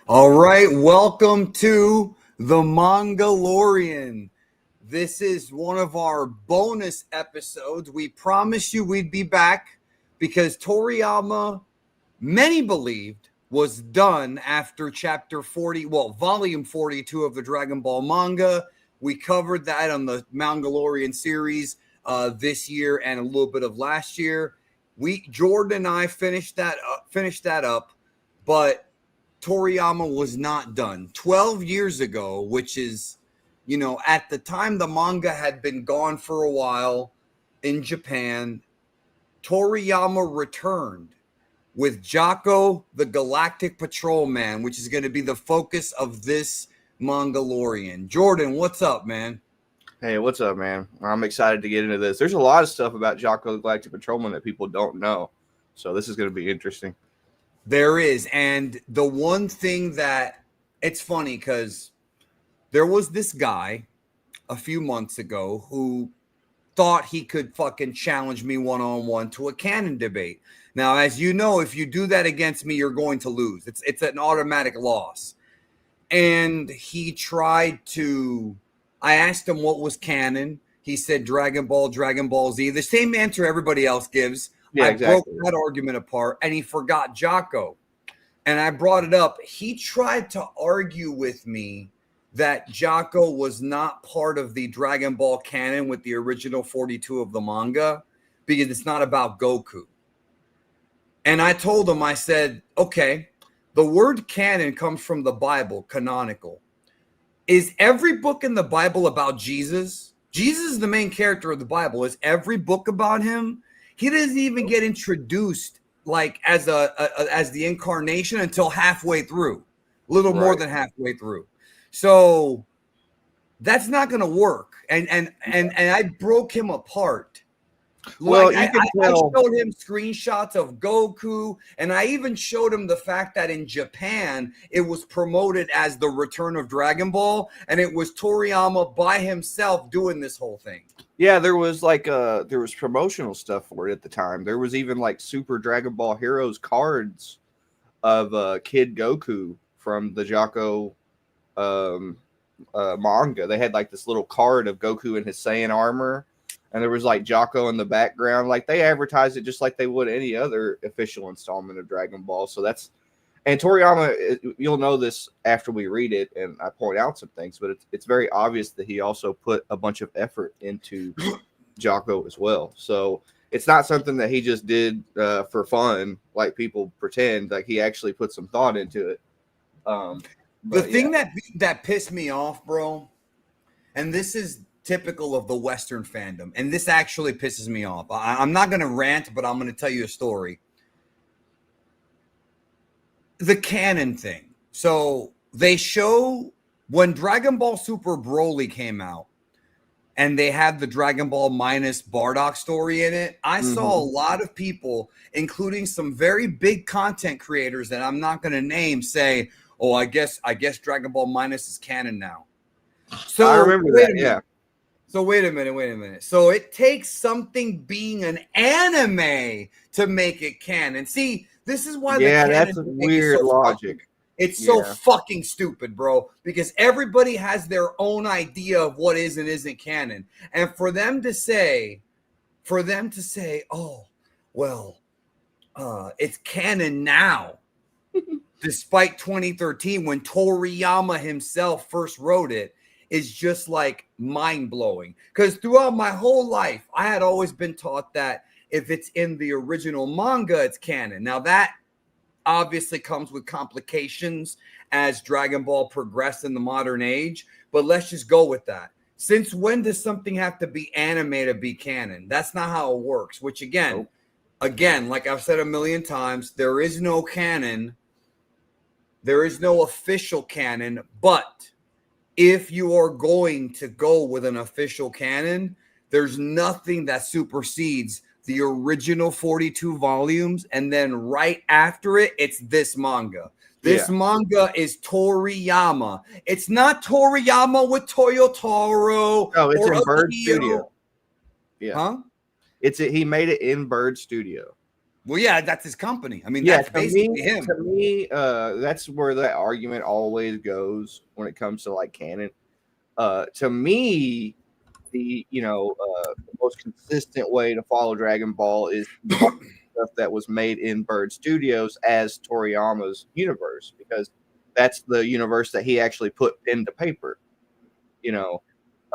All right, welcome to the Mangalorian. This is one of our bonus episodes. We promised you we'd be back because Toriyama, many believed, was done after chapter 40, volume 42 of the Dragon Ball manga. We covered that on the Mangalorian series this year and a little bit of last year. Jordan and I finished that up, but Toriyama was not done 12 years ago, which is, at the time the manga had been gone for a while in Japan. Toriyama returned with Jaco The Galactic Patrolman, which is going to be the focus of this Mangalorian. Jordan, what's up, man? Hey, what's up, man? I'm excited to get into this. There's a lot of stuff about Jaco the Galactic Patrolman that people don't know, so this is going to be interesting. There is, and the one thing that it's funny because there was this guy a few months ago who thought he could fucking challenge me one-on-one to a canon debate. Now, as you know, if you do that against me, you're going to lose. It's an automatic loss. And he tried to, I asked him what was canon. He said Dragon Ball, Dragon Ball Z, the same answer everybody else gives. Yeah, exactly. Broke that argument apart, and he forgot Jaco. And I brought it up. He tried to argue with me that Jaco was not part of the Dragon Ball canon with the original 42 of the manga because it's not about Goku. And I told him, I said, okay, the word canon comes from the Bible, canonical. Is every book in the Bible about Jesus? Jesus is the main character of the Bible. Is every book about him? He doesn't even get introduced like as the incarnation until halfway through, a little more than halfway through. So that's not going to work. And I broke him apart. Well, like, I showed him screenshots of Goku, and I even showed him the fact that in Japan it was promoted as the Return of Dragon Ball, and it was Toriyama by himself doing this whole thing. Yeah, there was promotional stuff for it at the time. There was even like Super Dragon Ball Heroes cards of Kid Goku from the Jaco manga. They had like this little card of Goku in his Saiyan armor, and there was like Jaco in the background. Like they advertised it just like they would any other official installment of Dragon Ball. So that's, and Toriyama, you'll know this after we read it and I point out some things, but it's very obvious that he also put a bunch of effort into Jaco as well. So it's not something that he just did for fun, like people pretend. Like he actually put some thought into it. The thing that pissed me off, bro, and this is typical of the Western fandom, and this actually pisses me off. I'm not going to rant, but I'm going to tell you a story. The canon thing. So they show when Dragon Ball Super Broly came out, and they had the Dragon Ball minus Bardock story in it. I saw a lot of people, including some very big content creators that I'm not going to name, say, "Oh, I guess Dragon Ball minus is canon now." So I remember that. Yeah. So wait a minute. So it takes something being an anime to make it canon. See, this is why that's a weird logic. It's so fucking stupid, bro, because everybody has their own idea of what is and isn't canon. And for them to say, oh, well, it's canon now, despite 2013 when Toriyama himself first wrote it, is just like mind-blowing. Because throughout my whole life, I had always been taught that if it's in the original manga, it's canon. Now that obviously comes with complications as Dragon Ball progressed in the modern age, but let's just go with that. Since when does something have to be anime to be canon? That's not how it works, which again, like I've said a million times, there is no canon. There is no official canon, but if you are going to go with an official canon, there's nothing that supersedes the original 42 volumes, and then right after it, it's this manga. This manga is Toriyama. It's not Toriyama with Toyotaro. No, it's in Bird Studio. Yeah. Huh? He made it in Bird Studio. Well, yeah, that's his company. I mean, Yeah, that's basically him. to me, that's where that argument always goes when it comes to like canon. To me, the most consistent way to follow Dragon Ball is to follow stuff that was made in Bird Studios as Toriyama's universe, because that's the universe that he actually put pen to paper. You know,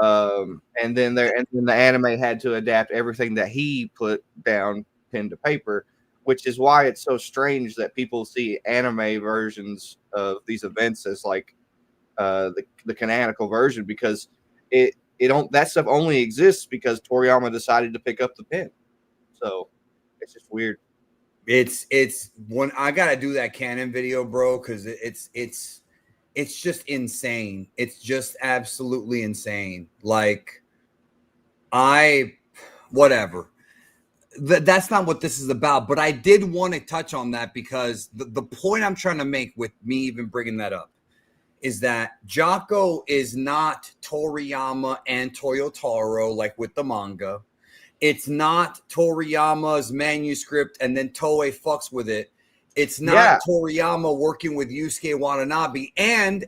and then the anime had to adapt everything that he put down pen to paper, which is why it's so strange that people see anime versions of these events as like the canonical version, because it don't that stuff only exists because Toriyama decided to pick up the pen. So it's just weird. It's when I gotta do that canon video, bro, because it's just insane. It's just absolutely insane. Like whatever. That's not what this is about. But I did want to touch on that because the point I'm trying to make with me even bringing that up is that Jaco is not Toriyama and Toyotaro like with the manga. It's not Toriyama's manuscript and then Toei fucks with it. It's not Toriyama working with Yusuke Watanabe, and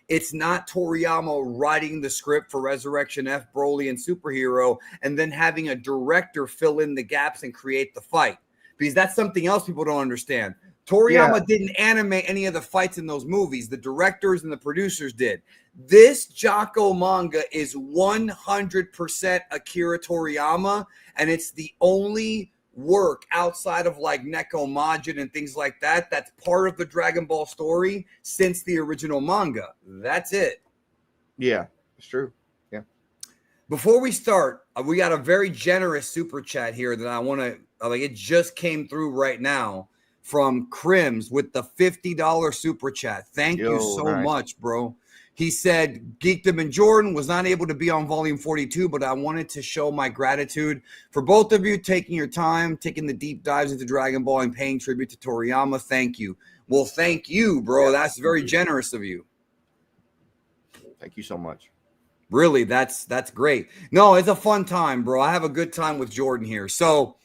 it's not Toriyama writing the script for Resurrection F. Broly and Superhero and then having a director fill in the gaps and create the fight. Because that's something else people don't understand. Toriyama didn't animate any of the fights in those movies. The directors and the producers did. This Jaco manga is 100% Akira Toriyama, and it's the only work outside of like Neko Majin and things like that that's part of the Dragon Ball story since the original manga. That's it. Yeah, it's true. Yeah. Before we start, we got a very generous super chat here that I want to it just came through right now from Crims with the $50 super chat. Thank you so much, bro. He said, Geekdom and Jordan was not able to be on volume 42, but I wanted to show my gratitude for both of you taking your time, taking the deep dives into Dragon Ball and paying tribute to Toriyama. Thank you. Well, thank you, bro. That's very generous of you. Thank you so much. Really, that's great. No, it's a fun time, bro. I have a good time with Jordan here. So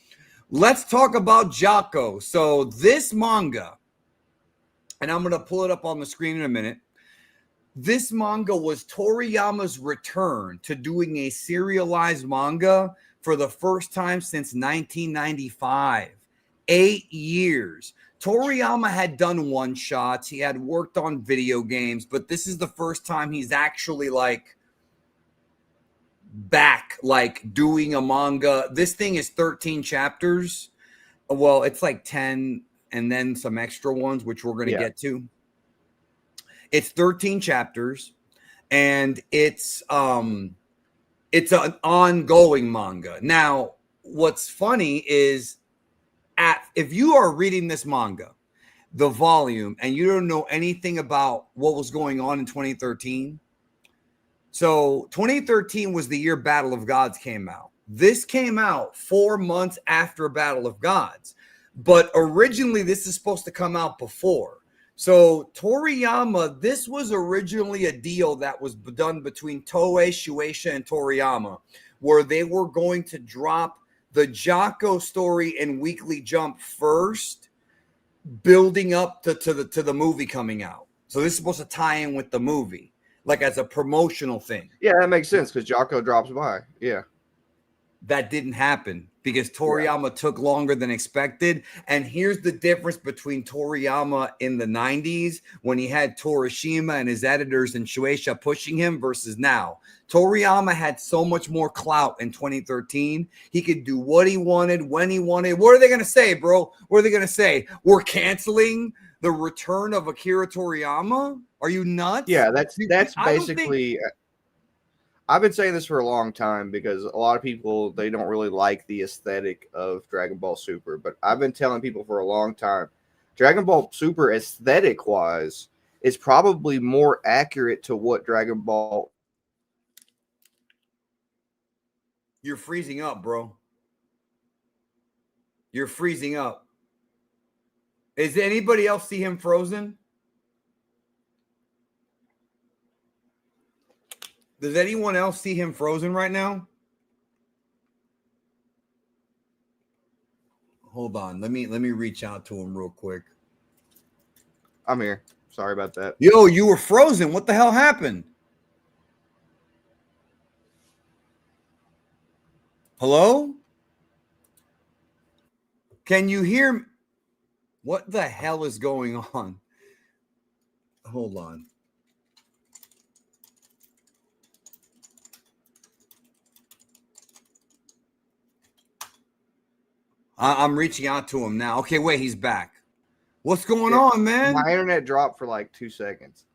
let's talk about Jaco. So this manga, and I'm going to pull it up on the screen in a minute. This manga was Toriyama's return to doing a serialized manga for the first time since 1995. 8 years. Toriyama had done one-shots. He had worked on video games, but this is the first time he's actually back doing a manga. This thing is 13 chapters. Well, it's like 10 and then some extra ones, which we're going to get to. It's 13 chapters, and it's an ongoing manga. Now, what's funny is if you are reading this manga, the volume, and you don't know anything about what was going on in 2013. So 2013 was the year Battle of Gods came out. This came out 4 months after Battle of Gods, but originally this is supposed to come out before. So Toriyama, this was originally a deal that was done between Toei, Shueisha, and Toriyama, where they were going to drop the Jaco story in Weekly Jump first, building up to the movie coming out. So this is supposed to tie in with the movie, like as a promotional thing. Yeah, that makes sense because Jaco drops by. Yeah. That didn't happen because Toriyama took longer than expected. And here's the difference between Toriyama in the 90s when he had Torishima and his editors and Shueisha pushing him versus now. Toriyama had so much more clout in 2013. He could do what he wanted, when he wanted. What are they going to say, bro? What are they going to say? We're canceling the return of Akira Toriyama? Are you nuts? Yeah, that's basically... I've been saying this for a long time because a lot of people, they don't really like the aesthetic of Dragon Ball Super. But I've been telling people for a long time, Dragon Ball Super aesthetic-wise is probably more accurate to what Dragon Ball... You're freezing up, bro. You're freezing up. Is anybody else see him frozen? Does anyone else see him frozen right now? Hold on. Let me reach out to him real quick. I'm here. Sorry about that. Yo, you were frozen. What the hell happened? Hello? Can you hear me? What the hell is going on? Hold on. I'm reaching out to him now. Okay, wait, he's back. What's going on, man? My internet dropped for like 2 seconds.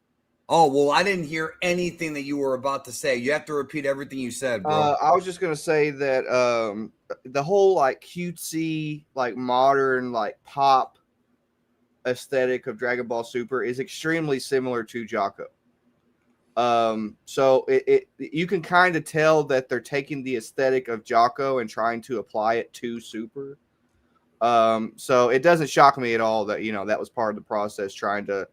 Oh, well, I didn't hear anything that you were about to say. You have to repeat everything you said, bro. I was just gonna say that the whole like cutesy, like modern, like pop aesthetic of Dragon Ball Super is extremely similar to Jaco. So you can kind of tell that they're taking the aesthetic of Jaco and trying to apply it to Super. So it doesn't shock me at all that that was part of the process, trying to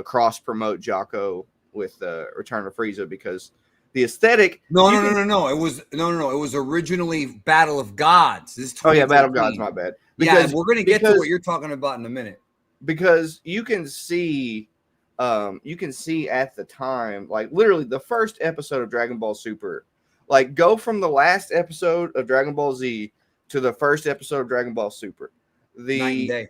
cross promote Jaco with Return of Frieza, because the aesthetic. No. It was originally Battle of Gods. This is Battle of Gods. My bad. Because we're gonna get to what you're talking about in a minute. Because you can see at the time, like literally the first episode of Dragon Ball Super, like go from the last episode of Dragon Ball Z to the first episode of Dragon Ball Super. Night and day.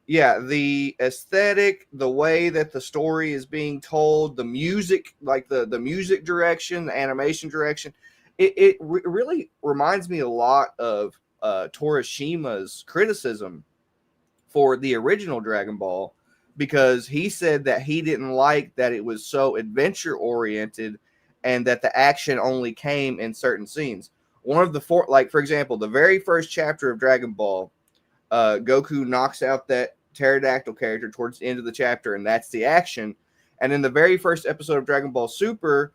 Yeah, the aesthetic, the way that the story is being told, the music, like the music direction, the animation direction, it really reminds me a lot of Torishima's criticism for the original Dragon Ball, because he said that he didn't like that it was so adventure oriented and that the action only came in certain scenes. One of the for example, the very first chapter of Dragon Ball, Goku knocks out that pterodactyl character towards the end of the chapter, and that's the action. And in the very first episode of Dragon Ball Super,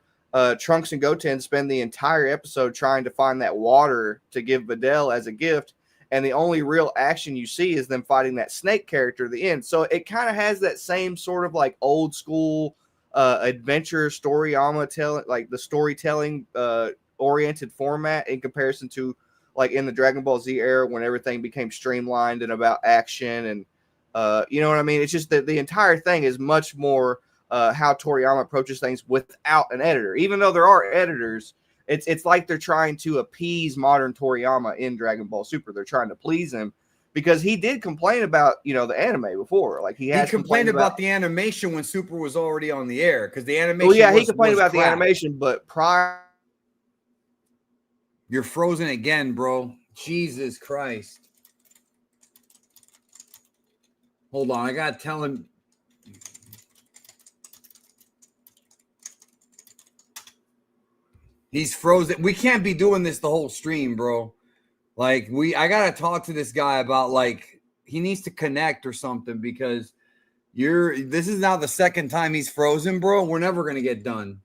Trunks and Goten spend the entire episode trying to find that water to give Videl as a gift, and the only real action you see is them fighting that snake character at the end. So it kind of has that same sort of like old school adventure storytelling, like the storytelling oriented format, in comparison to like in the Dragon Ball Z era when everything became streamlined and about action, and you know what I mean? It's just that the entire thing is much more how Toriyama approaches things without an editor. Even though there are editors, it's like they're trying to appease modern Toriyama in Dragon Ball Super. They're trying to please him, because he did complain about the anime before. Like he complained about the animation when Super was already on the air, because the animation. Well, yeah, he complained about the animation, but prior. You're frozen again, bro. Jesus Christ. Hold on, I gotta tell him. He's frozen. We can't be doing this the whole stream, bro. Like I gotta talk to this guy about, like, he needs to connect or something, because this is now the second time he's frozen, bro. We're never gonna get done.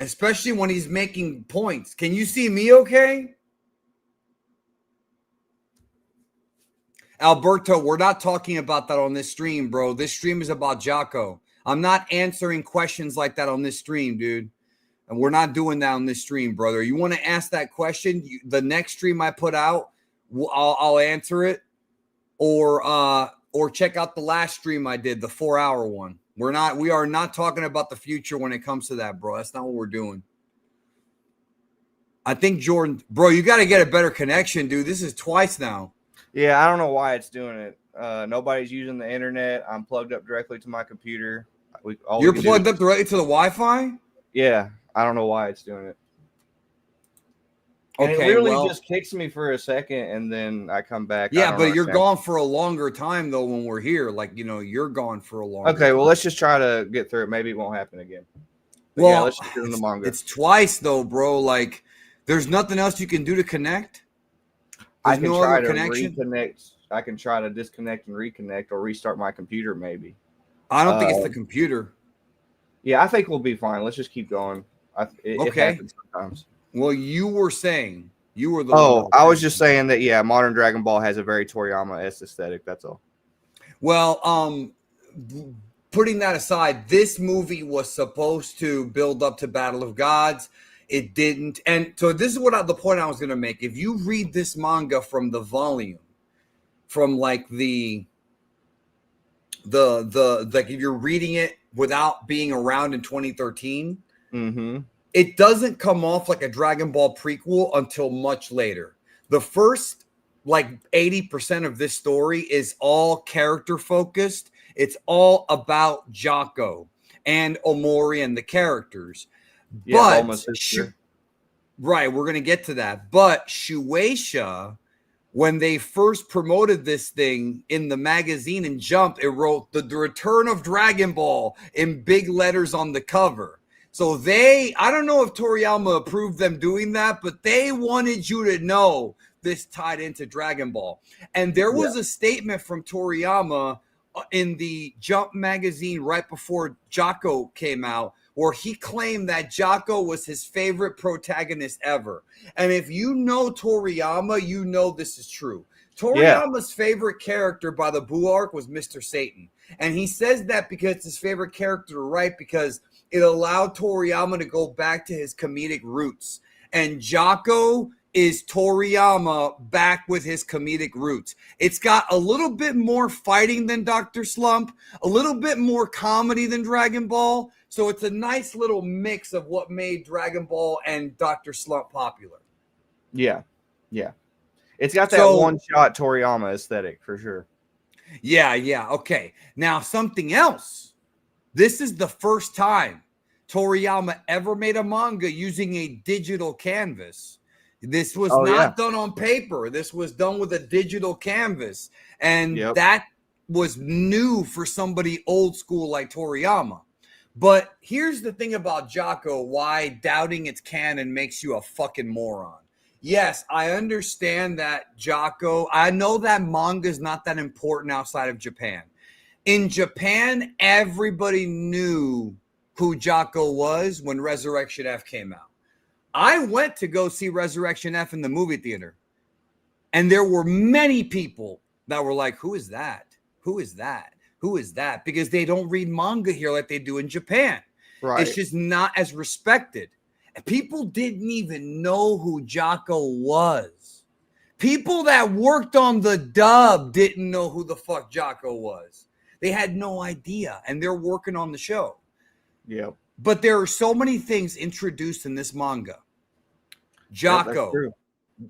Especially when he's making points. Can you see me okay? Alberto, we're not talking about that on this stream, bro. This stream is about Jaco. I'm not answering questions like that on this stream, dude. And we're not doing that on this stream, brother. You want to ask that question? The next stream I put out, I'll answer it. Or check out the last stream I did, the 4-hour one. We are not talking about the future when it comes to that, bro. That's not what we're doing. I think Jordan, bro, you got to get a better connection, dude. This is twice now. Yeah, I don't know why it's doing it. Nobody's using the internet. I'm plugged up directly to my computer. You're plugged up directly to the Wi-Fi? Yeah, I don't know why it's doing it. Okay, and it literally just kicks me for a second, and then I come back. Yeah, but you're gone for a longer time, though, when we're here. Like, you're gone for a longer time. Well, let's just try to get through it. Maybe it won't happen again. But well, let's just do the manga. It's twice, though, bro. Like, there's nothing else you can do to connect? I can try to reconnect. I can try to disconnect and reconnect, or restart my computer, maybe. I don't think it's the computer. Yeah, I think we'll be fine. Let's just keep going. It happens sometimes. Well, you were saying you were the. Oh, I was just saying that. Yeah, modern Dragon Ball has a very Toriyama-esque aesthetic. That's all. Well, putting that aside, this movie was supposed to build up to Battle of Gods. It didn't. And so this is the point I was going to make. If you read this manga from the volume, from like the like if you're reading it without being around in 2013, it doesn't come off like a Dragon Ball prequel until much later. The first like 80% of this story is all character focused. It's all about Jaco and Omori and the characters. Yeah, but right, we're gonna get to that. But Shueisha, when they first promoted this thing in the magazine and Jump, it wrote the Return of Dragon Ball in big letters on the cover. So I don't know if Toriyama approved them doing that, but they wanted you to know this tied into Dragon Ball. And there was a statement from Toriyama in the Jump magazine right before Jaco came out, where he claimed that Jaco was his favorite protagonist ever. And if you know Toriyama, you know this is true. Toriyama's favorite character by the Buu arc was Mr. Satan. And he says that because it's his favorite character to write, because it allowed Toriyama to go back to his comedic roots. And Jaco is Toriyama back with his comedic roots. It's got a little bit more fighting than Dr. Slump, a little bit more comedy than Dragon Ball. So it's a nice little mix of what made Dragon Ball and Dr. Slump popular. Yeah. It's got that one-shot Toriyama aesthetic for sure. Yeah. Okay. Now, something else. This is the first time Toriyama ever made a manga using a digital canvas. This was not done on paper. This was done with a digital canvas. And that was new for somebody old school like Toriyama. But here's the thing about Jaco, why doubting its canon makes you a fucking moron. Yes, I understand that Jaco, I know that manga is not that important outside of Japan. In Japan, everybody knew who Jaco was when Resurrection F came out. I went to go see Resurrection F in the movie theater, and there were many people that were like, who is that? Who is that? Who is that? Because they don't read manga here like they do in Japan. Right. It's just not as respected. People didn't even know who Jaco was. People that worked on the dub didn't know who the fuck Jaco was. They had no idea, and they're working on the show. Yeah. But there are so many things introduced in this manga. Jaco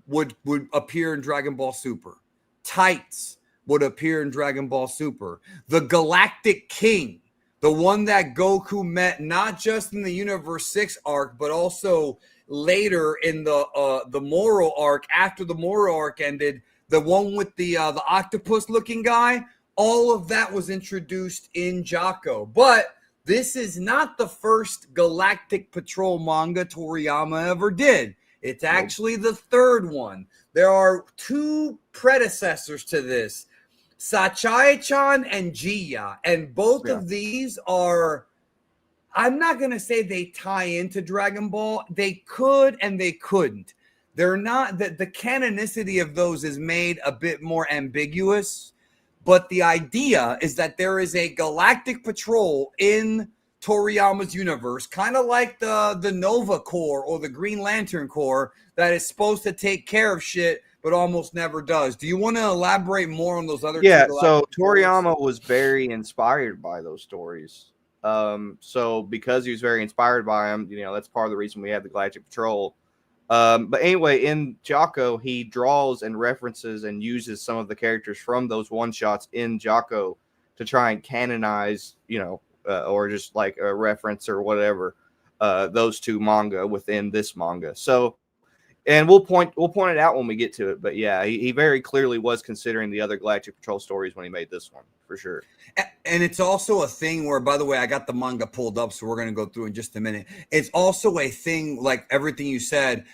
would appear in Dragon Ball Super. Tights would appear in Dragon Ball Super. The Galactic King, the one that Goku met not just in the Universe 6 arc, but also later in the Moro arc, after the Moro arc ended, the one with the octopus-looking guy, all of that was introduced in Jaco. But this is not the first Galactic Patrol manga Toriyama ever did. It's actually the third one. There are two predecessors to this, Sachae-chan and Jiya. And both of these are, I'm not going to say they tie into Dragon Ball. They could and they couldn't. They're not, the canonicity of those is made a bit more ambiguous. But the idea is that there is a Galactic Patrol in Toriyama's universe, kind of like the Nova Corps or the Green Lantern Corps, that is supposed to take care of shit, but almost never does. Do you want to elaborate more on those other two? Yeah, so Toriyama was very inspired by those stories. So because he was very inspired by them, that's part of the reason we have the Galactic Patrol. But anyway, in Jaco, he draws and references and uses some of the characters from those one-shots in Jaco to try and canonize, or just like a reference or whatever, those two manga within this manga. So, and we'll point it out when we get to it. But yeah, he very clearly was considering the other Galactic Patrol stories when he made this one, for sure. And it's also a thing where, by the way, I got the manga pulled up, so we're going to go through in just a minute. It's also a thing, like everything you said,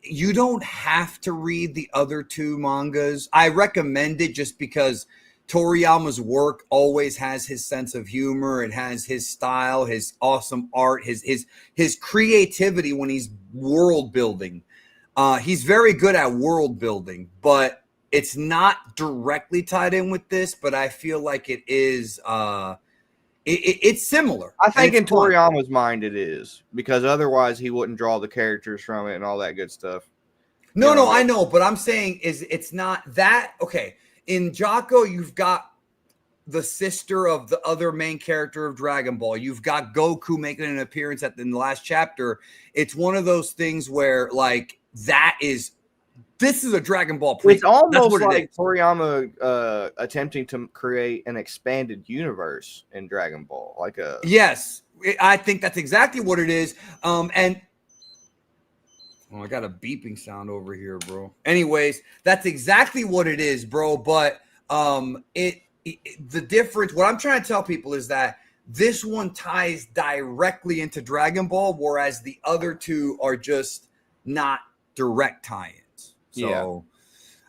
you don't have to read the other two mangas. I recommend it just because Toriyama's work always has his sense of humor. It has his style, his awesome art, his creativity when he's world building. He's very good at world building, but it's not directly tied in with this. But I feel like it is It's similar. I think in fun. Toriyama's mind it is, because otherwise he wouldn't draw the characters from it and all that good stuff. No, I know, but I'm saying it's not that. Okay, in Jaco, you've got the sister of the other main character of Dragon Ball. You've got Goku making an appearance in the last chapter. It's one of those things where, like, this is a Dragon Ball prequel. It's almost like Toriyama attempting to create an expanded universe in Dragon Ball. Yes, I think that's exactly what it is. And I got a beeping sound over here, bro. Anyways, that's exactly what it is, bro. But the difference, what I'm trying to tell people is that this one ties directly into Dragon Ball, whereas the other two are just not direct tie-ins. So,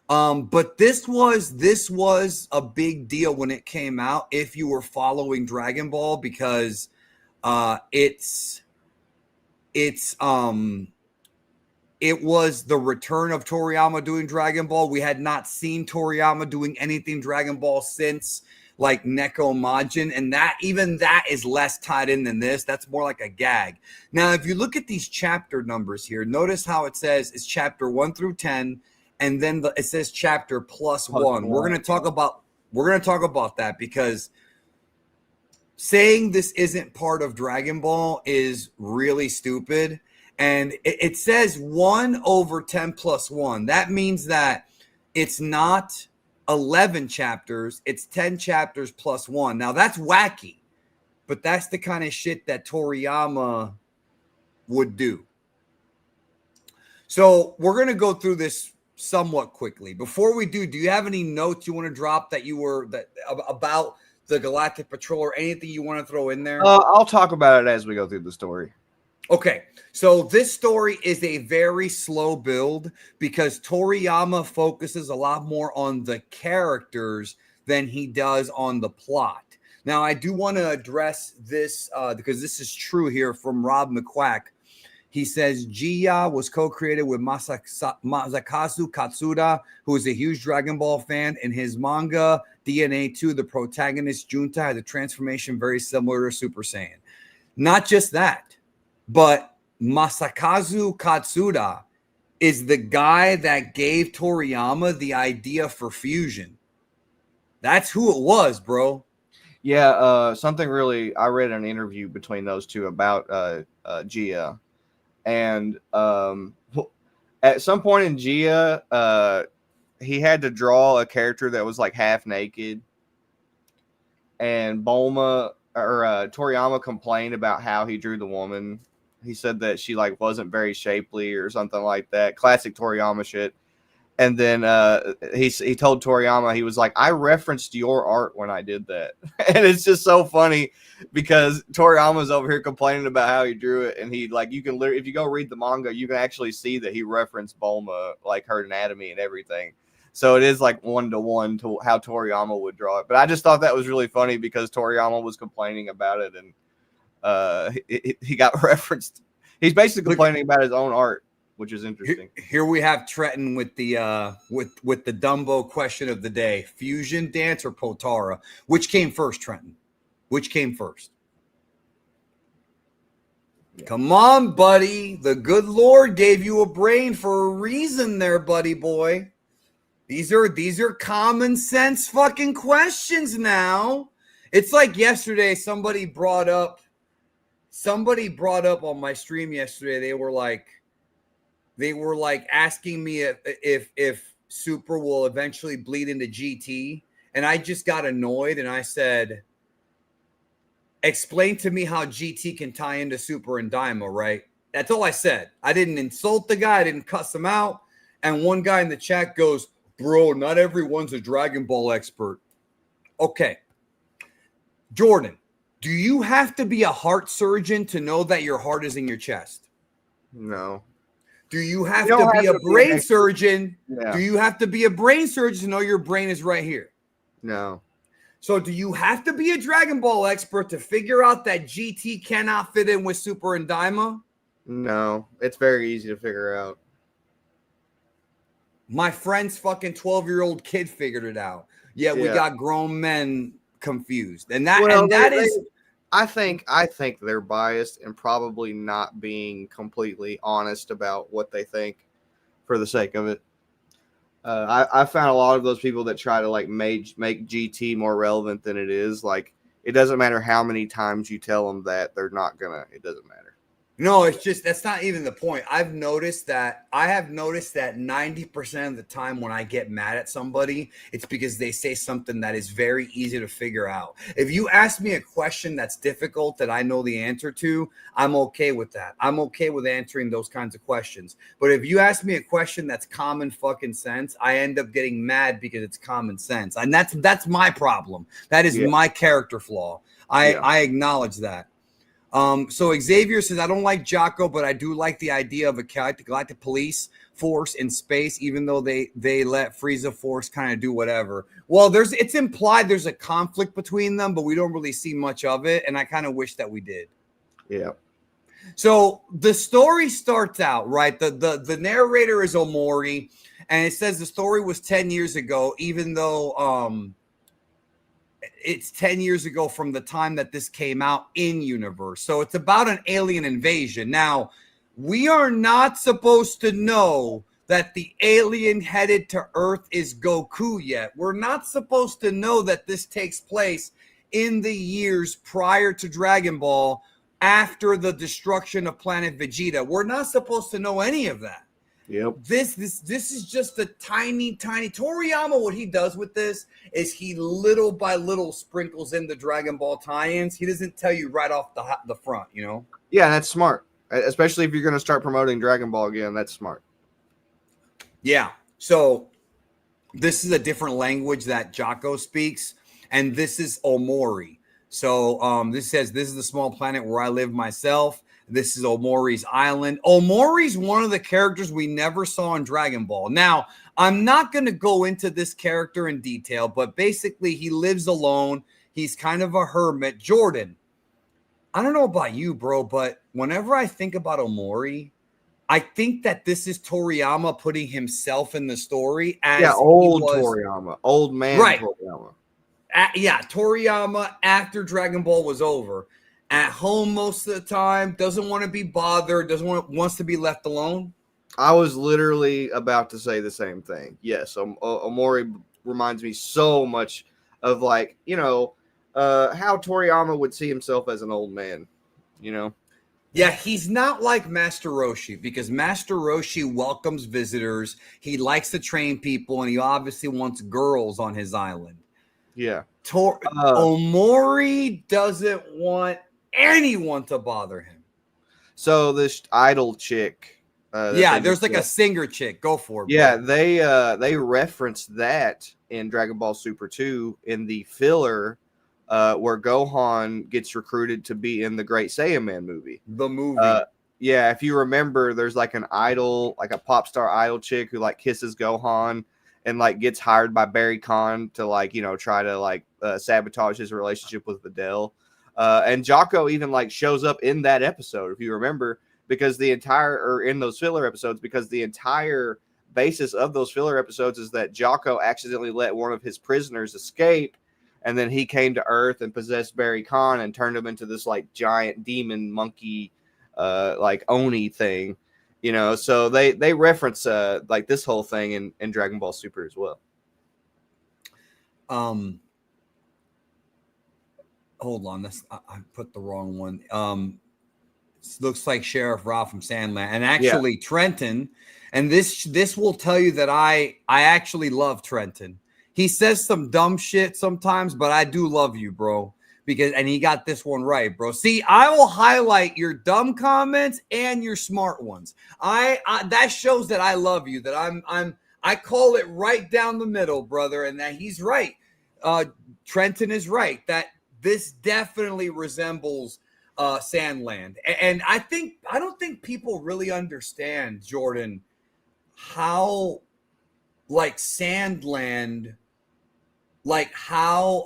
but this was a big deal when it came out, if you were following Dragon Ball, because it was the return of Toriyama doing Dragon Ball. We had not seen Toriyama doing anything Dragon Ball since, like, Neko Majin, and that is less tied in than this. That's more like a gag. Now, if you look at these chapter numbers here, notice how it says it's chapter 1 through 10, and then it says chapter plus 1. We're gonna talk about that, because saying this isn't part of Dragon Ball is really stupid. And it says 1 over 10 plus 1. That means that it's not 11 chapters. It's 10 chapters plus 1. Now, that's wacky. But that's the kind of shit that Toriyama would do. So we're going to go through this somewhat quickly. Before we do you have any notes you want to drop about the Galactic Patrol, or anything you want to throw in there? I'll talk about it as we go through the story. Okay, so this story is a very slow build, because Toriyama focuses a lot more on the characters than he does on the plot. Now, I do want to address this because this is true here from Rob McQuack. He says Jiya was co-created with Masakazu Katsuda, who is a huge Dragon Ball fan. In his manga DNA 2, the protagonist Junta had a transformation very similar to Super Saiyan. Not just that, but Masakazu Katsuda is the guy that gave Toriyama the idea for fusion. That's who it was, bro. Yeah, I read an interview between those two about Jiya. And at some point in Jiya, he had to draw a character that was like half naked. And Toriyama complained about how he drew the woman. He said that she like wasn't very shapely or something like that. Classic Toriyama shit. And then he told Toriyama, he was like, I referenced your art when I did that. And it's just so funny, because Toriyama's over here complaining about how he drew it. And he, like, you can literally, if you go read the manga, you can actually see that he referenced Bulma, like her anatomy and everything. So it is like 1-to-1 to how Toriyama would draw it. But I just thought that was really funny, because Toriyama was complaining about it, and he got referenced. He's basically complaining about his own art, which is interesting. Here we have Trenton with the with the Dumbo question of the day: fusion dance or Potara? Which came first, Trenton? Which came first? Yeah. Come on, buddy. The good Lord gave you a brain for a reason there, buddy boy. These are common sense fucking questions now. It's like yesterday, somebody brought up on my stream yesterday, they were like asking me if Super will eventually bleed into GT. And I just got annoyed, and I said, explain to me how GT can tie into Super and Daima, right? That's all I said. I didn't insult the guy. I didn't cuss him out. And one guy in the chat goes, bro, not everyone's a Dragon Ball expert. Okay. Jordan, do you have to be a heart surgeon to know that your heart is in your chest? No. Do you have to be a brain surgeon? Yeah. Do you have to be a brain surgeon to know your brain is right here? No. So do you have to be a Dragon Ball expert to figure out that GT cannot fit in with Super and Daima? No. It's very easy to figure out. My friend's fucking 12-year-old kid figured it out. Yet we got grown men confused. And that I think they're biased and probably not being completely honest about what they think for the sake of it. I found a lot of those people that try to like make GT more relevant than it is. Like, it doesn't matter how many times you tell them that, they're not gonna. It doesn't matter. No, it's just that's not even the point. I have noticed that 90% of the time when I get mad at somebody, it's because they say something that is very easy to figure out. If you ask me a question that's difficult that I know the answer to, I'm okay with that. I'm okay with answering those kinds of questions. But if you ask me a question that's common fucking sense, I end up getting mad because it's common sense. And that's my problem. That is my character flaw. I acknowledge that. So Xavier says, I don't like Jaco, but I do like the idea of a galactic police force in space, even though they let Frieza Force kind of do whatever. Well, it's implied there's a conflict between them, but we don't really see much of it, and I kind of wish that we did. Yeah. So the story starts out, right? The narrator is Omori, and it says the story was 10 years ago, even though it's 10 years ago from the time that this came out in universe. So it's about an alien invasion. Now, we are not supposed to know that the alien headed to Earth is Goku yet. We're not supposed to know that this takes place in the years prior to Dragon Ball, after the destruction of planet Vegeta. We're not supposed to know any of that. Yep. This is just a tiny Toriyama. What he does with this is he little by little sprinkles in the Dragon Ball tie-ins. He doesn't tell you right off the front, you know? Yeah, that's smart. Especially if you're going to start promoting Dragon Ball again, that's smart. Yeah. So this is a different language that Jaco speaks, and this is Omori. So this says, this is the small planet where I live myself. This is Omori's island. Omori's one of the characters we never saw in Dragon Ball. Now, I'm not going to go into this character in detail, but basically he lives alone. He's kind of a hermit. Jordan, I don't know about you, bro, but whenever I think about Omori, I think that this is Toriyama putting himself in the story as Toriyama, old man Toriyama. Toriyama after Dragon Ball was over. At home most of the time, doesn't want to be bothered, wants to be left alone. I was literally about to say the same thing. Yes, Omori reminds me so much of, like, how Toriyama would see himself as an old man, you know? Yeah, he's not like Master Roshi, because Master Roshi welcomes visitors. He likes to train people, and he obviously wants girls on his island. Yeah. Omori doesn't want anyone to bother him. So this idol chick, there's like a singer chick. Go for it. Yeah, bro. They referenced that in Dragon Ball Super 2 in the filler, where Gohan gets recruited to be in the Great Saiyan Man movie. The movie. If you remember, there's like an idol, like a pop star idol chick who like kisses Gohan and like gets hired by Barry Kahn to like, try to like sabotage his relationship with Videl. And Jaco even like shows up in that episode, if you remember, because in those filler episodes, because the entire basis of those filler episodes is that Jaco accidentally let one of his prisoners escape, and then he came to Earth and possessed Barry Kahn and turned him into this like giant demon monkey, like Oni thing, So they reference like this whole thing in Dragon Ball Super as well. Hold on, I put the wrong one. Looks like Sheriff Ralph from Sandland, and actually Trenton. And this will tell you that I actually love Trenton. He says some dumb shit sometimes, but I do love you, bro. And he got this one right, bro. See, I will highlight your dumb comments and your smart ones. That shows that I love you. That I call it right down the middle, brother, and that he's right. Trenton is right. That this definitely resembles Sandland. And I don't think people really understand, Jordan, how like Sandland, like how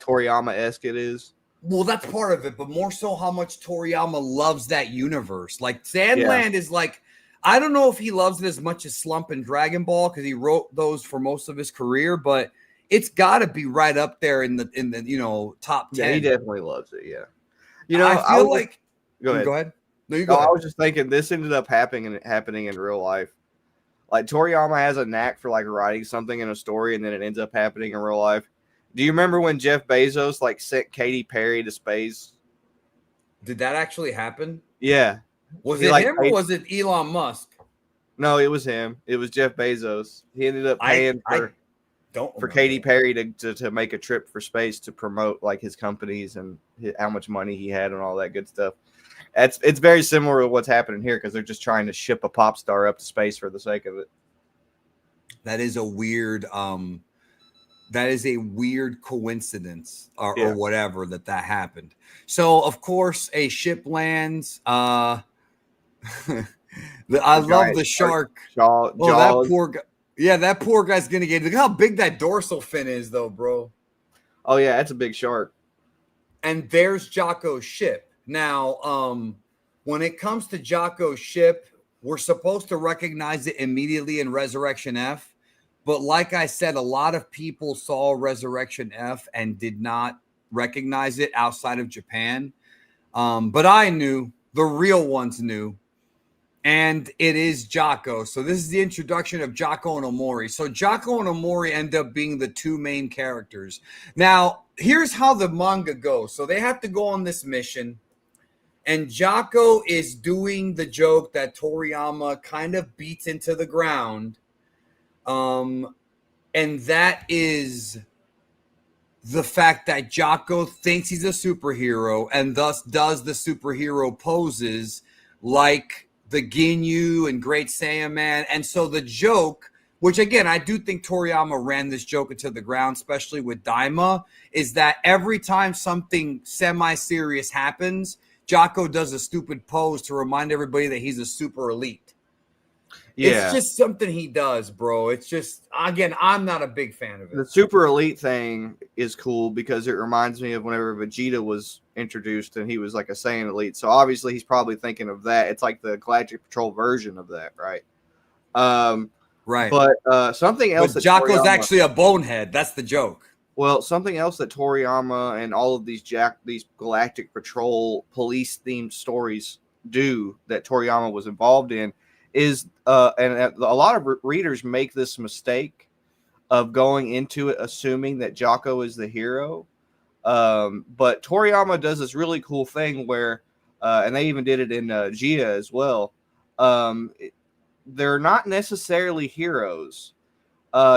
Toriyama-esque it is. Well, that's part of it, but more so how much Toriyama loves that universe. Like Sandland is like, I don't know if he loves it as much as Slump and Dragon Ball, because he wrote those for most of his career, but it's got to be right up there in the top 10. Yeah, he definitely loves it. Yeah, I feel like. Go ahead. Go ahead. No, you No, go ahead. I was just thinking this ended up happening in real life. Like Toriyama has a knack for like writing something in a story and then it ends up happening in real life. Do you remember when Jeff Bezos like sent Katy Perry to space? Did that actually happen? Yeah. Was it him or was it Elon Musk? No, it was him. It was Jeff Bezos. He ended up paying for Katy Perry to make a trip for space to promote like his companies and how much money he had and all that good stuff. It's very similar to what's happening here because they're just trying to ship a pop star up to space for the sake of it. That is a weird coincidence or whatever that happened. So of course a ship lands. I love the shark. That poor guy. Yeah, that poor guy's gonna get. Look how big that dorsal fin is, though, bro. Oh yeah, that's a big shark. And there's Jaco's ship. Now, when it comes to Jaco's ship, we're supposed to recognize it immediately in Resurrection F. But like I said, a lot of people saw Resurrection F and did not recognize it outside of Japan. But I knew, the real ones knew. And it is Jaco. So this is the introduction of Jaco and Omori. So Jaco and Omori end up being the two main characters. Now, here's how the manga goes. So they have to go on this mission. And Jaco is doing the joke that Toriyama kind of beats into the ground. And that is the fact that Jaco thinks he's a superhero and thus does the superhero poses like the Ginyu and Great Saiyaman. And so the joke, which again, I do think Toriyama ran this joke into the ground, especially with Daima, is that every time something semi-serious happens, Jaco does a stupid pose to remind everybody that he's a super elite. Yeah. It's just something he does, bro. It's just, again, I'm not a big fan of it. The super elite thing is cool because it reminds me of whenever Vegeta was introduced and he was like a Saiyan elite. So obviously he's probably thinking of that. It's like the Galactic Patrol version of that, right? Right. But something else. But Jaco's actually a bonehead. That's the joke. Well, something else that Toriyama and all of these Galactic Patrol police-themed stories do that Toriyama was involved in is, and a lot of readers make this mistake of going into it assuming that Jaco is the hero. But Toriyama does this really cool thing where, and they even did it in Gia as well. They're not necessarily heroes.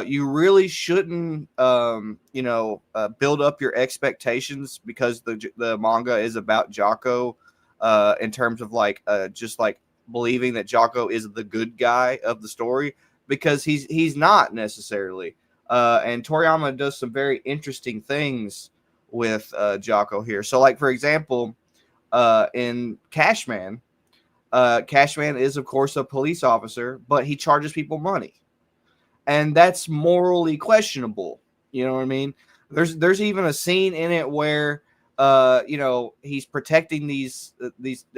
You really shouldn't, build up your expectations because the manga is about Jaco, in terms of just like believing that Jaco is the good guy of the story, because he's not necessarily. And Toriyama does some very interesting things with Jaco here. So, like for example, in Cashman, Cashman is of course a police officer, but he charges people money. And that's morally questionable. You know what I mean? There's even a scene in it where he's protecting these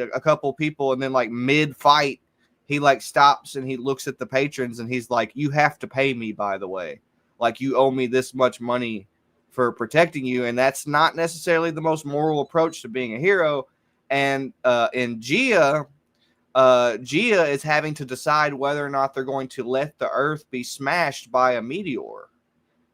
a couple people, and then like mid fight he like stops and he looks at the patrons and he's like, "You have to pay me, by the way. Like, you owe me this much money for protecting you." And that's not necessarily the most moral approach to being a hero. And in Gia is having to decide whether or not they're going to let the Earth be smashed by a meteor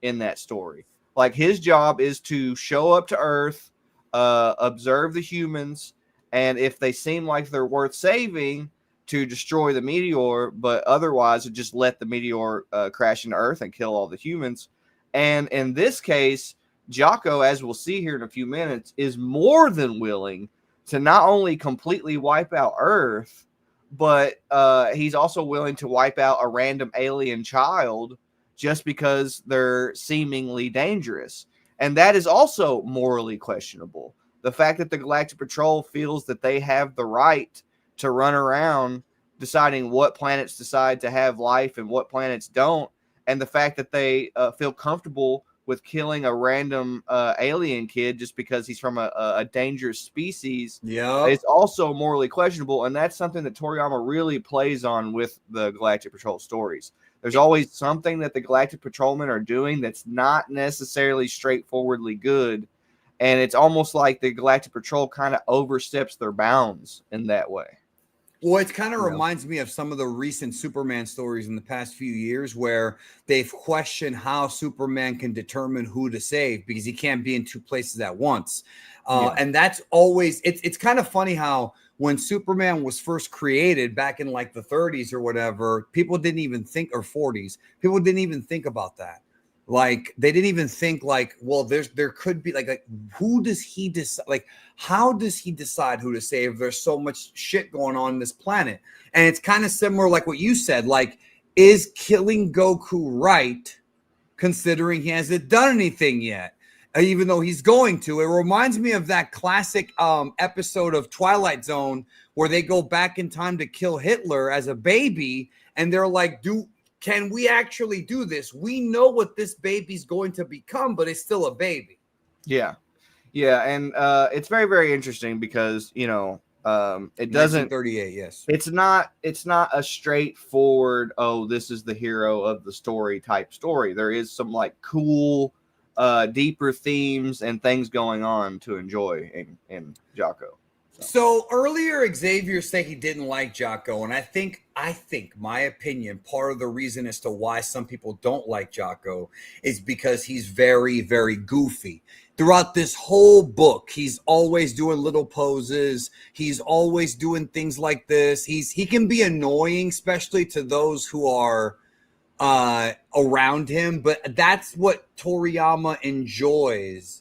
in that story. Like, his job is to show up to Earth, observe the humans, and if they seem like they're worth saving, to destroy the meteor, but otherwise to just let the meteor crash into Earth and kill all the humans. And in this case, Jaco, as we'll see here in a few minutes, is more than willing to not only completely wipe out Earth, but he's also willing to wipe out a random alien child just because they're seemingly dangerous. And that is also morally questionable. The fact that the Galactic Patrol feels that they have the right to run around deciding what planets decide to have life and what planets don't, and the fact that they feel comfortable with killing a random alien kid just because he's from a dangerous species, it's also morally questionable. And that's something that Toriyama really plays on with the Galactic Patrol stories. There's always something that the Galactic Patrolmen are doing that's not necessarily straightforwardly good. And it's almost like the Galactic Patrol kind of oversteps their bounds in that way. Well, it kind of reminds me of some of the recent Superman stories in the past few years where they've questioned how Superman can determine who to save because he can't be in two places at once. And that's always, it's kind of funny how when Superman was first created back in like the 30s or whatever, people didn't even think, or 40s, people didn't even think about that. Like they didn't even think like, well, there could be like who does he decide? Like, how does he decide who to save? There's so much shit going on this planet. And it's kind of similar, like what you said, like, is killing Goku right, considering he hasn't done anything yet, even though he's going to? It reminds me of that classic episode of Twilight Zone where they go back in time to kill Hitler as a baby. And they're like, can we actually do this? We know what this baby's going to become, but it's still a baby. Yeah. Yeah. And it's very, very interesting because, it doesn't 1938. Yes. It's not a straightforward, oh, this is the hero of the story type story. There is some like cool, deeper themes and things going on to enjoy in Jaco. So earlier, Xavier said he didn't like Jaco, and I think my opinion, part of the reason as to why some people don't like Jaco is because he's very, very goofy. Throughout this whole book, he's always doing little poses. He's always doing things like this. He can be annoying, especially to those who are around him, but that's what Toriyama enjoys.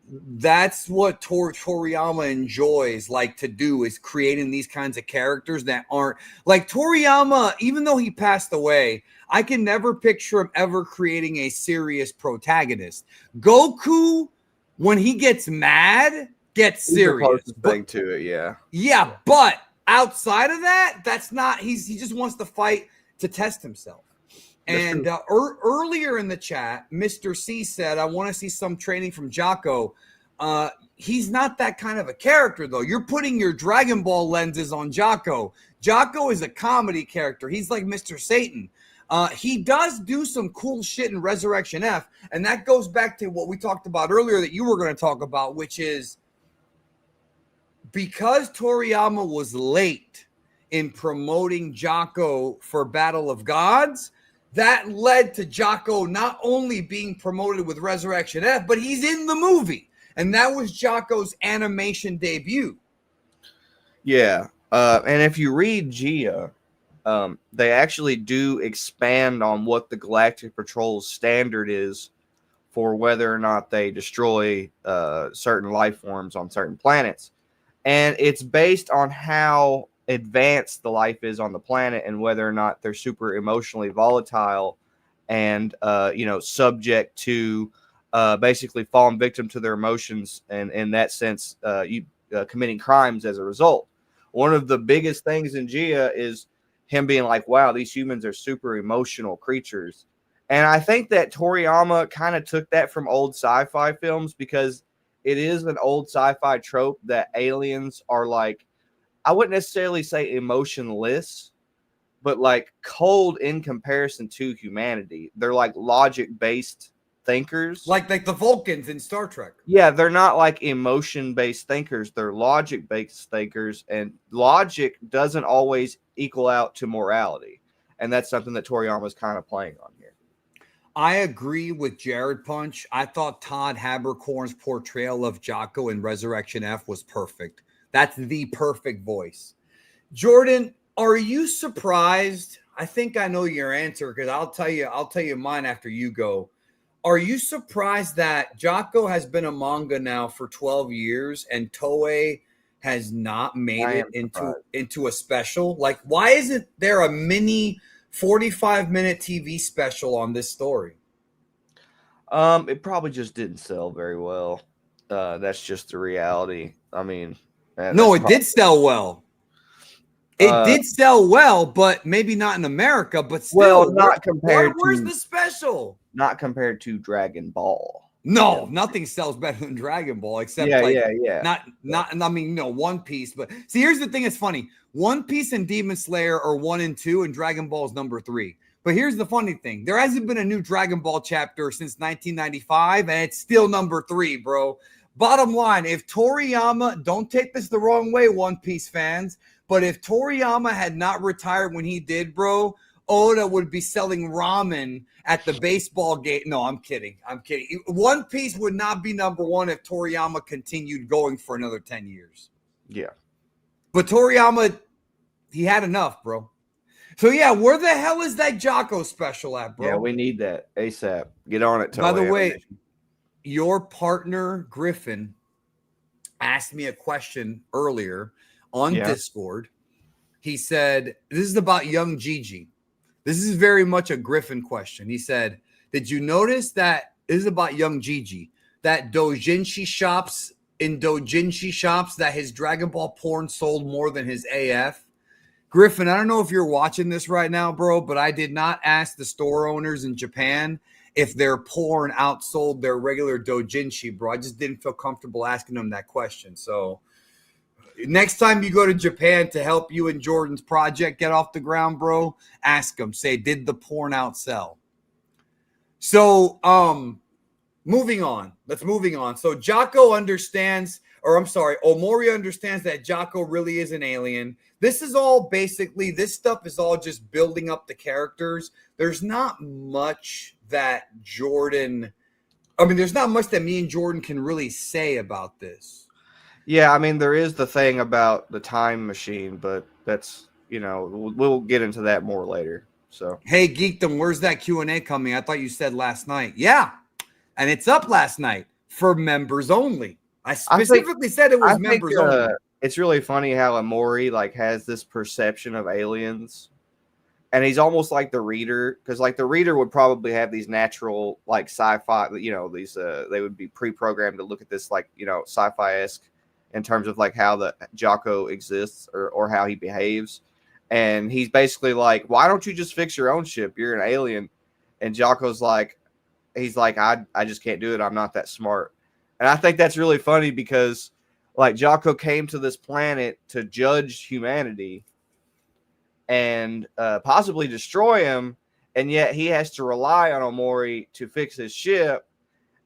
That's what Toriyama enjoys, like, to do, is creating these kinds of characters that aren't like Toriyama. Even though he passed away, I can never picture him ever creating a serious protagonist. Goku, when he gets mad, gets serious. Thing to it, yeah. Yeah, but outside of that, that's not. He just wants to fight to test himself. And earlier in the chat, Mr. C said, I want to see some training from Jaco. He's not that kind of a character, though. You're putting your Dragon Ball lenses on Jaco. Jaco is a comedy character. He's like Mr. Satan. He does do some cool shit in Resurrection F, and that goes back to what we talked about earlier that you were going to talk about, which is because Toriyama was late in promoting Jaco for Battle of Gods, that led to Jaco not only being promoted with Resurrection F, but he's in the movie. And that was Jaco's animation debut. Yeah. And if you read Gia, they actually do expand on what the Galactic Patrol's standard is for whether or not they destroy certain life forms on certain planets. And it's based on how advanced the life is on the planet and whether or not they're super emotionally volatile and subject to basically falling victim to their emotions, and in that sense committing crimes as a result. One of the biggest things in Gia is him being like, wow, these humans are super emotional creatures. And I think that Toriyama kind of took that from old sci-fi films, because it is an old sci-fi trope that aliens are like, I wouldn't necessarily say emotionless, but like cold in comparison to humanity. They're like logic-based thinkers. Like the Vulcans in Star Trek. Yeah, they're not like emotion-based thinkers. They're logic-based thinkers, and logic doesn't always equal out to morality. And that's something that Toriyama's kind of playing on here. I agree with Jared Punch. I thought Todd Haberkorn's portrayal of Jaco in Resurrection F was perfect. That's the perfect voice. Jordan, are you surprised? I think I know your answer, because I'll tell you mine after you go. Are you surprised that Jaco has been a manga now for 12 years and Toei has not made it into a special? Like, why isn't there a mini 45-minute TV special on this story? It probably just didn't sell very well. That's just the reality. I mean, no, it did sell well. It did sell well, but maybe not in America. But still, where's the special? Not compared to Dragon Ball. No, nothing sells better than Dragon Ball, except One Piece. But see, here's the thing: it's funny. One Piece and Demon Slayer are 1 and 2, and Dragon Ball is number 3. But here's the funny thing. There hasn't been a new Dragon Ball chapter since 1995, and it's still number 3, bro. Bottom line, if Toriyama, don't take this the wrong way, One Piece fans, but if Toriyama had not retired when he did, bro, Oda would be selling ramen at the baseball game. No, I'm kidding. I'm kidding. One Piece would not be number 1 if Toriyama continued going for another 10 years. Yeah. But Toriyama, he had enough, bro. So, yeah, where the hell is that Jaco special at, bro? Yeah, we need that ASAP. Get on it, Toei. By the way, your partner, Griffin, asked me a question earlier on Discord. He said, this is about young Gigi. This is very much a Griffin question. He said, did you notice that this is about young Gigi, that doujinshi shops that his Dragon Ball porn sold more than his AF? Griffin, I don't know if you're watching this right now, bro, but I did not ask the store owners in Japan if their porn outsold their regular doujinshi, bro. I just didn't feel comfortable asking them that question. So next time you go to Japan to help you and Jordan's project get off the ground, bro, ask them. Say, did the porn outsell? So, moving on. Let's moving on. So Jaco understands, or I'm sorry, Omori understands that Jaco really is an alien. This is all basically, this stuff is all just building up the characters. There's not much that there's not much that me and Jordan can really say about this. Yeah, I mean, there is the thing about the time machine, but that's, we'll get into that more later. So, hey, Geekdom, where's that Q&A coming? I thought you said last night. Yeah, and it's up last night for members only. I specifically said it was members only. It's really funny how Omori has this perception of aliens, and he's almost like the reader, because the reader would probably have these natural sci-fi, these they would be pre-programmed to look at this sci-fi-esque in terms of how the Jaco exists or how he behaves. And he's basically like, why don't you just fix your own ship? You're an alien. And Jaco's he's like, I just can't do it. I'm not that smart. And I think that's really funny because Jaco came to this planet to judge humanity and possibly destroy him. And yet he has to rely on Omori to fix his ship.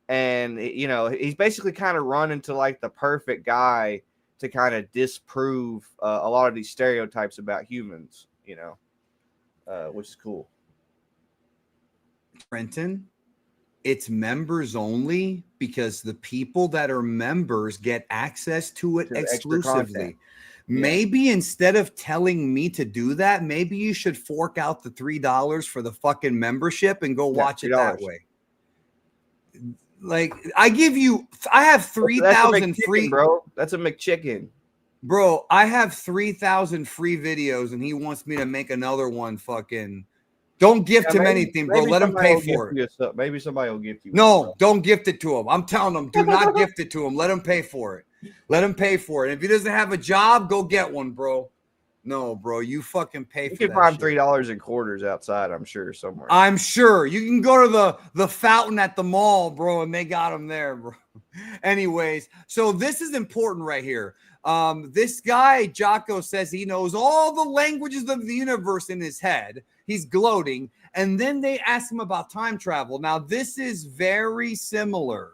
And, he's basically kind of run into the perfect guy to kind of disprove a lot of these stereotypes about humans, which is cool. Trenton, it's members only because the people that are members get access to it exclusively. Maybe instead of telling me to do that, maybe you should fork out the $3 for the fucking membership and go watch it that way. I have 3,000 free, bro. That's a McChicken, bro. I have 3,000 free videos, and he wants me to make another one. Fucking, don't gift him anything, bro. Let him pay for it. Maybe somebody will gift you. No, don't gift it to him. I'm telling him, do not gift it to him. Let him pay for it. Let him pay for it. If he doesn't have a job, go get one, bro. No, bro, you fucking pay for that. You can find $3 in quarters outside, I'm sure, somewhere. I'm sure. You can go to the fountain at the mall, bro, and they got them there, bro. Anyways, so this is important right here. This guy, Jaco, says he knows all the languages of the universe in his head. He's gloating. And then they ask him about time travel. Now, this is very similar.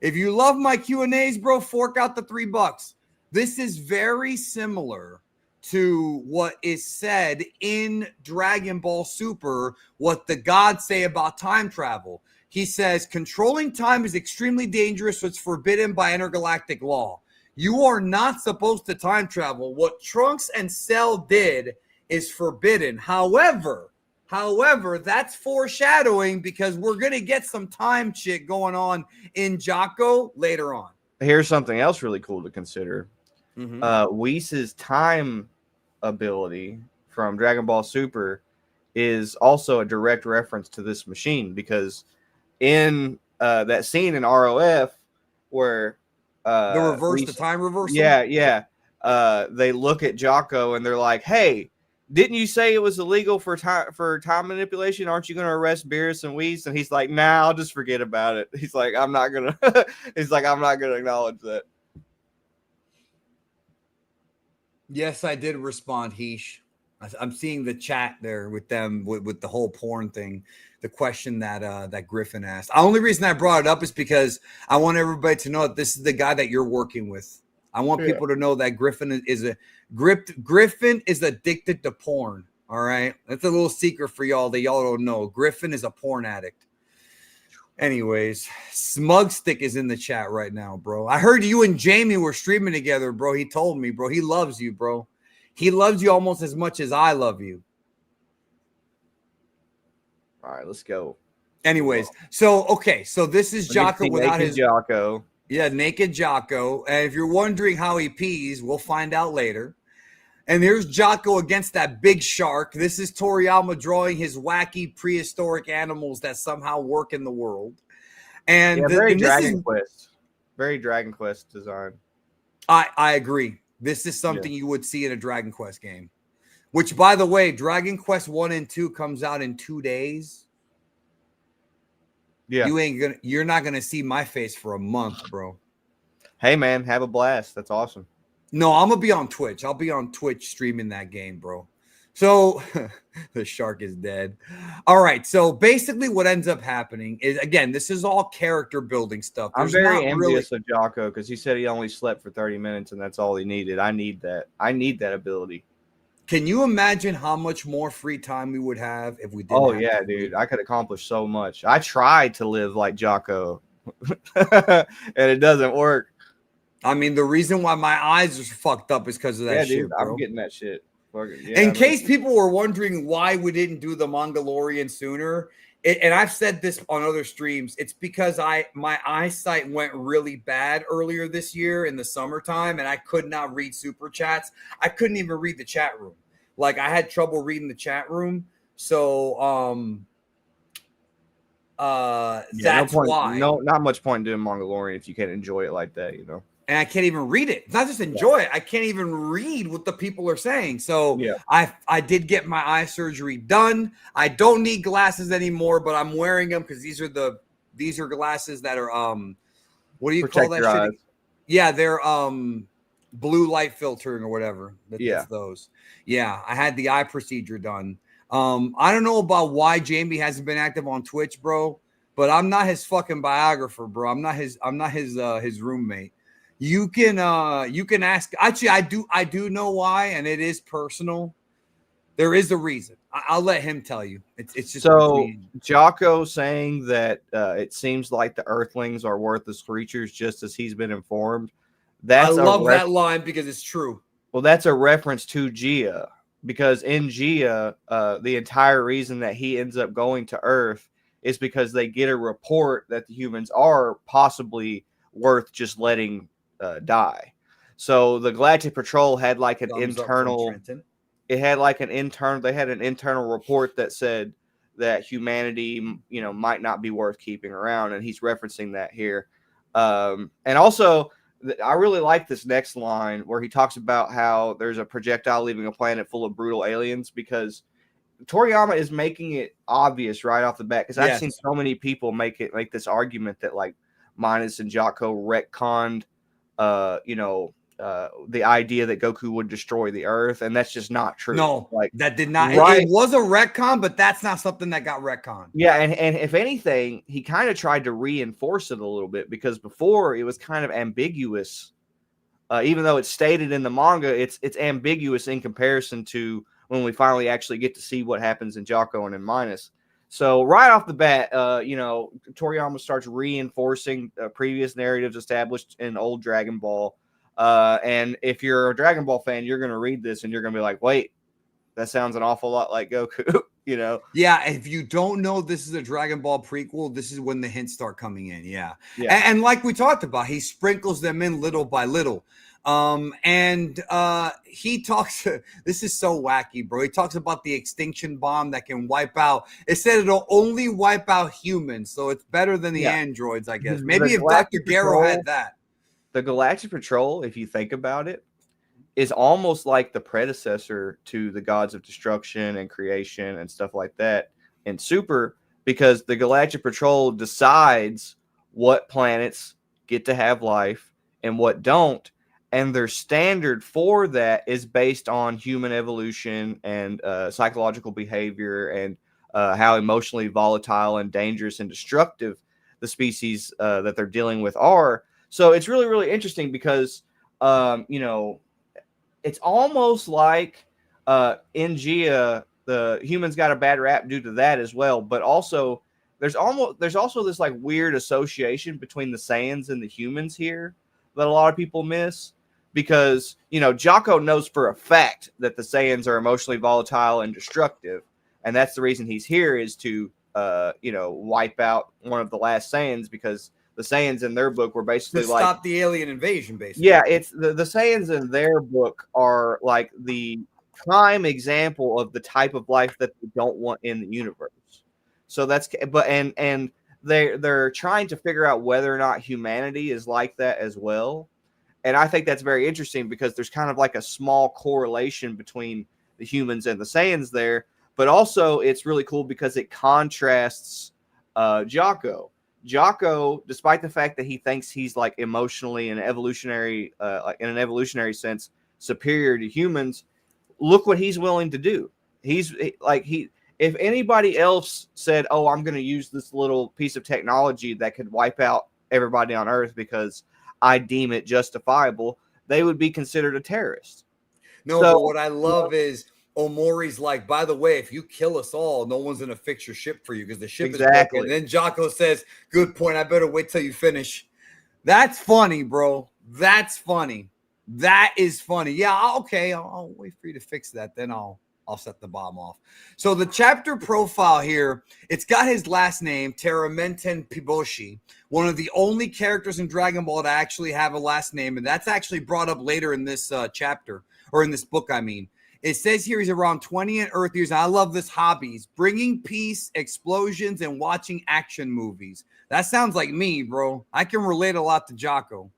If you love my Q&As, bro, fork out the $3. This is very similar to what is said in Dragon Ball Super, what the gods say about time travel. He says, controlling time is extremely dangerous, so it's forbidden by intergalactic law. You are not supposed to time travel. What Trunks and Cell did is forbidden. However, that's foreshadowing because we're going to get some time shit going on in Jaco later on. Here's something else really cool to consider. Whis' time ability from Dragon Ball Super is also a direct reference to this machine, because in that scene in ROF where the time reversal, they look at Jaco and they're like, hey, didn't you say it was illegal for time manipulation? Aren't you going to arrest Beerus and Whis? And he's like, nah, I'll just forget about it. He's like, I'm not gonna acknowledge that. Yes, I did respond, Heesh. I'm seeing the chat there with them with the whole porn thing. The question that Griffin asked. The only reason I brought it up is because I want everybody to know that this is the guy that you're working with. I want people to know that Griffin is addicted to porn. All right, that's a little secret for y'all that y'all don't know. Griffin is a porn addict. Anyways, Smug Stick is in the chat right now, bro. I heard you and Jamie were streaming together, bro. He told me, bro. He loves you, bro. He loves you almost as much as I love you. All right, let's go. Anyways, so this is Jaco without his Jaco. Yeah, naked Jaco. And if you're wondering how he pees, we'll find out later. And here's Jaco against that big shark. This is Toriyama drawing his wacky prehistoric animals that somehow work in the world. And very Dragon Quest. Very Dragon Quest design. I agree. This is something you would see in a Dragon Quest game. Which, by the way, Dragon Quest 1 and 2 comes out in 2 days. Yeah. You're not gonna see my face for a month, bro. Hey man, have a blast. That's awesome. No, I'm gonna be on Twitch. I'll be on Twitch streaming that game, bro. So the shark is dead. All right. So basically what ends up happening is, again, this is all character building stuff. I'm very envious of Jaco because he said he only slept for 30 minutes and that's all he needed. I need that. I need that ability. Can you imagine how much more free time we would have if we did? Oh yeah, dude. I could accomplish so much. I tried to live like Jaco and it doesn't work. I mean, the reason why my eyes are fucked up is because of that shit, dude, bro. I'm getting that shit. In case people were wondering why we didn't do the Mangalorian sooner, and I've said this on other streams, it's because my eyesight went really bad earlier this year in the summertime, and I could not read super chats. I couldn't even read the chat room. Like, I had trouble reading the chat room. So that's why. No, not much point in doing Mangalorian if you can't enjoy it like that, you know. And I can't even read it. It's not just enjoy it. I can't even read what the people are saying. So I did get my eye surgery done. I don't need glasses anymore, but I'm wearing them because these are glasses that are what do you call that shit? Eyes. Yeah, they're blue light filtering or whatever. That's those. Yeah, I had the eye procedure done. I don't know about why Jamie hasn't been active on Twitch, bro, but I'm not his fucking biographer, bro. I'm not his roommate. You can ask. Actually, I do know why, and it is personal. There is a reason. I'll let him tell you. It's just so Jaco saying that it seems like the Earthlings are worthless creatures, just as he's been informed. I love that line because it's true. Well, that's a reference to Gia, because in Gia, the entire reason that he ends up going to Earth is because they get a report that the humans are possibly worth just letting die. So the Galactic Patrol had like an internal. It had like an internal. They had an internal report that said that humanity, you know, might not be worth keeping around, and he's referencing that here. And also, I really like this next line where he talks about how there's a projectile leaving a planet full of brutal aliens, because Toriyama is making it obvious right off the bat. Because I've seen so many people make this argument that like Minus and Jaco retconned, the idea that Goku would destroy the Earth, and that's just not true. No, like that did not. Right. It was a retcon, but that's not something that got retconned. Yeah, and if anything, he kind of tried to reinforce it a little bit, because before it was kind of ambiguous. Even though it's stated in the manga, it's ambiguous in comparison to when we finally actually get to see what happens in Jaco and in Minus. So right off the bat, Toriyama starts reinforcing previous narratives established in old Dragon Ball. And if you're a Dragon Ball fan, you're going to read this and you're going to be like, wait, that sounds an awful lot like Goku, you know? Yeah, if you don't know this is a Dragon Ball prequel, this is when the hints start coming in, yeah. And like we talked about, he sprinkles them in little by little. He talks, this is so wacky, bro. He talks about the extinction bomb that can wipe out. It said it'll only wipe out humans, so it's better than the androids, I guess. Maybe if Dr. Garo had that. The Galactic Patrol, if you think about it, is almost like the predecessor to the Gods of Destruction and Creation and stuff like that in Super, because the Galactic Patrol decides what planets get to have life and what don't. and their standard for that is based on human evolution and psychological behavior and how emotionally volatile and dangerous and destructive the species that they're dealing with are. So it's really, really interesting because, it's almost like in Gia, the humans got a bad rap due to that as well. But also, there's also this like weird association between the Saiyans and the humans here that a lot of people miss. Because, Jaco knows for a fact that the Saiyans are emotionally volatile and destructive. And that's the reason he's here, is to, wipe out one of the last Saiyans, because the Saiyans in their book were basically to like... stop the alien invasion, basically. Yeah, it's the Saiyans in their book are like the prime example of the type of life that they don't want in the universe. So and they're trying to figure out whether or not humanity is like that as well. And I think that's very interesting because there's kind of like a small correlation between the humans and the Saiyans there. But also, it's really cool because it contrasts Jaco. Jaco, despite the fact that he thinks he's like emotionally and evolutionary, in an evolutionary sense, superior to humans, look what he's willing to do. If anybody else said, "Oh, I'm going to use this little piece of technology that could wipe out everybody on Earth because I deem it justifiable," they would be considered a terrorist. No, but what I love is Omori's like, by the way, if you kill us all, no one's gonna fix your ship for you because the ship is broken. And then Jaco says, "Good point. I better wait till you finish." That's funny, bro. That's funny. That is funny. Yeah, okay. I'll wait for you to fix that. Then I'll set the bomb off. So the chapter profile here, it's got his last name, Teramenten Piboshi, one of the only characters in Dragon Ball that actually have a last name, and that's actually brought up later in this chapter, or in this book, I mean. It says here he's around 20 in Earth years. And I love this hobbies: bringing peace, explosions, and watching action movies. That sounds like me, bro. I can relate a lot to Jaco.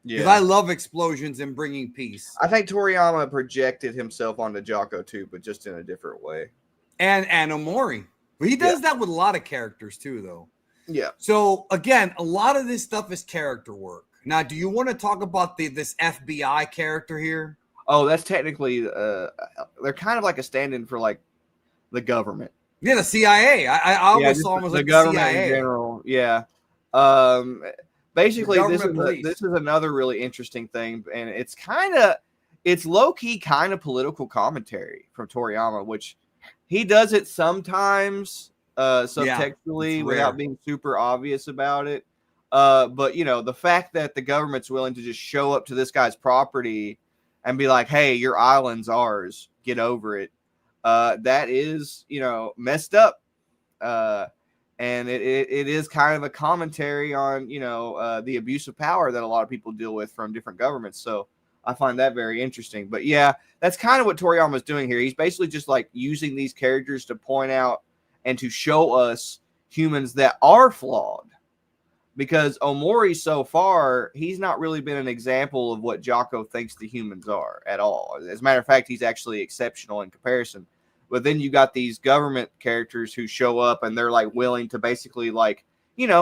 Because I love explosions and bringing peace. I think Toriyama projected himself onto Jaco too, but just in a different way. And Omori. But he does that with a lot of characters too, though. Yeah. So, again, a lot of this stuff is character work. Now, do you want to talk about this FBI character here? Oh, that's technically, they're kind of like a stand-in for like the government. Yeah, the CIA. I always saw him as like the government CIA. In general. Yeah. Basically, this is another really interesting thing, and it's low-key kind of political commentary from Toriyama, which he does it sometimes subtextually without being super obvious about it. But the fact that the government's willing to just show up to this guy's property and be like, "Hey, your island's ours. Get over it." That is, messed up. And it is kind of a commentary on, the abuse of power that a lot of people deal with from different governments. So I find that very interesting. But yeah, that's kind of what Toriyama's doing here. He's basically just like using these characters to point out and to show us humans that are flawed. Because Omori, so far, he's not really been an example of what Jaco thinks the humans are at all. As a matter of fact, he's actually exceptional in comparison. But then you got these government characters who show up and they're like willing to basically like,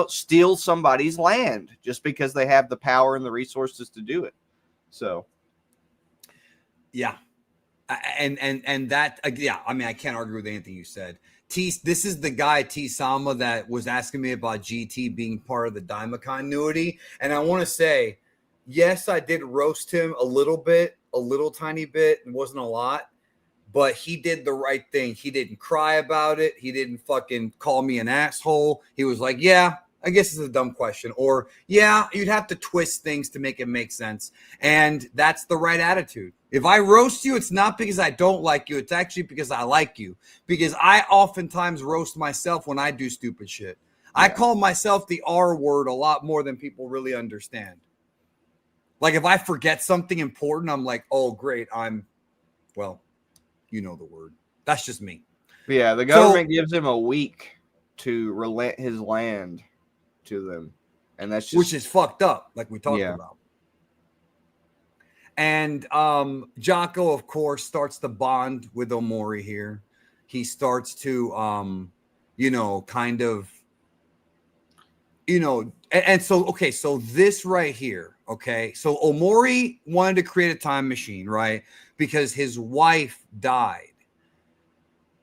steal somebody's land just because they have the power and the resources to do it. So. Yeah. And that, I mean, I can't argue with anything you said. This is the guy, T-Sama, that was asking me about GT being part of the Daima continuity. And I want to say, yes, I did roast him a little tiny bit. It wasn't a lot, but he did the right thing. He didn't cry about it. He didn't fucking call me an asshole. He was like, yeah, I guess it's a dumb question. Or, yeah, you'd have to twist things to make it make sense. And that's the right attitude. If I roast you, it's not because I don't like you. It's actually because I like you. Because I oftentimes roast myself when I do stupid shit. Yeah. I call myself the R word a lot more than people really understand. Like if I forget something important, I'm like, oh, great. Well, you know the word. That's just me. Yeah, the government gives him a week to relent his land to them. And that's just... Which is fucked up, like we talked about. And Jaco, of course, starts to bond with Omori here. He starts to, kind of, and so, okay, so this right here, Okay, so Omori wanted to create a time machine, right? Because his wife died.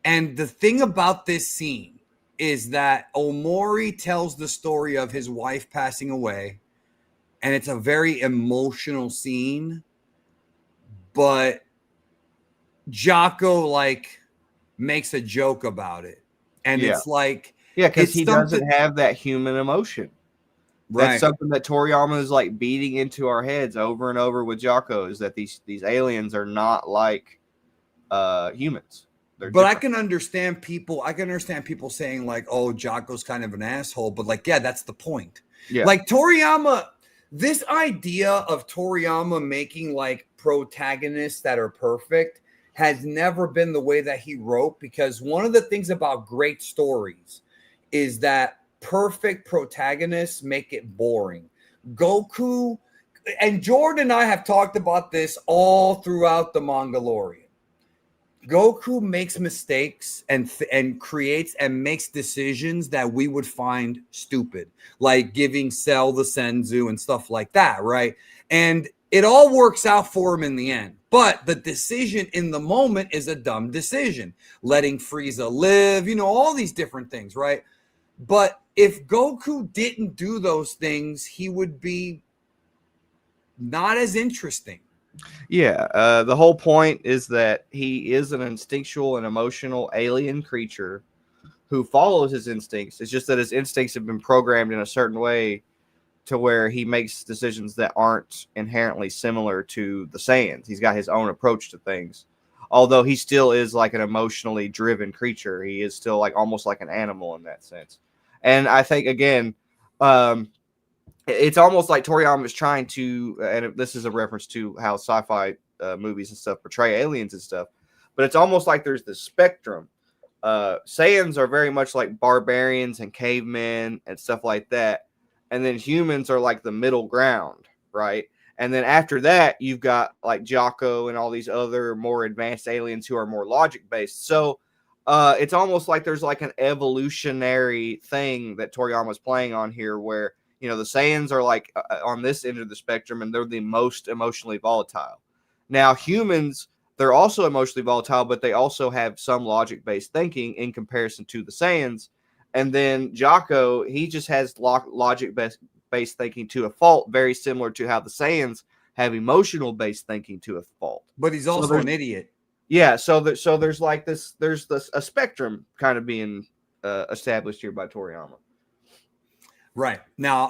And the thing about this scene is that Omori tells the story of his wife passing away, and it's a very emotional scene, but Jaco like makes a joke about it. And Yeah. it's like, Yeah, because it's he something, doesn't have that human emotion. That's right? something that Toriyama is like beating into our heads over and over with Jaco, is that these aliens are not like humans. They're But different. I can understand people saying like, oh, Jaco's kind of an asshole, but like, yeah, that's the point. Yeah. Like Toriyama, this idea of Toriyama making like protagonists that are perfect has never been the way that he wrote, because one of the things about great stories is that perfect protagonists make it boring. Goku and Jordan and I have talked about this all throughout the Mangalorian. Goku makes mistakes and creates and makes decisions that we would find stupid, like giving Cell the Senzu and stuff like that, right? And it all works out for him in the end. But the decision in the moment is a dumb decision. Letting Frieza live, all these different things, right? But if Goku didn't do those things, he would be not as interesting. Yeah, the whole point is that he is an instinctual and emotional alien creature who follows his instincts. It's just that his instincts have been programmed in a certain way to where he makes decisions that aren't inherently similar to the Saiyans. He's got his own approach to things. Although he still is like an emotionally driven creature, he is still like almost like an animal in that sense. And I think, again, it's almost like Toriyama is trying to, and this is a reference to how sci-fi movies and stuff portray aliens and stuff, but it's almost like there's this spectrum. Saiyans are very much like barbarians and cavemen and stuff like that, and then humans are like the middle ground, right? And then after that, you've got like Jaco and all these other more advanced aliens who are more logic based. So it's almost like there's like an evolutionary thing that Toriyama's playing on here, where the Saiyans are like on this end of the spectrum, and they're the most emotionally volatile. Now, humans, they're also emotionally volatile, but they also have some logic-based thinking in comparison to the Saiyans. And then Jaco, he just has logic-based thinking to a fault, very similar to how the Saiyans have emotional-based thinking to a fault. But he's also an idiot. Yeah, so there's like this, a spectrum kind of being established here by Toriyama. Right. Now,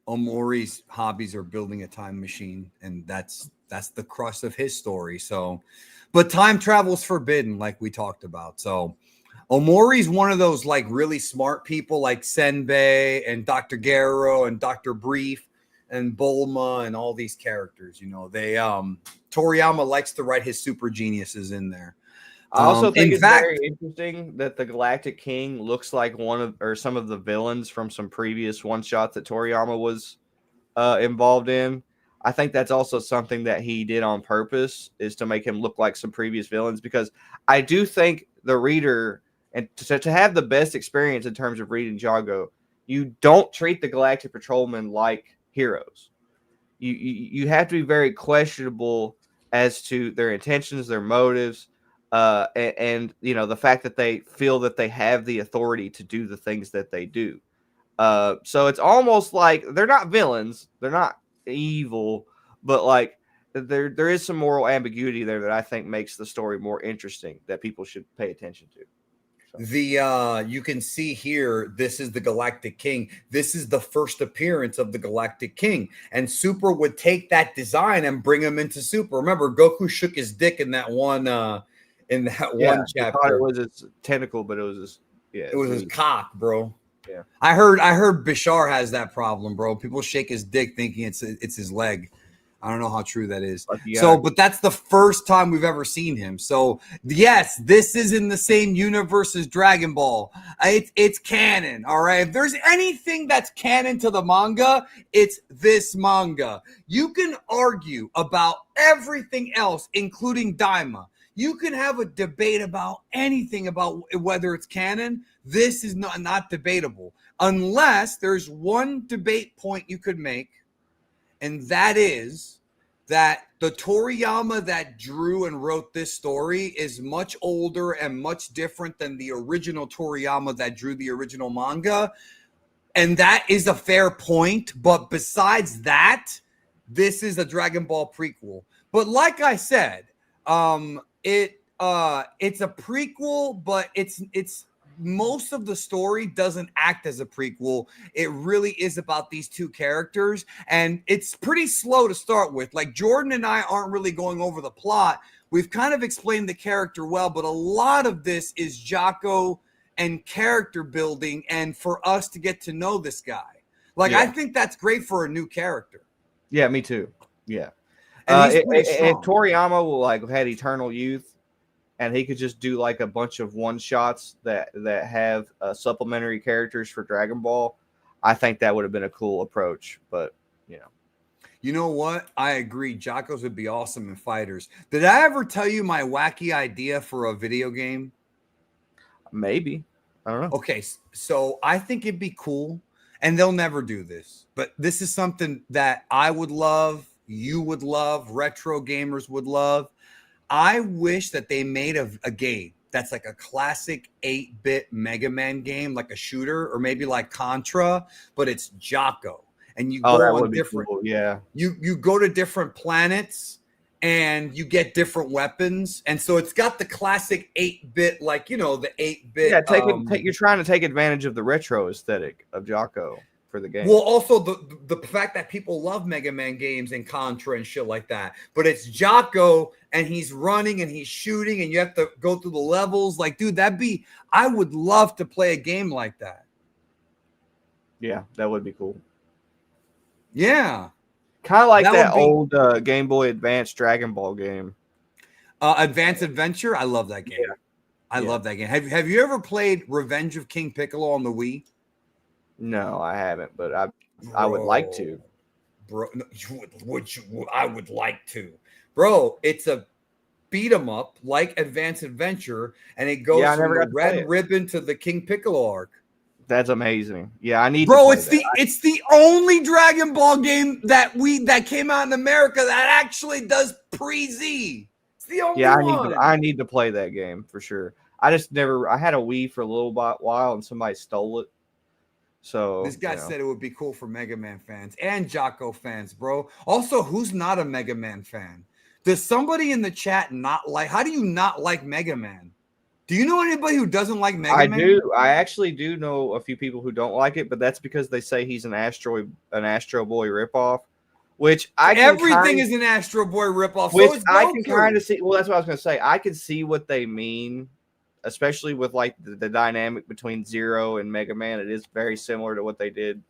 Omori's hobbies are building a time machine, and that's the crux of his story. So, but time travel is forbidden, like we talked about. So, Omori's one of those like really smart people, like Senbei and Dr. Gero and Dr. Brief and Bulma and all these characters. They Toriyama likes to write his super geniuses in there. I also think it's very interesting that the Galactic King looks like some of the villains from some previous one-shots that Toriyama was involved in. I think that's also something that he did on purpose, is to make him look like some previous villains, because I do think the reader, and to have the best experience in terms of reading Jago, you don't treat the Galactic Patrolmen like heroes. You have to be very questionable as to their intentions, their motives, and the fact that they feel that they have the authority to do the things that they do. So it's almost like they're not villains, they're not evil, but like there is some moral ambiguity there that I think makes the story more interesting, that people should pay attention to. So. You can see here, this is the Galactic King. This is the first appearance of the Galactic King, and Super would take that design and bring him into Super. Remember, Goku shook his dick in that one one chapter. I thought it was his tentacle, but it was his cock, bro. Yeah, I heard Bashar has that problem, bro. People shake his dick thinking it's his leg. I don't know how true that is. So, but that's the first time we've ever seen him. So, yes, this is in the same universe as Dragon Ball. It's canon, all right? If there's anything that's canon to the manga, it's this manga. You can argue about everything else, including Daima. You can have a debate about anything about whether it's canon. This is not debatable, unless there's one debate point you could make, and that is that the Toriyama that drew and wrote this story is much older and much different than the original Toriyama that drew the original manga. And that is a fair point. But besides that, this is a Dragon Ball prequel. But like I said, it's a prequel, but it's most of the story doesn't act as a prequel. It really is about these two characters, and it's pretty slow to start with. Like, Jordan and I aren't really going over the plot. We've kind of explained the character well, but a lot of this is Jaco and character building, and for us to get to know this guy. Like, I think that's great for a new character. Yeah, me too. Yeah. If Toriyama will like had Eternal Youth, and he could just do like a bunch of one shots that have supplementary characters for Dragon Ball, I think that would have been a cool approach. But you know what? I agree. Jacos would be awesome in fighters. Did I ever tell you my wacky idea for a video game? Maybe. I don't know. Okay, so I think it'd be cool, and they'll never do this, but this is something that I would love, you would love, retro gamers would love. I wish that they made a game that's like a classic 8-bit Mega Man game, like a shooter, or maybe like Contra, but it's Jaco. And you go on different, cool. Yeah. You go to different planets and you get different weapons. And so it's got the classic 8-bit, like, you know, the 8-bit. Yeah, you're trying to take advantage of the retro aesthetic of Jaco for the game. Well, also the fact that people love Mega Man games and Contra and shit like that. But it's Jaco, and he's running and he's shooting, and you have to go through the levels. Like, dude, I would love to play a game like that. Yeah, that would be cool. Yeah. Kind of like that old Game Boy Advance Dragon Ball game. Advanced Adventure. I love that game. Yeah. I love that game. Have you ever played Revenge of King Piccolo on the Wii? No, I haven't, but I would like to. Bro, no, I would like to. Bro, it's a beat 'em up like Advanced Adventure, and it goes from the Red Ribbon to the King Piccolo arc. That's amazing. Yeah, I need. Bro, it's the only Dragon Ball game that came out in America that actually does pre-Z. It's the only one. I need to play that game for sure. I had a Wii for a little while, and somebody stole it. So this guy said it would be cool for Mega Man fans and Jaco fans, bro. Also, who's not a Mega Man fan? Does somebody in the chat not like? How do you not like Mega Man? Do you know anybody who doesn't like Mega Man? I do. I actually do know a few people who don't like it, but that's because they say he's an Astro Boy ripoff. Which everything is an Astro Boy ripoff. Which so I can kind of see. Well, that's what I was going to say. I can see what they mean, especially with like the dynamic between Zero and Mega Man. It is very similar to what they did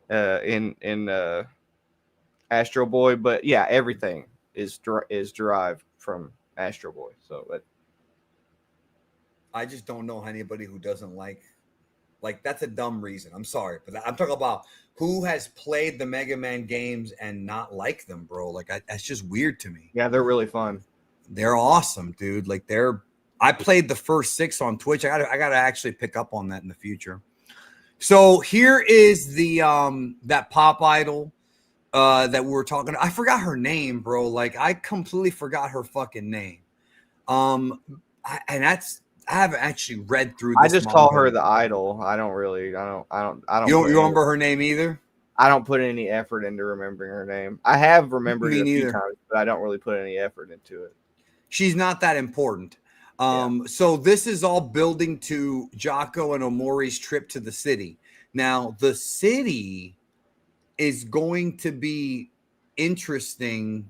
in Astro Boy. But yeah, everything is derived from Astro Boy. So, I just don't know anybody who doesn't like that's a dumb reason. I'm sorry, but I'm talking about who has played the Mega Man games and not like them, bro. Like, that's just weird to me. Yeah, they're really fun. They're awesome, dude. Like, I played the first 6 on Twitch. I gotta actually pick up on that in the future. So here is the that pop idol that we were talking. I forgot her name, bro. Like, I completely forgot her fucking name. I haven't actually read through this. I just call her the idol. I don't. You remember her name either? I don't put any effort into remembering her name. I have remembered it a few times, but I don't really put any effort into it. She's not that important. So this is all building to Jaco and Omori's trip to the city. Now, the city is going to be interesting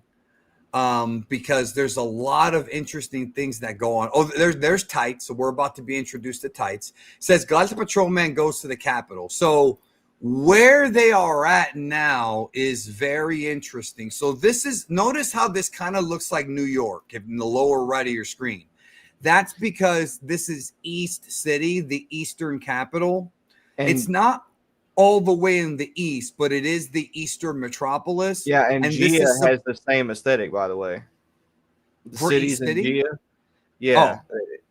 because there's a lot of interesting things that go on. Oh, there's Tights. So we're about to be introduced to Tights. It says Galactic Patrolman goes to the capital. So where they are at now is very interesting. So notice how this kind of looks like New York in the lower right of your screen. That's because this is East City, the Eastern capital. And it's not all the way in the east, but it is the Eastern metropolis. Yeah, and Gia has the same aesthetic, by the way. The cities in Gia. Yeah,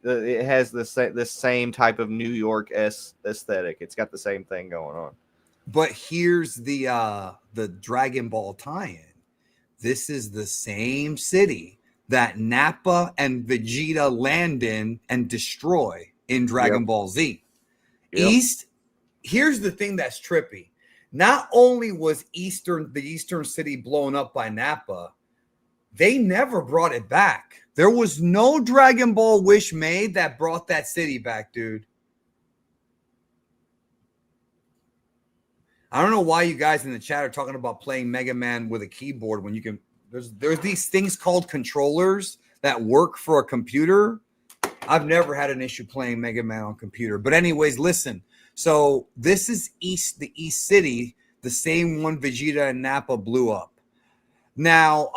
it has the same type of New York aesthetic. It's got the same thing going on. But here's the Dragon Ball tie-in. This is the same city that Nappa and Vegeta land in and destroy in Dragon Ball Z. East, here's the thing that's trippy. Not only was the Eastern city blown up by Nappa, they never brought it back. There was no Dragon Ball wish made that brought that city back, dude. I don't know why you guys in the chat are talking about playing Mega Man with a keyboard when you can. There's these things called controllers that work for a computer. I've never had an issue playing Mega Man on computer. But anyways, listen. So this is the East City, the same one Vegeta and Nappa blew up. Now,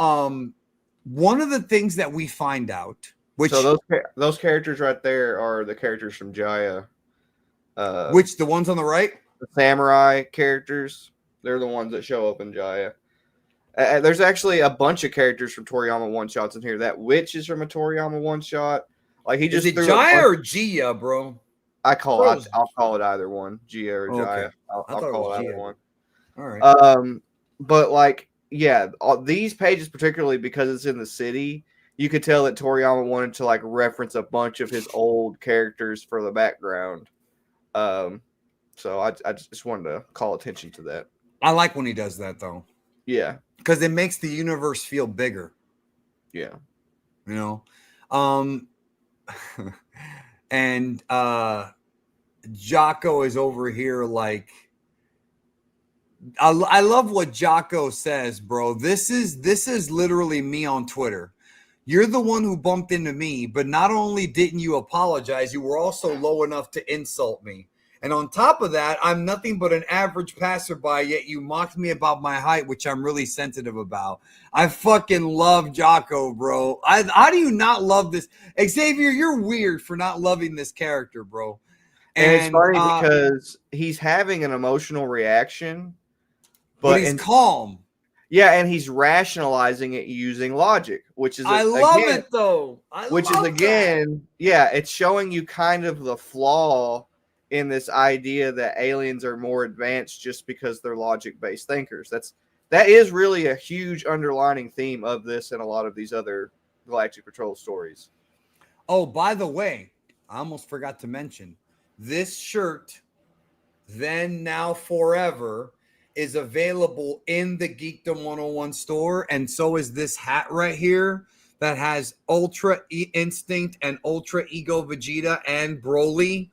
one of the things that we find out, which so those characters right there are the characters from Jaya. Which the ones on the right? The samurai characters, they're the ones that show up in Jaya. There's actually a bunch of characters from Toriyama one shots in here. That witch is from a Toriyama one shot. Like he just is it Jaya or Gia, bro? I'll call it either one, Gia or Jaya. Okay. I'll call it either Gia. one. All right. But like, yeah, these pages particularly because it's in the city, you could tell that Toriyama wanted to like reference a bunch of his old characters for the background. So I just wanted to call attention to that. I like when he does that though. Yeah. Because it makes the universe feel bigger. Yeah. You know? And Jaco is over here like I love what Jaco says, bro. This is literally me on Twitter. You're the one who bumped into me, but not only didn't you apologize, you were also low enough to insult me. And on top of that, I'm nothing but an average passerby, yet you mocked me about my height, which I'm really sensitive about. I fucking love Jaco, bro. How do you not love this? Xavier, you're weird for not loving this character, bro. And it's funny because he's having an emotional reaction. But he's calm. Yeah, and he's rationalizing it using logic, which is I love it though. It's showing you kind of the flaw in this idea that aliens are more advanced just because they're logic-based thinkers. That is really a huge underlining theme of this and a lot of these other Galactic Patrol stories. Oh, by the way, I almost forgot to mention this shirt, Then Now Forever, is available in the Geekdom 101 store, and so is this hat right here that has Ultra Instinct and Ultra Ego Vegeta and Broly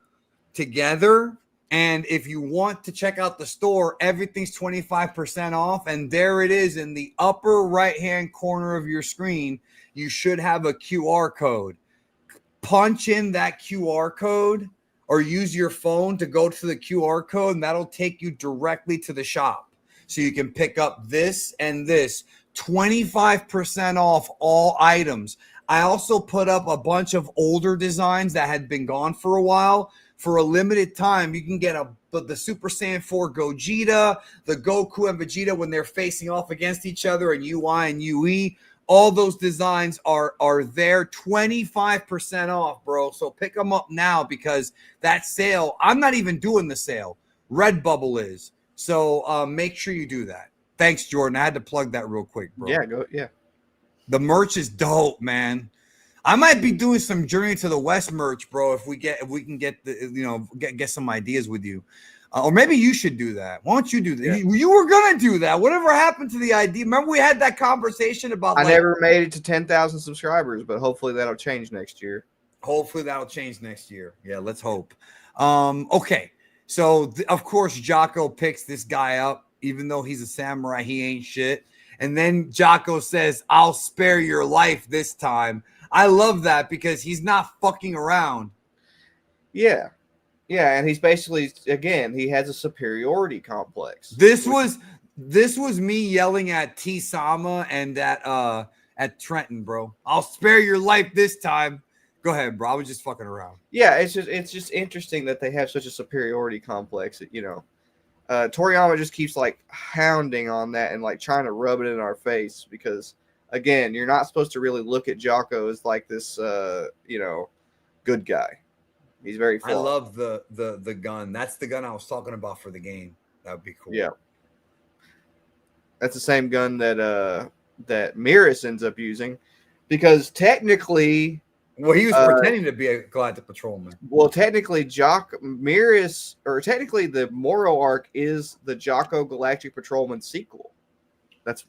together. And if you want to check out the store, everything's 25% off, and there it is in the upper right hand corner of your screen. You should have a QR code. Punch in that QR code or use your phone to go to the QR code, and that'll take you directly to the shop. So you can pick up this and this, 25% off all items. I also put up a bunch of older designs that had been gone for a while. For a limited time, you can get the Super Saiyan 4 Gogeta, the Goku and Vegeta when they're facing off against each other, and UI and UE. All those designs are there, 25% off, bro. So pick them up now because that sale, I'm not even doing the sale. Redbubble is. So make sure you do that. Thanks, Jordan. I had to plug that real quick, bro. Yeah. The merch is dope, man. I might be doing some Journey to the West merch, bro. If we can get some ideas with you, or maybe you should do that. Why don't you do that? Yeah. You were gonna do that. Whatever happened to the idea? Remember we had that conversation about. I never made it to 10,000 subscribers, but hopefully that'll change next year. Yeah, let's hope. Okay, so of course Jaco picks this guy up, even though he's a samurai, he ain't shit. And then Jaco says, "I'll spare your life this time." I love that because he's not fucking around. Yeah, and he's basically, again, he has a superiority complex. This was me yelling at T-Sama and at Trenton, bro. I'll spare your life this time. Go ahead, bro. I was just fucking around. Yeah, it's just interesting that they have such a superiority complex. Toriyama just keeps like hounding on that and like trying to rub it in our face because. Again, you're not supposed to really look at Jaco as like this, good guy. He's very flawed. I love the gun. That's the gun I was talking about for the game. That'd be cool. Yeah. That's the same gun that that Miris ends up using, because technically, well, he was pretending to be a Galactic Patrolman. Well, technically, Miris, or technically, the Moro arc is the Jaco Galactic Patrolman sequel. That's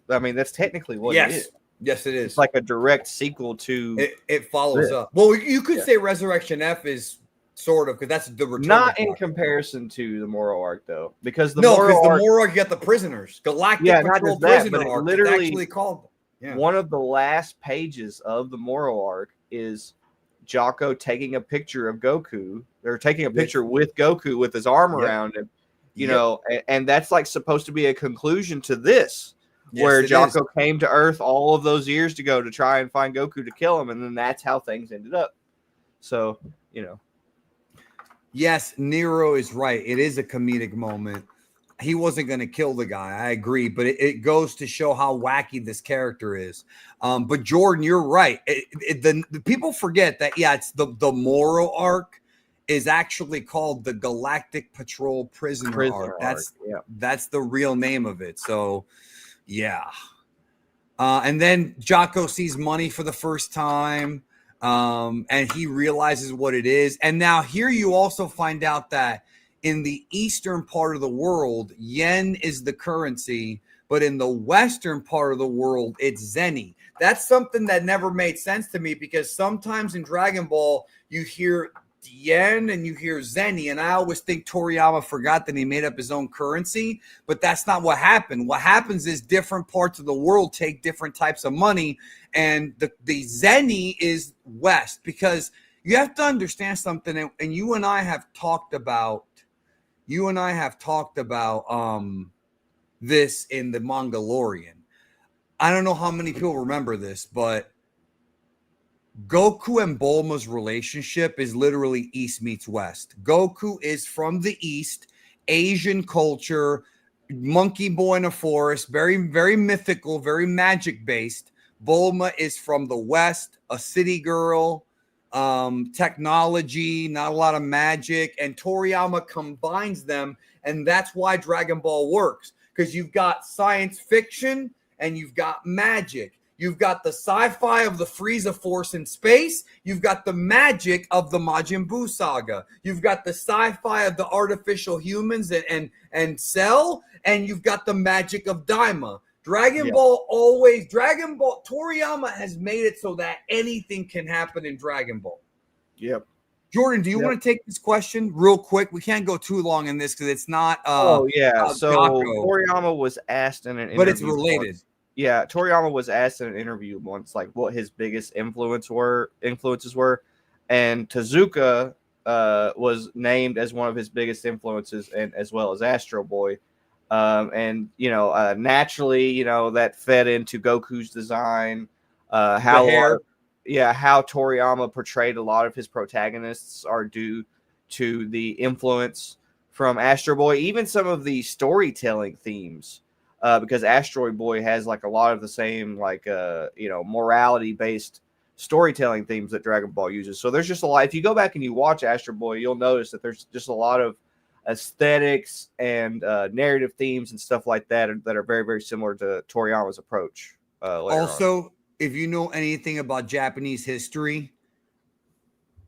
technically what it is. Yes, it is. It's like a direct sequel to. It follows up. Well, you could say Resurrection F is sort of, because that's the return. Not in comparison to the Moro arc, though, because the the Moro arc, you got the prisoners, Galactic Patrol prisoner arc. Literally, actually called. Yeah. One of the last pages of the Moro arc is Jaco taking a picture of Goku. They're taking a picture with Goku with his arm around him, you know, and that's like supposed to be a conclusion to this, where Jaco came to Earth all of those years ago to try and find Goku to kill him, and then that's how things ended up. So, you know. Yes, Nero is right. It is a comedic moment. He wasn't going to kill the guy. I agree, but it goes to show how wacky this character is. But Jordan, you're right. The people forget that. Yeah, it's the Moro arc is actually called the Galactic Patrol prisoner arc. That's the real name of it. So, yeah. And then Jaco sees money for the first time, and he realizes what it is. And now here you also find out that in the eastern part of the world, yen is the currency, but in the western part of the world, it's zenny. That's something that never made sense to me, because sometimes in Dragon Ball, you hear yen and you hear zenny, and I always think Toriyama forgot that he made up his own currency, but that's not what happened. What happens is different parts of the world take different types of money, and the zenny is west, because you have to understand something, and you and I have talked about this in the Mangalorian. I don't know how many people remember this, but Goku and Bulma's relationship is literally East meets West. Goku is from the East, Asian culture, monkey boy in a forest, very, very mythical, very magic based. Bulma is from the West, a city girl, technology, not a lot of magic, and Toriyama combines them, and that's why Dragon Ball works, because you've got science fiction and you've got magic. You've got the sci-fi of the Frieza Force in space. You've got the magic of the Majin Buu saga. You've got the sci-fi of the artificial humans and Cell, and you've got the magic of Daima. Dragon Ball, Toriyama has made it so that anything can happen in Dragon Ball. Yep. Jordan, do you want to take this question real quick? We can't go too long in this because it's not. So Toriyama was asked in an interview. But it's related. Once. Yeah, Toriyama was asked in an interview once, like, what his biggest influences were, and Tezuka was named as one of his biggest influences, and as well as Astro Boy. And naturally, that fed into Goku's design. How Toriyama portrayed a lot of his protagonists are due to the influence from Astro Boy, even some of the storytelling themes, because Astro Boy has like a lot of the same morality based storytelling themes that Dragon Ball uses. So there's just a lot. If you go back and you watch Astro Boy, you'll notice that there's just a lot of aesthetics and narrative themes and stuff like that are very, very similar to Toriyama's approach. Also, if you know anything about Japanese history,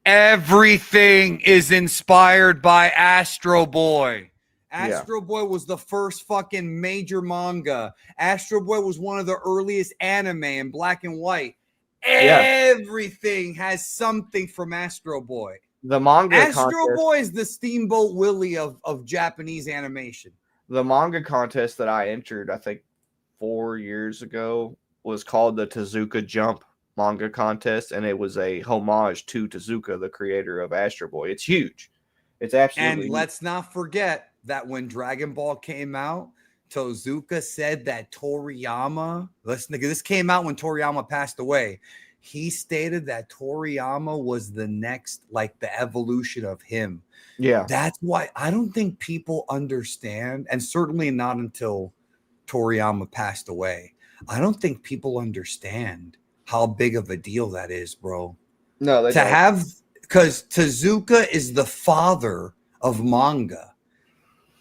everything is inspired by Astro Boy. Astro Boy was the first fucking major manga. Astro Boy was one of the earliest anime in black and white. Everything has something from Astro Boy. The manga Astro Boy is the Steamboat Willie of Japanese animation. The manga contest that I entered, I think 4 years ago, was called the Tezuka Jump manga contest, and it was a homage to Tezuka, the creator of Astro Boy. It's huge. It's absolutely huge. Let's not forget that when Dragon Ball came out, Tezuka said that Toriyama, listen, this came out when Toriyama passed away. He stated that Toriyama was the next, like the evolution of him. Yeah. That's why I don't think people understand, and certainly not until Toriyama passed away. I don't think people understand how big of a deal that is, bro. No, they don't. Because Tezuka is the father of manga.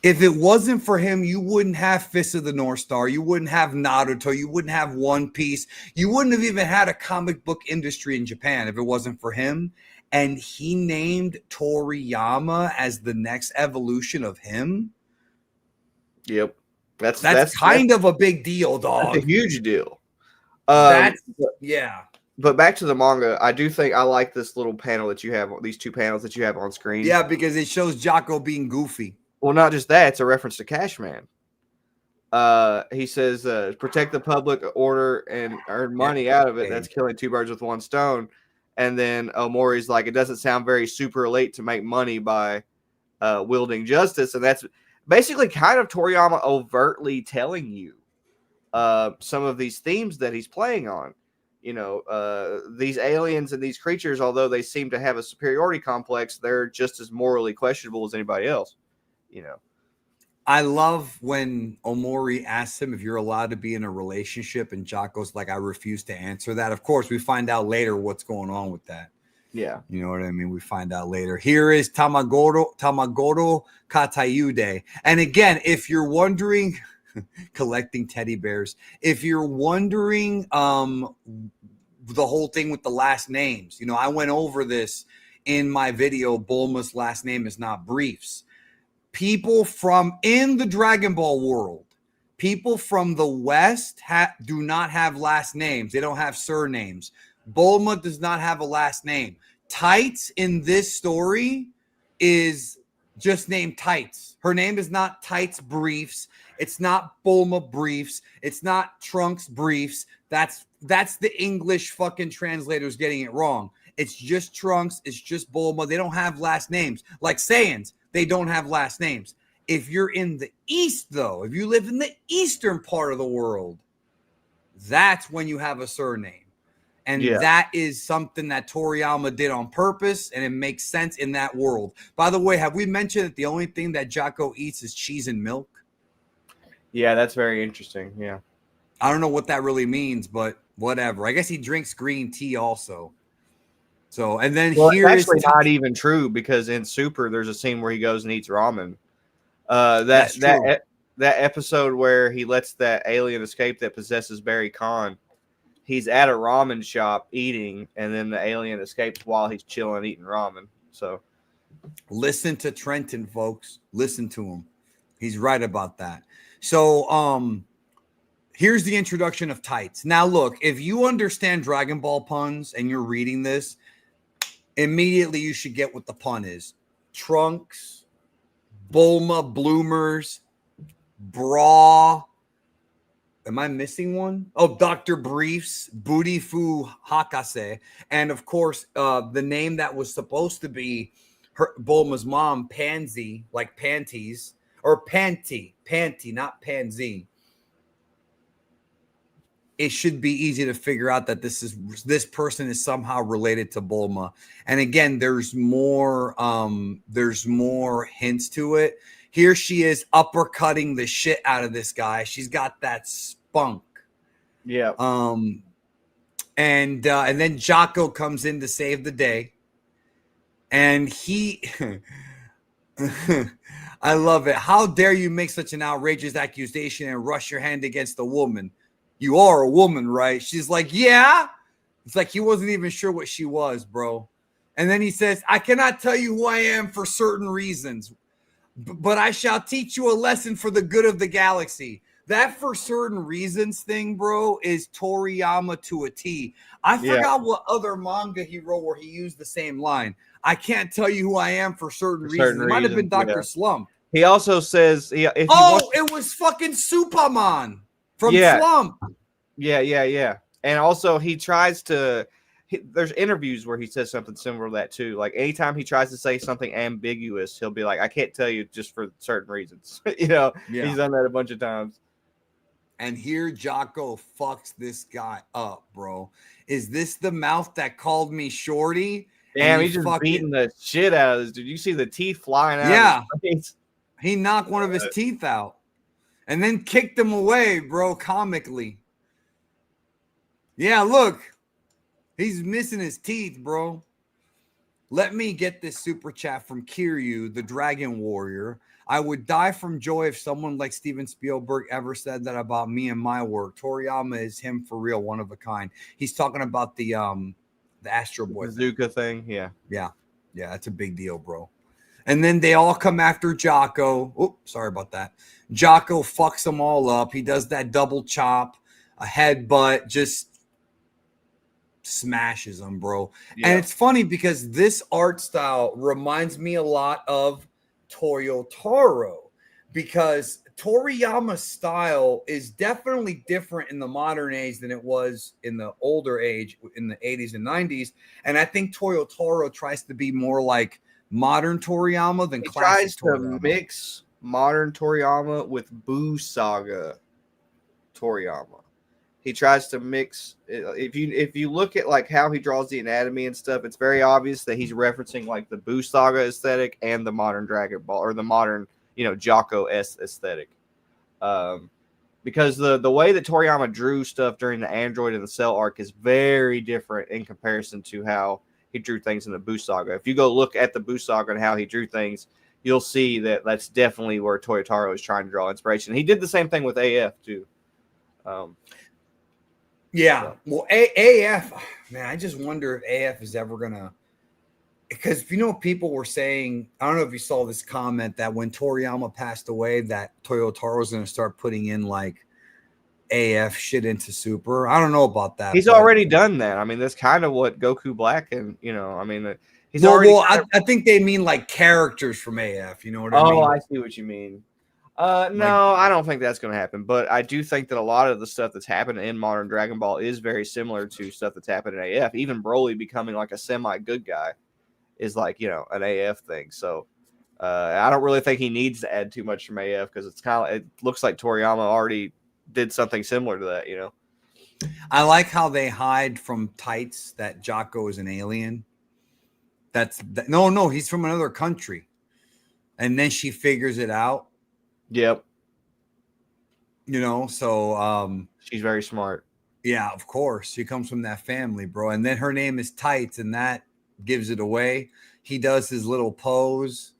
If it wasn't for him, you wouldn't have Fist of the North Star. You wouldn't have Naruto. You wouldn't have One Piece. You wouldn't have even had a comic book industry in Japan if it wasn't for him. And he named Toriyama as the next evolution of him. Yep. That's kind of a big deal, dog. That's a huge deal. Yeah. But back to the manga, I do think I like this little panel that you have, these 2 panels that you have on screen. Yeah, because it shows Jaco being goofy. Well, not just that, it's a reference to Cashman. He says, protect the public order and earn money out of it. That's killing 2 birds with 1 stone. And then Omori's like, it doesn't sound very super elite to make money by wielding justice. And that's basically kind of Toriyama overtly telling you some of these themes that he's playing on. You know, these aliens and these creatures, although they seem to have a superiority complex, they're just as morally questionable as anybody else. You know, I love when Omori asks him if you're allowed to be in a relationship, and Jaco's like, I refuse to answer that. Of course, we find out later what's going on with that. Yeah. You know what I mean? We find out later. Here is Tamagoro Katayude. And again, if you're wondering, collecting teddy bears, if you're wondering the whole thing with the last names, you know, I went over this in my video, Bulma's last name is not Briefs. People from in the Dragon Ball world, people from the West do not have last names. They don't have surnames. Bulma does not have a last name. Tights in this story is just named Tights. Her name is not Tights Briefs. It's not Bulma Briefs. It's not Trunks Briefs. That's the English fucking translators getting it wrong. It's just Trunks. It's just Bulma. They don't have last names. Like Saiyans, they don't have last names. If you're in the East, though, if you live in the eastern part of the world, that's when you have a surname. And that is something that Toriyama did on purpose, and it makes sense in that world. By the way, have we mentioned that the only thing that Jaco eats is cheese and milk? Yeah, that's very interesting. Yeah. I don't know what that really means, but whatever. I guess he drinks green tea also. So, and then here it's actually not even true, because in Super, there's a scene where he goes and eats ramen. That episode where he lets that alien escape that possesses Barry Kahn, he's at a ramen shop eating, and then the alien escapes while he's chilling eating ramen. So listen to Trenton, folks. Listen to him. He's right about that. So here's the introduction of Tights. Now, look, if you understand Dragon Ball puns and you're reading this, immediately you should get what the pun is. Trunks, Bulma, Bloomers, Bra. Am I missing one? Oh, Dr. Briefs, Bootyfu Hakase. And of course, the name that was supposed to be Bulma's mom, Pansy, like panties, or Panty, not Pansy. It should be easy to figure out that this person is somehow related to Bulma. And again, there's more hints to it. Here she is uppercutting the shit out of this guy. She's got that spunk. Yeah. And then Jaco comes in to save the day. And he I love it. How dare you make such an outrageous accusation and rush your hand against a woman? You are a woman, right? She's like, yeah. It's like he wasn't even sure what she was, bro. And then he says, I cannot tell you who I am for certain reasons, but I shall teach you a lesson for the good of the galaxy. That for certain reasons thing, bro, is Toriyama to a T. I forgot what other manga he wrote where he used the same line. I can't tell you who I am for certain reasons. It might have been Dr. Slump. He also says, it was fucking Superman from Slump. Yeah. And also he tries to, there's interviews where he says something similar to that too. Like anytime he tries to say something ambiguous, he'll be like, I can't tell you just for certain reasons. He's done that a bunch of times. And here Jaco fucks this guy up, bro. Is this the mouth that called me shorty? Damn, he's just beating the shit out of this dude. You see the teeth flying out of his face. He knocked one of his teeth out and then kicked him away, bro, comically. Yeah, look. He's missing his teeth, bro. Let me get this super chat from Kiryu, the Dragon Warrior. I would die from joy if someone like Steven Spielberg ever said that about me and my work. Toriyama is him for real, one of a kind. He's talking about the Astro Boy Bazooka thing. Yeah. Yeah, that's a big deal, bro. And then they all come after Jaco. Oh, sorry about that. Jaco fucks them all up. He does that double chop, a headbutt, just smashes them, bro. Yeah. And it's funny because this art style reminds me a lot of Toyo Taro, because Toriyama's style is definitely different in the modern age than it was in the older age in the 80s and 90s. And I think Toyo Taro tries to be more like modern Toriyama than classic Toriyama. Tries to mix modern Toriyama with Buu Saga Toriyama. He tries to mix. If you look at like how he draws the anatomy and stuff, it's very obvious that he's referencing like the Buu Saga aesthetic and the modern Dragon Ball, or the modern, Jaco-esque aesthetic. Because the way that Toriyama drew stuff during the Android and the Cell arc is very different in comparison to how he drew things in the Buu Saga. If you go look at the Buu Saga and how he drew things, you'll see that that's definitely where Toyotaro is trying to draw inspiration. He did the same thing with AF too. Yeah, well, AF, man, I just wonder if AF is ever gonna, because people were saying, I don't know if you saw this comment that when Toriyama passed away, that Toyotaro's gonna start putting in like AF shit into Super. I don't know about that. He's already done that. I mean, that's kind of what Goku Black and he's already. Well, I think they mean like characters from AF. You know what I mean? Oh, I see what you mean. No, I don't think that's going to happen. But I do think that a lot of the stuff that's happened in modern Dragon Ball is very similar to stuff that's happened in AF. Even Broly becoming like a semi-good guy is like, an AF thing. So I don't really think he needs to add too much from AF, because it looks like Toriyama already did something similar to that, I like how they hide from Tights that Jaco is an alien. No, he's from another country. And then she figures it out. Yep. So she's very smart. Yeah, of course. She comes from that family, bro. And then her name is Tights, and that gives it away. He does his little pose.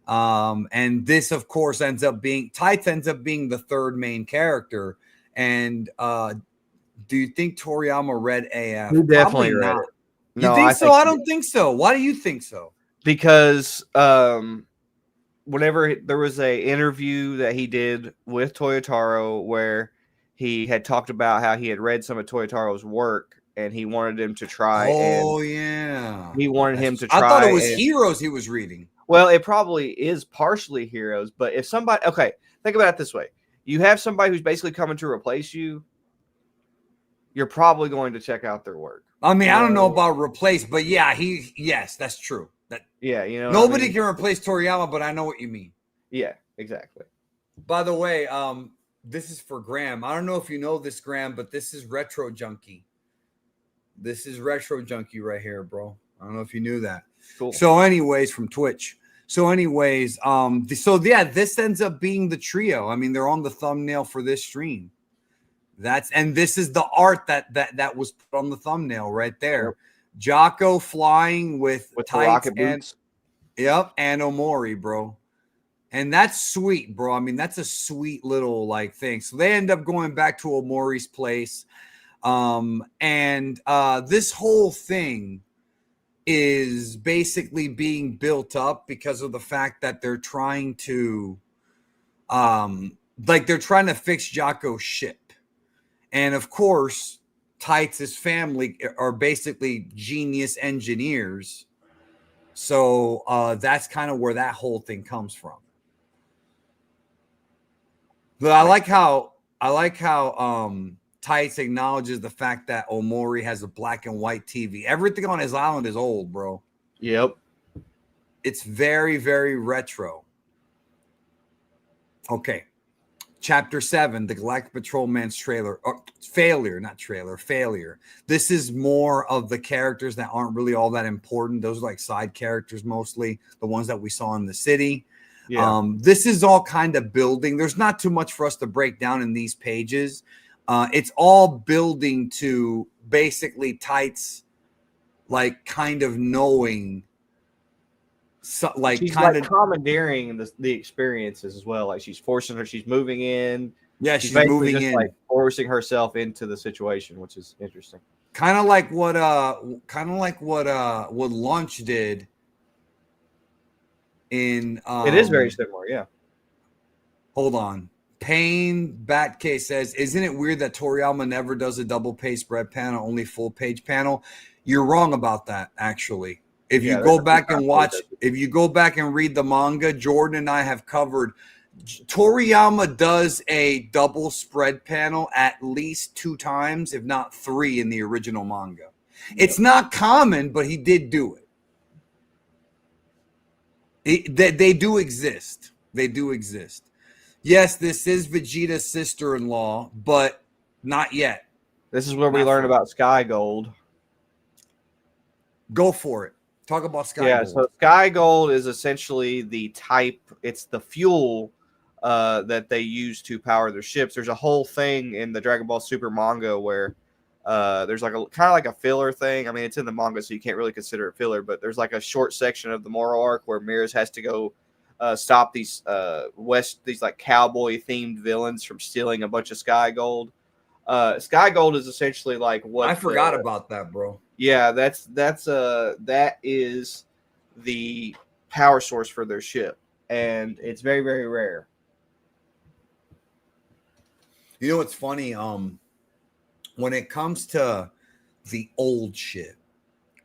And this, of course, ends up being the third main character. And do you think Toriyama read AF? He definitely read it. You think so? I don't think so. Why do you think so? Because whenever there was a interview that he did with Toyotaro where he had talked about how he had read some of Toyotaro's work and he wanted him to try. Oh, yeah. He wanted him to try. I thought it was Heroes he was reading. Well, it probably is partially Heroes, but if somebody, okay, think about it this way. You have somebody who's basically coming to replace you, you're probably going to check out their work. I mean, I don't know about replace, but yeah, yes, that's true. Nobody can replace Toriyama, but I know what you mean. Yeah, exactly. By the way, this is for Graham. I don't know if you know this, Graham, but this is Retro Junkie. This is Retro Junkie right here, bro. I don't know if you knew that. Cool. So anyways, from Twitch. So anyways, this ends up being the trio. I mean, they're on the thumbnail for this stream. This is the art that was put on the thumbnail right there. Yep. Jaco flying with Tights and Omori, bro. And that's sweet, bro. I mean, that's a sweet little like thing. So they end up going back to Omori's place. This whole thing is basically being built up because of the fact that they're trying to fix Jaco's ship. And of course, Tights' family are basically genius engineers. So that's kind of where that whole thing comes from. But I like how Tights acknowledges the fact that Omori has a black and white TV. Everything on his island is old, bro. Yep. It's very, very retro. Okay. Chapter 7, the Galactic Patrolman's failure. This is more of the characters that aren't really all that important. Those are like side characters mostly, the ones that we saw in the city. Yeah. This is all kind of building. There's not too much for us to break down in these pages. It's all building to basically Tights like kind of knowing like she's kind like of commandeering the experiences as well. Like she's forcing her, she's moving in. yeah, She's she's basically moving just in. like forcing herself into the situation, which is interesting. Kind of like what Launch did in It is very similar, yeah. hold on. Payne Batcase says, isn't it weird that Toriyama never does a double page spread panel, only full page panel? You're wrong about that, actually. If you go back and watch, if you go back and read the manga, Jordan and I have covered, Toriyama does a double spread panel at least 2 times, if not 3 in the original manga. It's not common, but he did do it. They do exist. They do exist. Yes, this is Vegeta's sister-in-law, but not yet. This is where we learn about Sky Gold. Go for it. Talk about Sky Gold. So Sky Gold is essentially the type, it's the fuel that they use to power their ships. There's a whole thing in the Dragon Ball Super manga where there's like a kind of like a filler thing. I mean, it's in the manga, so you can't really consider it filler, but there's like a short section of the Moro arc where Miraz has to go stop these these like cowboy themed villains from stealing a bunch of Sky Gold. Sky Gold is essentially like what I forgot about that, bro. Yeah, that is the power source for their ship, and it's very, very rare. You know what's funny? When it comes to the old shit,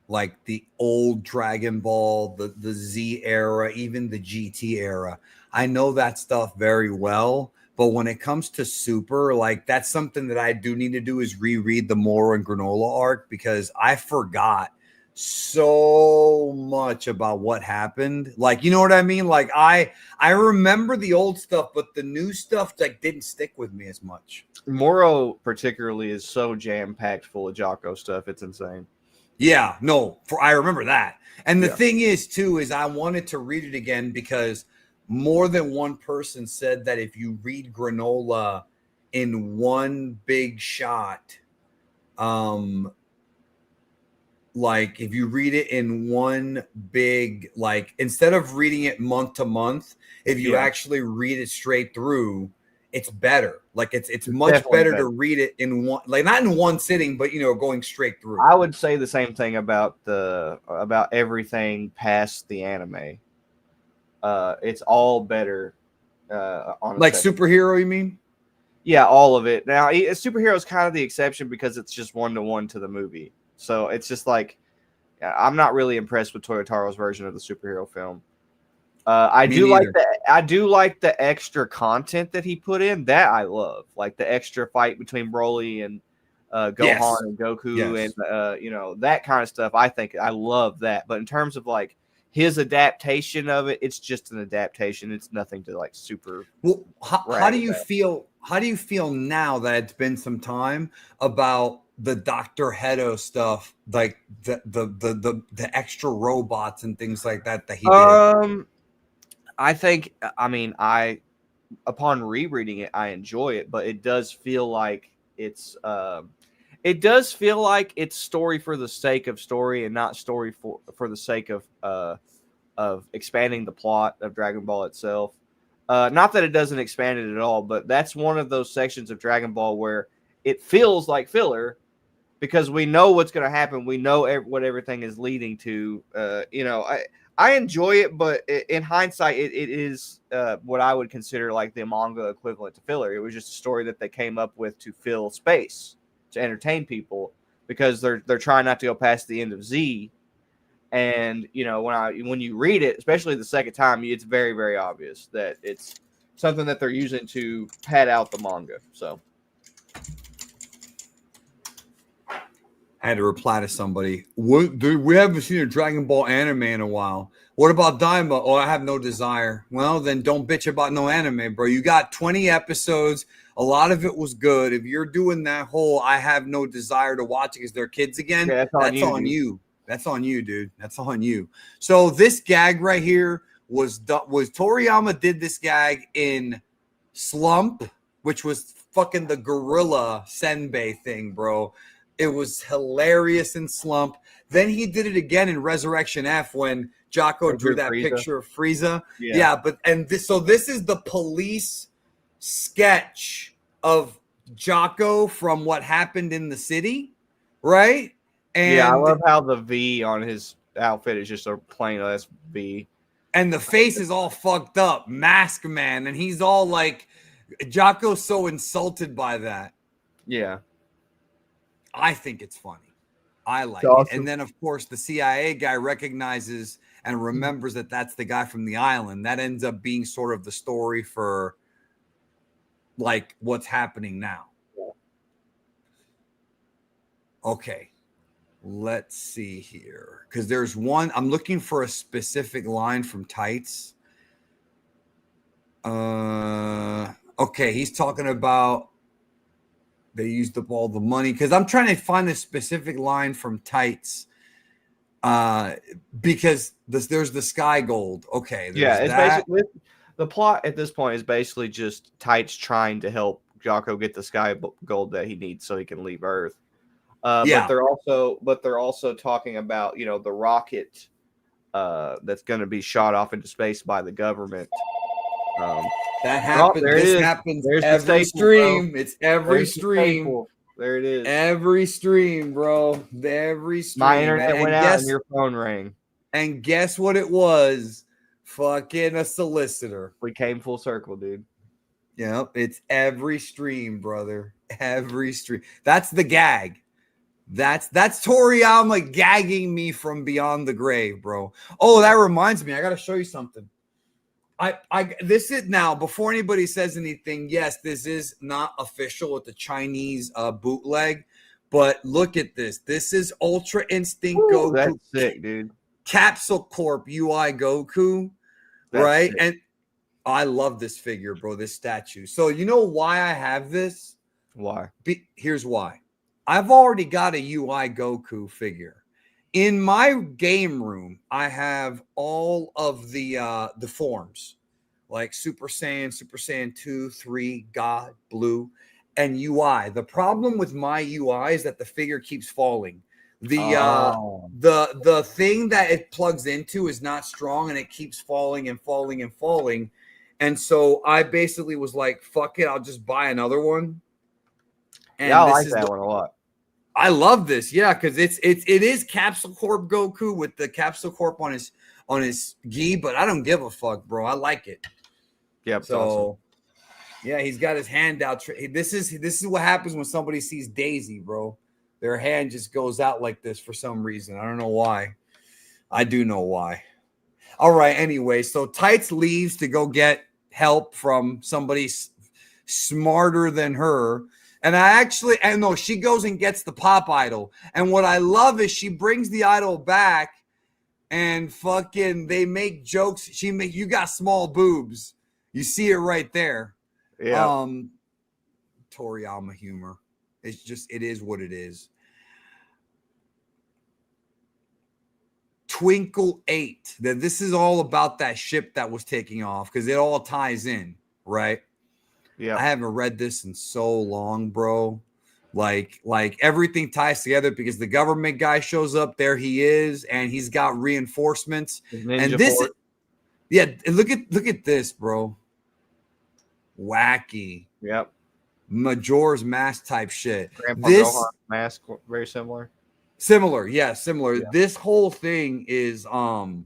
like the old Dragon Ball, the Z era, even the GT era, I know that stuff very well. But when it comes to Super, like that's something that I do need to do is reread the Moro and Granola arc, because I forgot so much about what happened. Like, you know what I mean? Like I remember the old stuff, but the new stuff like didn't stick with me as much. Moro particularly is so jam-packed full of Jaco stuff. It's insane. Yeah, no, I remember that. And the thing is too, is I wanted to read it again because more than one person said that if you read Granola in one big shot, like if you read it in one big, like instead of reading it month to month, if you actually read it straight through, it's better. Like it's much better to read it in one, like not in one sitting, but you know, going straight through. I would say the same thing about everything past the anime. It's all better. On like superhero, you mean? Yeah, all of it. Now, superhero is kind of the exception because it's just 1-to-1 to the movie. So it's just like I'm not really impressed with Toyotaro's version of the superhero film. I do like the extra content that he put in. That I love, like the extra fight between Broly and Gohan and Goku, and you know, that kind of stuff. I think I love that. But in terms of like his adaptation of it, it's just an adaptation. It's nothing to like super. Well, how do you feel? How do you feel now that it's been some time about the Dr. Hedo stuff, like the extra robots and things like that he did? I think, I mean, upon rereading it, I enjoy it, but it does feel like it's story for the sake of story and not story for the sake of expanding the plot of Dragon Ball itself. Not that it doesn't expand it at all, but that's one of those sections of Dragon Ball where it feels like filler because we know what's going to happen. We know what everything is leading to. You know, I enjoy it, but in hindsight, it is what I would consider like the manga equivalent to filler. It was just a story that they came up with to fill space, to entertain people, because they're trying not to go past the end of Z. And you know, when you read it, especially the second time, it's very, very obvious that it's something that they're using to pad out the manga. So I had to reply to somebody. Dude, we haven't seen a Dragon Ball anime in a while. What about Daima? Oh, I have no desire. Well, then don't bitch about no anime, bro. You got 20 episodes. A lot of it was good. If you're doing that whole I have no desire to watch it because they're kids again, that's on you. That's on you, dude. That's on you. So this gag right here was Toriyama did this gag in Slump, which was fucking the gorilla senbei thing, bro. It was hilarious in Slump. Then he did it again in Resurrection F when Jaco drew drew that Frieza. picture of Frieza. Yeah. Yeah, but this is the police sketch of Jaco from what happened in the city, right? And yeah, I love how the V on his outfit is just a plain ass V. And the face is all fucked up, Mask Man, and he's all like, Jaco's so insulted by that. Yeah. I think it's funny. I like awesome. it. And then, of course, the CIA guy recognizes and remembers that that's the guy from the island. That ends up being sort of the story for like what's happening now. Okay. Let's see here. Because there's one, I'm looking for a specific line from Tights. Okay, he's talking about they used up all the money because I'm trying to find a specific line from Tights. Because there's the Sky Gold. Okay, Yeah, it's that. basically the plot at this point is basically just Tights trying to help Jaco get the Sky Gold that he needs so he can leave Earth. Yeah. But they're also talking about, you know, the rocket that's going to be shot off into space by the government. That happens. This happens every stream. It's every stream. There it is. Every stream, bro. Every stream. My internet went out and your phone rang. And guess what it was? Fucking a solicitor. We came full circle, dude. Yep. It's every stream, brother. Every stream. That's the gag. That's Toriyama gagging me from beyond the grave, bro. Oh, that reminds me. I got to show you something. This is now before anybody says anything. Yes, this is not official with the Chinese bootleg, but look at this. This is Ultra Instinct Goku. That's sick, dude. Capsule Corp UI Goku, that's right? Sick. And I love this figure, bro. This statue. So you know why I have this? Why? Here's why. I've already got a UI Goku figure. In my game room, I have all of the forms, like Super Saiyan 2, 3, God, Blue, and UI. The problem with my UI is that the figure keeps falling. The thing that it plugs into is not strong, and it keeps falling and falling and falling. And so I basically was like, "Fuck it, I'll just buy another one." And yeah, I like that one a lot. I love this, yeah, because it is Capsule Corp Goku with the Capsule Corp on his gi, but I don't give a fuck, bro. I like it. Yeah, so awesome. Yeah, he's got his hand out. This is what happens when somebody sees Daisy, bro. Their hand just goes out like this for some reason. I don't know why. I do know why. All right. Anyway, so Tights leaves to go get help from somebody smarter than her. And no, she goes and gets the pop idol. And what I love is she brings the idol back and fucking they make jokes. You got small boobs. You see it right there. Yeah. Toriyama humor. It is what it is. Twinkle 8. This is all about that ship that was taking off because it all ties in, right? Yeah, I haven't read this in so long, bro. Like everything ties together because the government guy shows up. There he is, and he's got reinforcements. And this, look at this, bro. Wacky. Yep. Majora's Mask type shit. Grandpa Gohan mask, very similar. Similar, yeah, similar. Yeah. This whole thing is the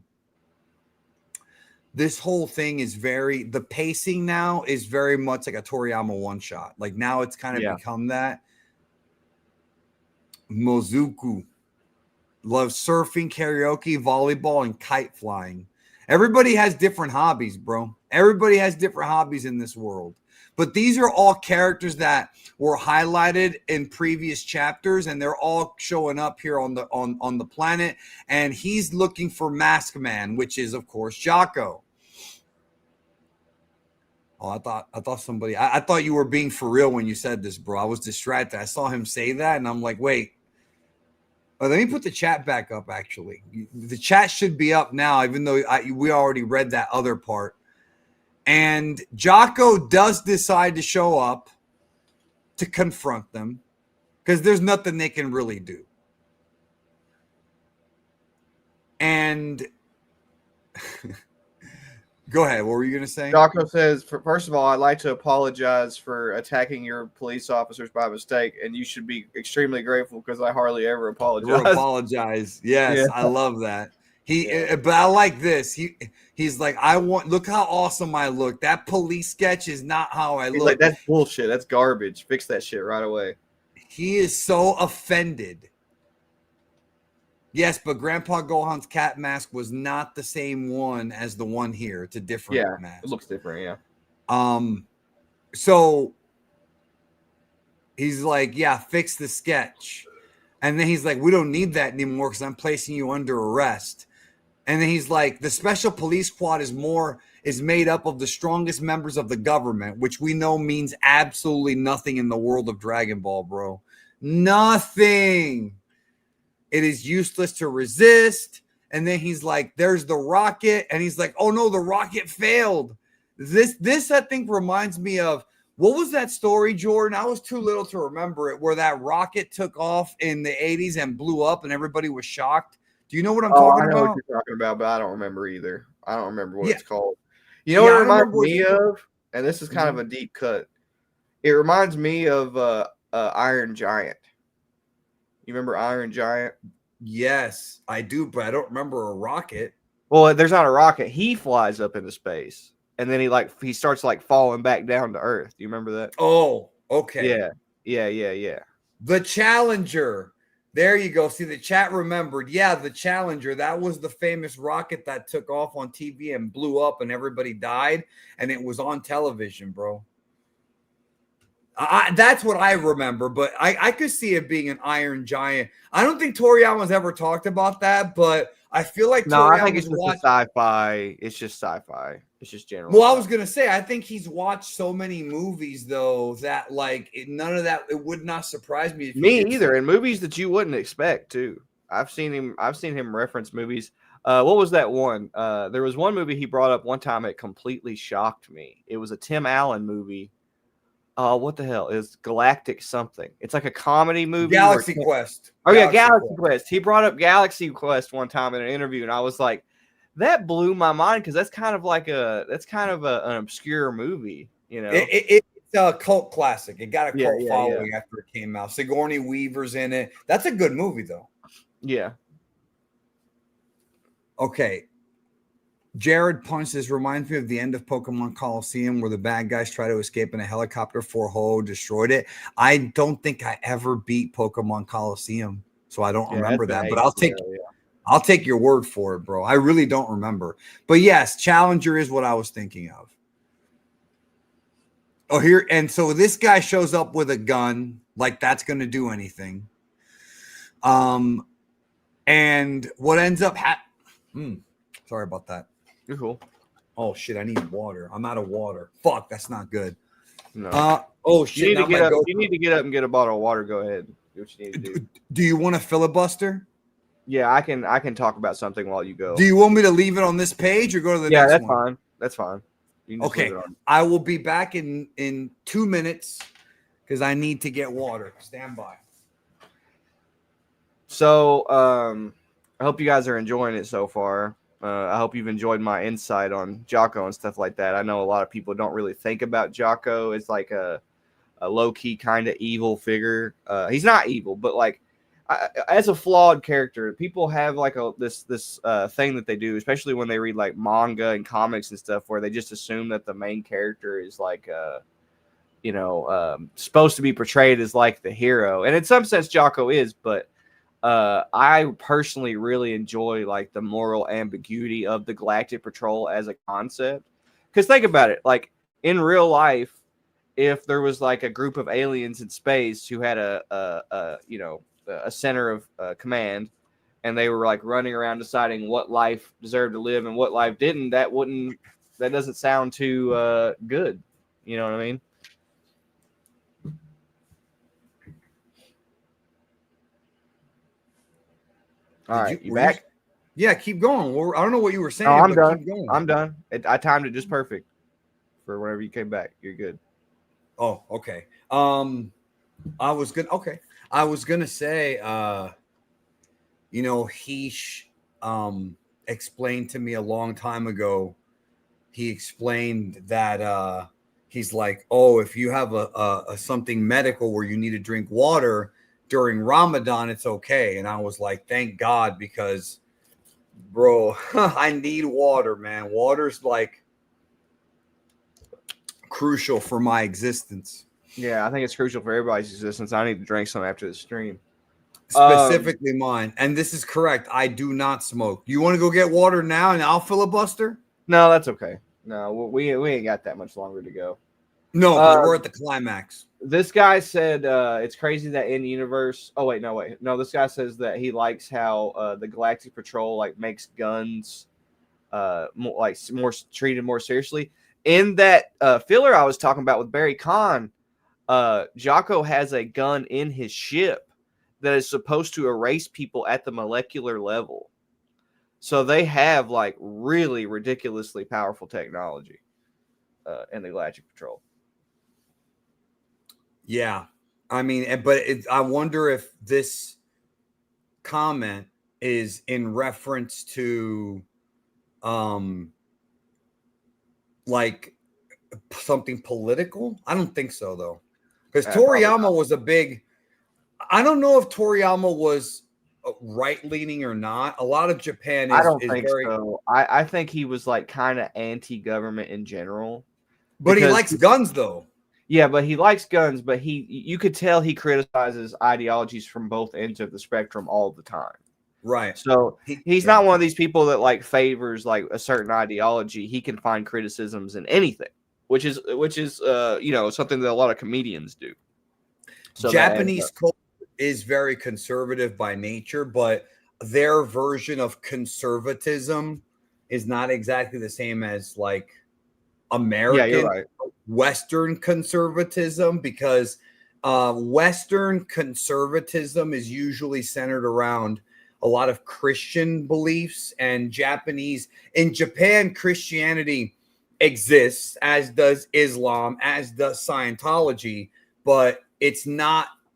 pacing now is very much like a Toriyama one shot. Like now it's kind of become that. Mozuku loves surfing, karaoke, volleyball, and kite flying. Everybody has different hobbies, bro. Everybody has different hobbies in this world. But these are all characters that were highlighted in previous chapters, and they're all showing up here on the planet. And he's looking for Mask Man, which is, of course, Jaco. Oh, I thought you were being for real when you said this, bro. I was distracted. I saw him say that, and I'm like, wait. Oh, let me put the chat back up, actually. The chat should be up now, even though we already read that other part. And Jaco does decide to show up to confront them because there's nothing they can really do. And Go ahead. What were you gonna say? Jaco says, first of all, I'd like to apologize for attacking your police officers by mistake, and you should be extremely grateful because I hardly ever apologize. Apologize. Yes, Yeah. I love that. Yeah. But I like this. He's like, look how awesome I look. That police sketch is not how I He's look. like, that's bullshit. That's garbage. Fix that shit right away. He is so offended. Yes, but Grandpa Gohan's cat mask was not the same one as the one here. It's a different mask. It looks different, yeah. So he's like, yeah, fix the sketch. And then he's like, we don't need that anymore because I'm placing you under arrest. And then he's like, the special police squad is made up of the strongest members of the government, which we know means absolutely nothing in the world of Dragon Ball, bro. Nothing. It is useless to resist. And then he's like, there's the rocket. And he's like, oh no, the rocket failed. This I think reminds me of, what was that story, Jordan? I was too little to remember it, where that rocket took off in the 80s and blew up and everybody was shocked. Do you know what I'm talking I know about? what you're talking about, but I don't remember either. I don't remember what Yeah. it's called. You know what it I reminds remember me of? And this is kind of a deep cut. It reminds me of Iron Giant. You remember Iron Giant? Yes, I do, but I don't remember a rocket. Well, there's not a rocket. He flies up into space, and then he starts like falling back down to Earth. Do you remember that? Oh, okay. Yeah. The Challenger. There you go. See, the chat remembered. Yeah, the Challenger. That was the famous rocket that took off on TV and blew up and everybody died. And it was on television, bro. That's what I remember, but I could see it being an Iron Giant. I don't think Toriyama's ever talked about that, but I feel like I think it's just sci-fi. It's just sci-fi. It's just general. Well, I was gonna say, I think he's watched so many movies though that none of that. It would not surprise me. Me either. And movies that you wouldn't expect too. I've seen him reference movies. What was that one? There was one movie he brought up one time. It completely shocked me. It was a Tim Allen movie. What the hell is Galactic something? It's like a comedy movie. Galaxy Quest. Galaxy Quest. He brought up Galaxy Quest one time in an interview, and I was like, that blew my mind because that's kind of an obscure movie, you know. It's a cult classic. It got a cult following after it came out. Sigourney Weaver's in it. That's a good movie though. Yeah. Okay. Jared Punch says, reminds me of the end of Pokemon Coliseum where the bad guys try to escape in a helicopter before Ho destroyed it. I don't think I ever beat Pokemon Coliseum, so I don't remember that. But I'll take your word for it, bro. I really don't remember. But yes, Challenger is what I was thinking of. Oh, here. And so this guy shows up with a gun, like that's going to do anything. And what ends up sorry about that. You're cool. Oh shit! I need water. I'm out of water. Fuck, that's not good. No. Oh shit! You need to get up and get a bottle of water. Go ahead. Do what you need to do. Do you want to filibuster? Yeah, I can talk about something while you go. Do you want me to leave it on this page or go to the next one? Yeah, that's fine. That's fine. Okay. I will be back in 2 minutes because I need to get water. Stand by. So, I hope you guys are enjoying it so far. I hope you've enjoyed my insight on Jaco and stuff like that. I know a lot of people don't really think about Jaco as like a low-key kind of evil figure. He's not evil, but like as a flawed character, people have like this thing that they do, especially when they read like manga and comics and stuff, where they just assume that the main character is like supposed to be portrayed as like the hero. And in some sense, Jaco is, but I personally really enjoy like the moral ambiguity of the Galactic Patrol as a concept. Because think about it, like in real life, if there was like a group of aliens in space who had a center of command, and they were like running around deciding what life deserved to live and what life didn't, that doesn't sound too good. You know what I mean? All right, you back? Yeah, keep going. I don't know what you were saying. No, I'm but done. Keep going. I'm done. I timed it just perfect for whenever you came back. You're good. Oh, okay. I was gonna say, explained to me a long time ago. He explained that he's like, oh, if you have a something medical where you need to drink water during Ramadan, it's okay. And I was like, thank God, because bro, I need water, man. Water's like crucial for my existence. Yeah, I think it's crucial for everybody's existence. I need to drink some after the stream. Specifically mine. And this is correct. I do not smoke. You want to go get water now and I'll filibuster? No, that's okay. No, we ain't got that much longer to go. No, because we're at the climax. This guy said it's crazy that in universe. Oh wait, no. This guy says that he likes how the Galactic Patrol like makes guns more treated more seriously. In that filler I was talking about with Barry Kahn, Jaco has a gun in his ship that is supposed to erase people at the molecular level. So they have like really ridiculously powerful technology in the Galactic Patrol. Yeah. I mean, but I wonder if this comment is in reference to like something political. I don't think so, though. Because Toriyama was a big... I don't know if Toriyama was right-leaning or not. A lot of Japan is... I don't think so. I think he was like kind of anti-government in general. But he likes guns, though. Yeah, but he likes guns, but you could tell he criticizes ideologies from both ends of the spectrum all the time. Right. So he's not one of these people that like favors like a certain ideology. He can find criticisms in anything, which is something that a lot of comedians do. So Japanese culture is very conservative by nature, but their version of conservatism is not exactly the same as like American Western conservatism, because Western conservatism is usually centered around a lot of Christian beliefs, and in Japan, Christianity exists, as does Islam, as does Scientology, but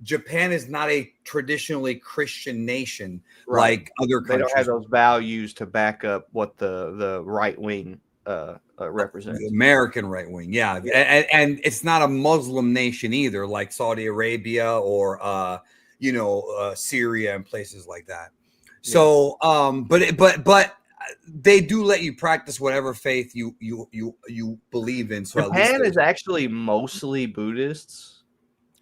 Japan is not a traditionally Christian nation like other countries. They don't have those values to back up what the right wing represents. The American right wing, yeah. And it's not a Muslim nation either, like Saudi Arabia or Syria and places like that. So, but they do let you practice whatever faith you believe in. So Japan is actually mostly Buddhists.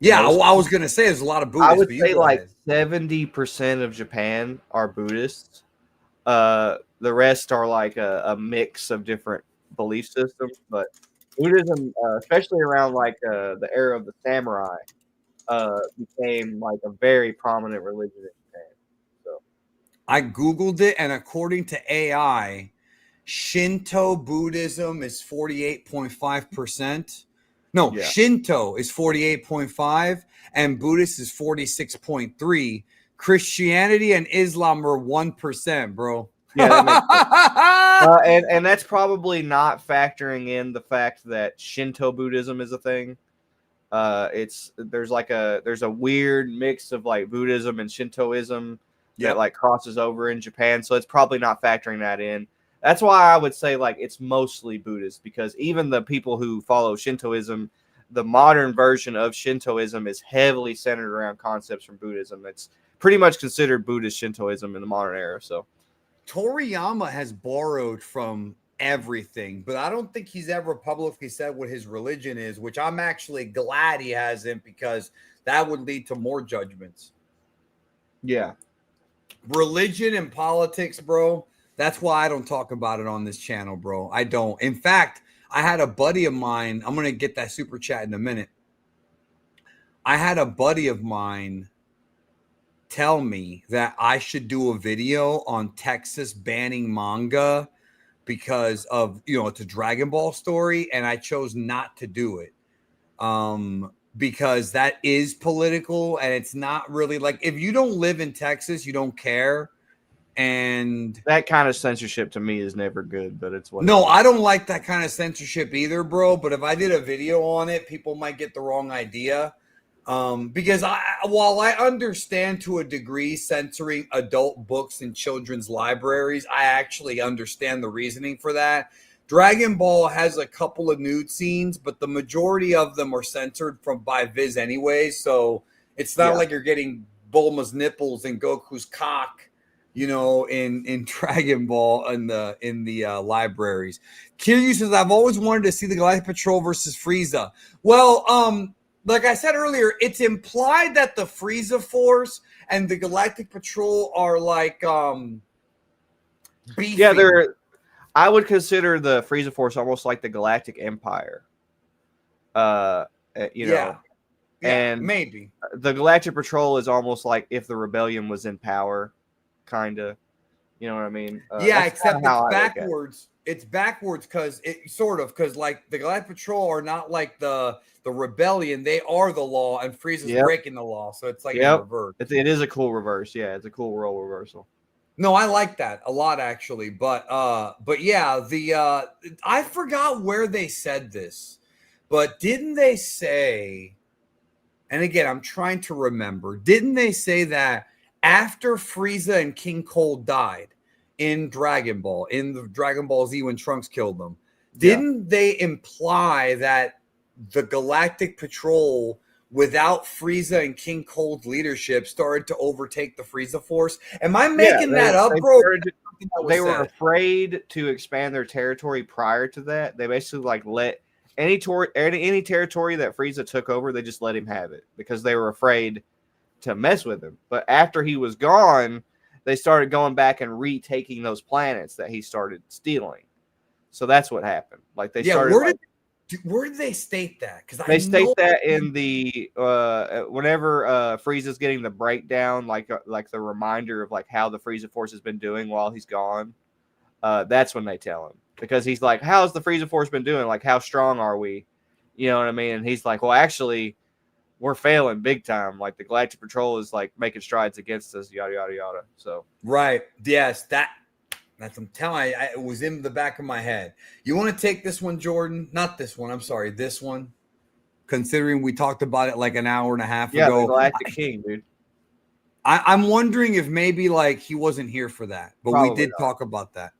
Yeah, I was gonna say there's a lot of Buddhists. I would say like 70% of Japan are Buddhists. The rest are like a mix of different belief systems, but Buddhism, especially around like the era of the samurai, became like a very prominent religion in Japan. So I Googled it, and according to AI, Shinto Buddhism is 48.5%. No, yeah. Shinto is 48.5 and Buddhist is 46.3. Christianity and Islam are 1%, bro. Yeah, that makes sense. And that's probably not factoring in the fact that Shinto Buddhism is a thing. There's a weird mix of like Buddhism and Shintoism that like crosses over in Japan, so it's probably not factoring that in. That's why I would say like it's mostly Buddhist, because even the people who follow Shintoism, the modern version of Shintoism is heavily centered around concepts from Buddhism. It's pretty much considered Buddhist Shintoism in the modern era. So Toriyama has borrowed from everything, but I don't think he's ever publicly said what his religion is, which I'm actually glad he hasn't, because that would lead to more judgments. Yeah. Religion and politics, bro. That's why I don't talk about it on this channel, bro. I don't. In fact, I had a buddy of mine. I'm going to get that super chat in a minute. I had a buddy of mine tell me that I should do a video on Texas banning manga because of, it's a Dragon Ball story. And I chose not to do it because that is political. And it's not really like, if you don't live in Texas, you don't care. And that kind of censorship to me is never good, but it's what. No, I don't like that kind of censorship either, bro. But if I did a video on it, people might get the wrong idea. Because while I understand to a degree censoring adult books in children's libraries, I actually understand the reasoning for that. Dragon Ball has a couple of nude scenes, but the majority of them are censored by Viz anyway. So it's not like you're getting Bulma's nipples and Goku's cock, in Dragon Ball in the libraries. Kiryu says, I've always wanted to see the Galactic Patrol versus Frieza. Well, like I said earlier, it's implied that the Frieza Force and the Galactic Patrol are like beefing. Yeah, I would consider the Frieza Force almost like the Galactic Empire. And maybe the Galactic Patrol is almost like if the Rebellion was in power, kind of. You know what I mean? Except it's backwards. It's backwards because like the Galactic Patrol are not like the Rebellion. They are the law, and Frieza's breaking the law. So it's like in reverse. It is a cool reverse. Yeah, it's a cool role reversal. No, I like that a lot actually. But yeah, I forgot where they said this, but didn't they say? And again, I'm trying to remember. Didn't they say that after Frieza and King Cold died in Dragon Ball, in the Dragon Ball Z when Trunks killed them, didn't they imply that the Galactic Patrol, without Frieza and King Cold's leadership, started to overtake the Frieza Force? Am I making that up, bro? They were afraid to expand their territory prior to that. They basically let any territory that Frieza took over, they just let him have it because they were afraid to mess with him. But after he was gone, they started going back and retaking those planets that he started stealing. So that's what happened. Like they started. Where did they state that? Because they state that in the whenever Frieza's getting the breakdown, like the reminder of like how the Frieza Force has been doing while he's gone. That's when they tell him, because he's like, "How's the Frieza Force been doing? Like, how strong are we?" You know what I mean? And he's like, "Well, actually, we're failing big time. Like the Galactic Patrol is like making strides against us, yada yada yada." So right, yes, that's I'm telling you, it was in the back of my head. You want to take this one, Jordan? Not this one. I'm sorry, this one. Considering we talked about it like an hour and a half ago. Yeah, the Galactic King, dude. I'm wondering if maybe like he wasn't here for that, but probably we did talk about that.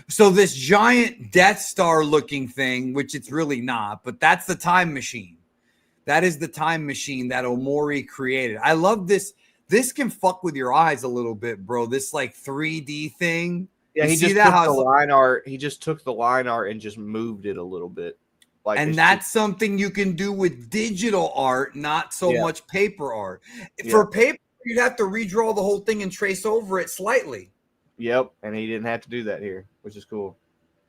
So this giant Death Star looking thing, which it's really not, but that's the time machine. That is the time machine that Omori created. I love this. This can fuck with your eyes a little bit, bro. This like 3D thing. Yeah, he just took the line art. He just took the line art and just moved it a little bit. Like, and that's something you can do with digital art, not so much paper art. For paper, you'd have to redraw the whole thing and trace over it slightly. Yep, and he didn't have to do that here, which is cool.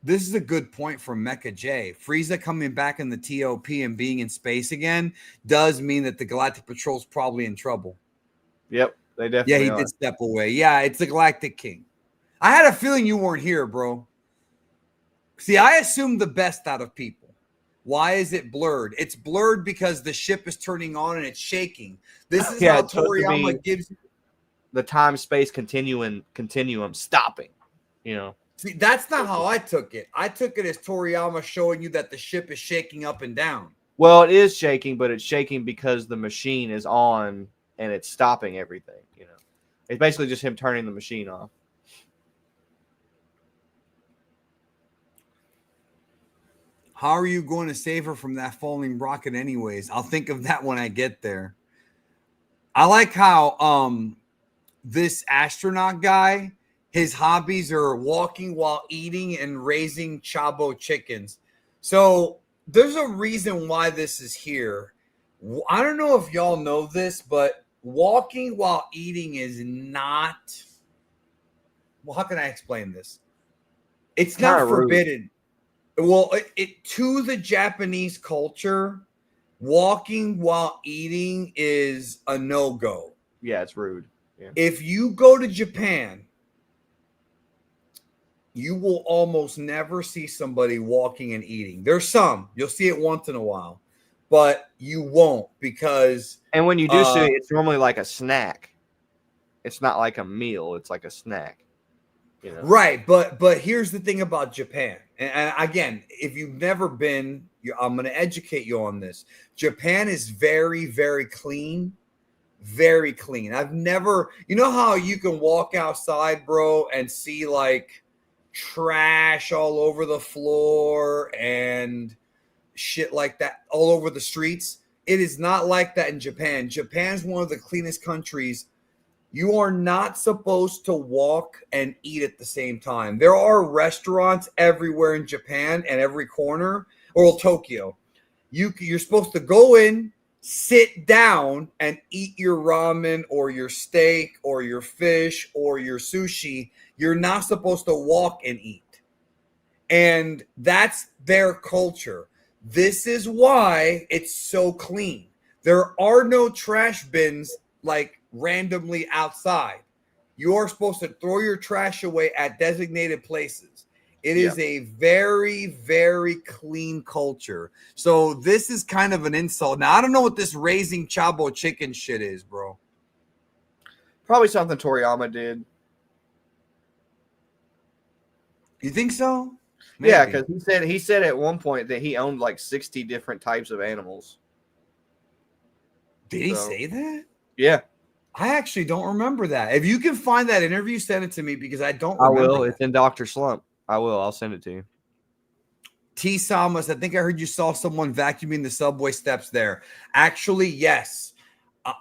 This is a good point from Mecha J. Frieza coming back in the TOP and being in space again does mean that the Galactic Patrol's probably in trouble. Yep, they definitely did step away. Yeah, it's the Galactic King. I had a feeling you weren't here, bro. See, I assumed the best out of people. Why is it blurred? It's blurred because the ship is turning on and it's shaking. This is how Toriyama gives you the time-space continuum stopping, you know. See, that's not how I took it. I took it as Toriyama showing you that the ship is shaking up and down. Well, it is shaking, but it's shaking because the machine is on and it's stopping everything, you know. It's basically just him turning the machine off. How are you going to save her from that falling rocket anyways? I'll think of that when I get there. I like how this astronaut guy, his hobbies are walking while eating and raising chabo chickens. So there's a reason why this is here. I don't know if y'all know this, but walking while eating is not... Well, how can I explain this? It's not forbidden. Well, it to the Japanese culture, walking while eating is a no-go. Yeah, it's rude. Yeah. If you go to Japan, you will almost never see somebody walking and eating. There's some. You'll see it once in a while, but you won't because... And when you do see it, it's normally like a snack. It's not like a meal. It's like a snack. You know? Right, but here's the thing about Japan. And again, if you've never been, I'm going to educate you on this. Japan is very, very clean. Very clean. I've never, you know how you can walk outside, bro, and see like trash all over the floor and shit like that all over the streets? It is not like that in Japan. Japan's one of the cleanest countries. You are not supposed to walk and eat at the same time. There are restaurants everywhere in Japan and every corner, or Tokyo. You're supposed to go in, sit down, and eat your ramen or your steak or your fish or your sushi. You're not supposed to walk and eat. And that's their culture. This is why it's so clean. There are no trash bins like randomly outside. You're supposed to throw your trash away at designated places. It is a very, very clean culture. So this is kind of an insult. Now, I don't know what this raising Chabo chicken shit is, bro. Probably something Toriyama did. You think so? Maybe. Yeah, because he said at one point that he owned like 60 different types of animals. Did he say that? Yeah. I actually don't remember that. If you can find that interview, send it to me because I don't remember. I will. That. It's in Dr. Slump. I will. I'll send it to you. T. Samus, I think I heard you saw someone vacuuming the subway steps there. Actually, yes.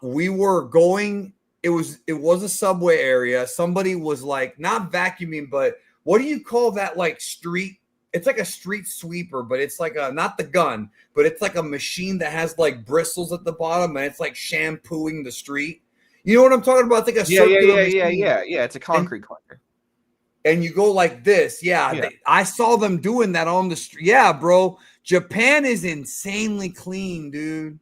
We were going. It was a subway area. Somebody was like not vacuuming, but what do you call that? Like street. It's like a street sweeper, but it's like not the gun, but it's like a machine that has like bristles at the bottom, and it's like shampooing the street. You know what I'm talking about? It's like a circular machine. Yeah. It's a concrete cleaner. And you go like this. I saw them doing that on the street. Yeah, bro. Japan is insanely clean, dude.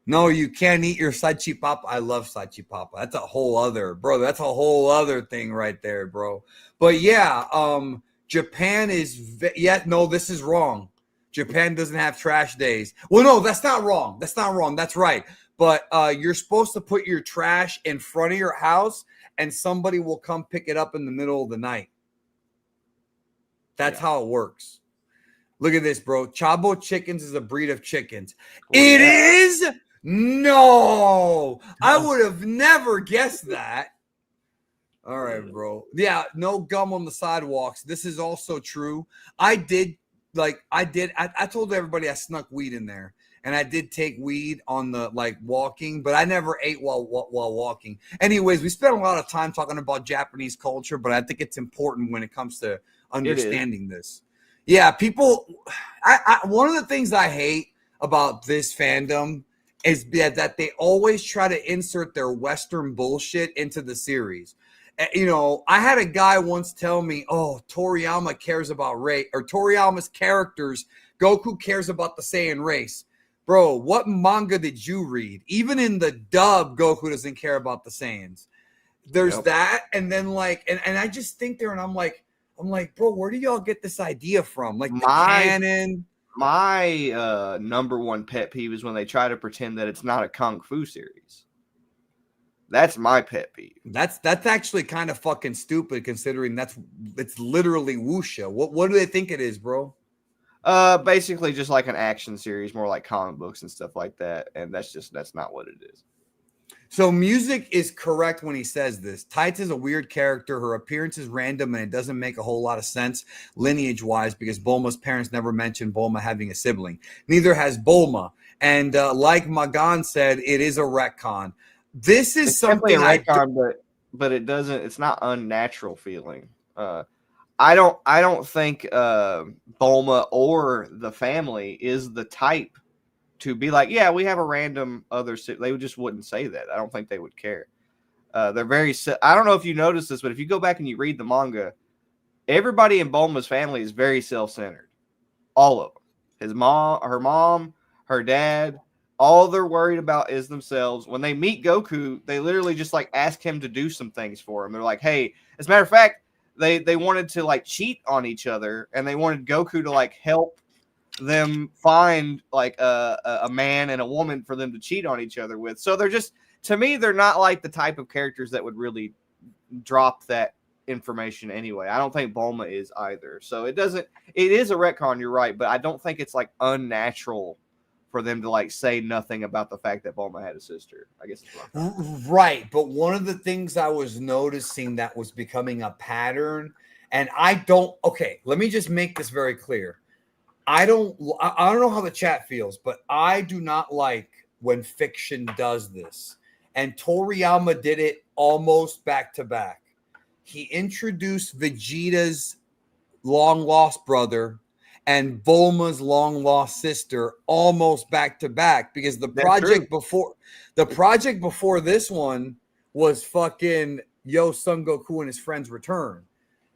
No, you can't eat your salchipapa. I love salchipapa. That's a whole other, bro. That's a whole other thing right there, bro. But yeah, Japan is, no, this is wrong. Japan doesn't have trash days. Well, no, that's not wrong. That's right. But you're supposed to put your trash in front of your house and somebody will come pick it up in the middle of the night. That's how it works. Look at this, bro. Chabo chickens is a breed of chickens. It is? No. I would have never guessed that. All right, bro. Yeah, no gum on the sidewalks. This is also true. I told everybody I snuck weed in there. And I did take weed on the walking, but I never ate while walking. Anyways, we spent a lot of time talking about Japanese culture, but I think it's important when it comes to understanding this. Yeah, people. One of the things I hate about this fandom is that they always try to insert their Western bullshit into the series. You know, I had a guy once tell me, "Oh, Toriyama cares about race, or Toriyama's characters. Goku cares about the Saiyan race." Bro, what manga did you read? Even in the dub, Goku doesn't care about the Saiyans. There's that, and then and I just think there, and I'm like, bro, where do y'all get this idea from? Like the canon. My number one pet peeve is when they try to pretend that it's not a kung fu series. That's my pet peeve. That's actually kind of fucking stupid, considering it's literally wuxia. What do they think it is, bro? Basically just like an action series, more like comic books and stuff like that. And that's not what it is. So music is correct when he says this. Tights is a weird character. Her appearance is random and it doesn't make a whole lot of sense lineage wise because Bulma's parents never mentioned Bulma having a sibling. Neither has Bulma. And like Magan said, it is a retcon. This is something a retcon, but it's not unnatural feeling. I don't think Bulma or the family is the type to be like, yeah, we have a random other. They just wouldn't say that. I don't think they would care. They're very. I don't know if you noticed this, but if you go back and you read the manga, everybody in Bulma's family is very self-centered. All of them. His mom, her dad. All they're worried about is themselves. When they meet Goku, they literally just ask him to do some things for him. They're like, hey, as a matter of fact. They wanted to cheat on each other, and they wanted Goku to help them find a man and a woman for them to cheat on each other with. So they're just, to me, they're not the type of characters that would really drop that information anyway. I don't think Bulma is either. So it is a retcon, you're right, but I don't think it's like unnatural for them to like say nothing about the fact that Bulma had a sister. I guess it's right. But one of the things I was noticing that was becoming a pattern, and okay, let me just make this very clear. I don't know how the chat feels, but I do not like when fiction does this. And Toriyama did it almost back to back. He introduced Vegeta's long lost brother and Bulma's long lost sister almost back to back, because the project before this one was fucking Son Goku and his friends return.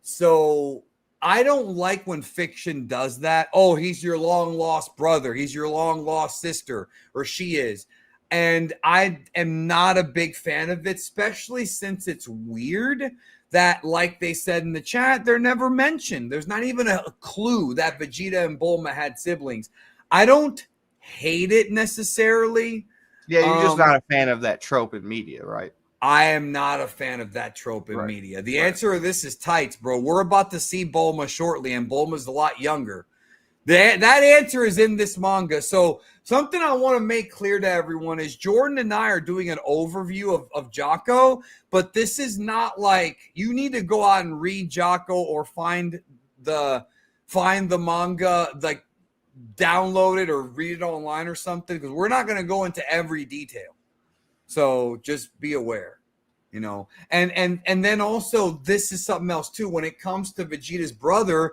So I don't like when fiction does that. Oh, he's your long lost brother, he's your long lost sister, or she is. And I am not a big fan of it, especially since it's weird that, like they said in the chat, they're never mentioned. There's not even a clue that Vegeta and Bulma had siblings. I don't hate it necessarily. Yeah, you're just not a fan of that trope in media, right? I am not a fan of that trope in media. The answer to this is tights, bro. We're about to see Bulma shortly, and Bulma's a lot younger. That answer is in this manga. So something I want to make clear to everyone is Jordan and I are doing an overview of Jaco, but this is not like you need to go out and read Jaco or find the manga, like download it or read it online or something, because we're not going to go into every detail. So just be aware, you know. And then also, this is something else too. When it comes to Vegeta's brother,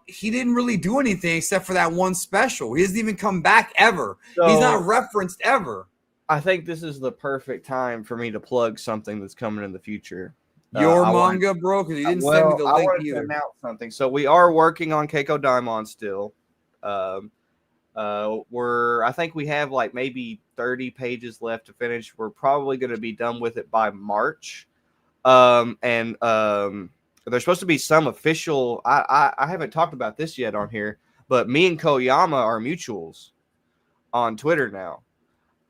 he didn't really do anything except for that one special. He doesn't even come back ever. So, he's not referenced ever. I think this is the perfect time for me to plug something that's coming in the future. Your manga, bro, because you didn't send me the link either. To announce something. So we are working on Keiko Daimon still. I think we have like maybe 30 pages left to finish. We're probably going to be done with it by March. There's supposed to be some official. I haven't talked about this yet on here, but me and Koyama are mutuals on Twitter now.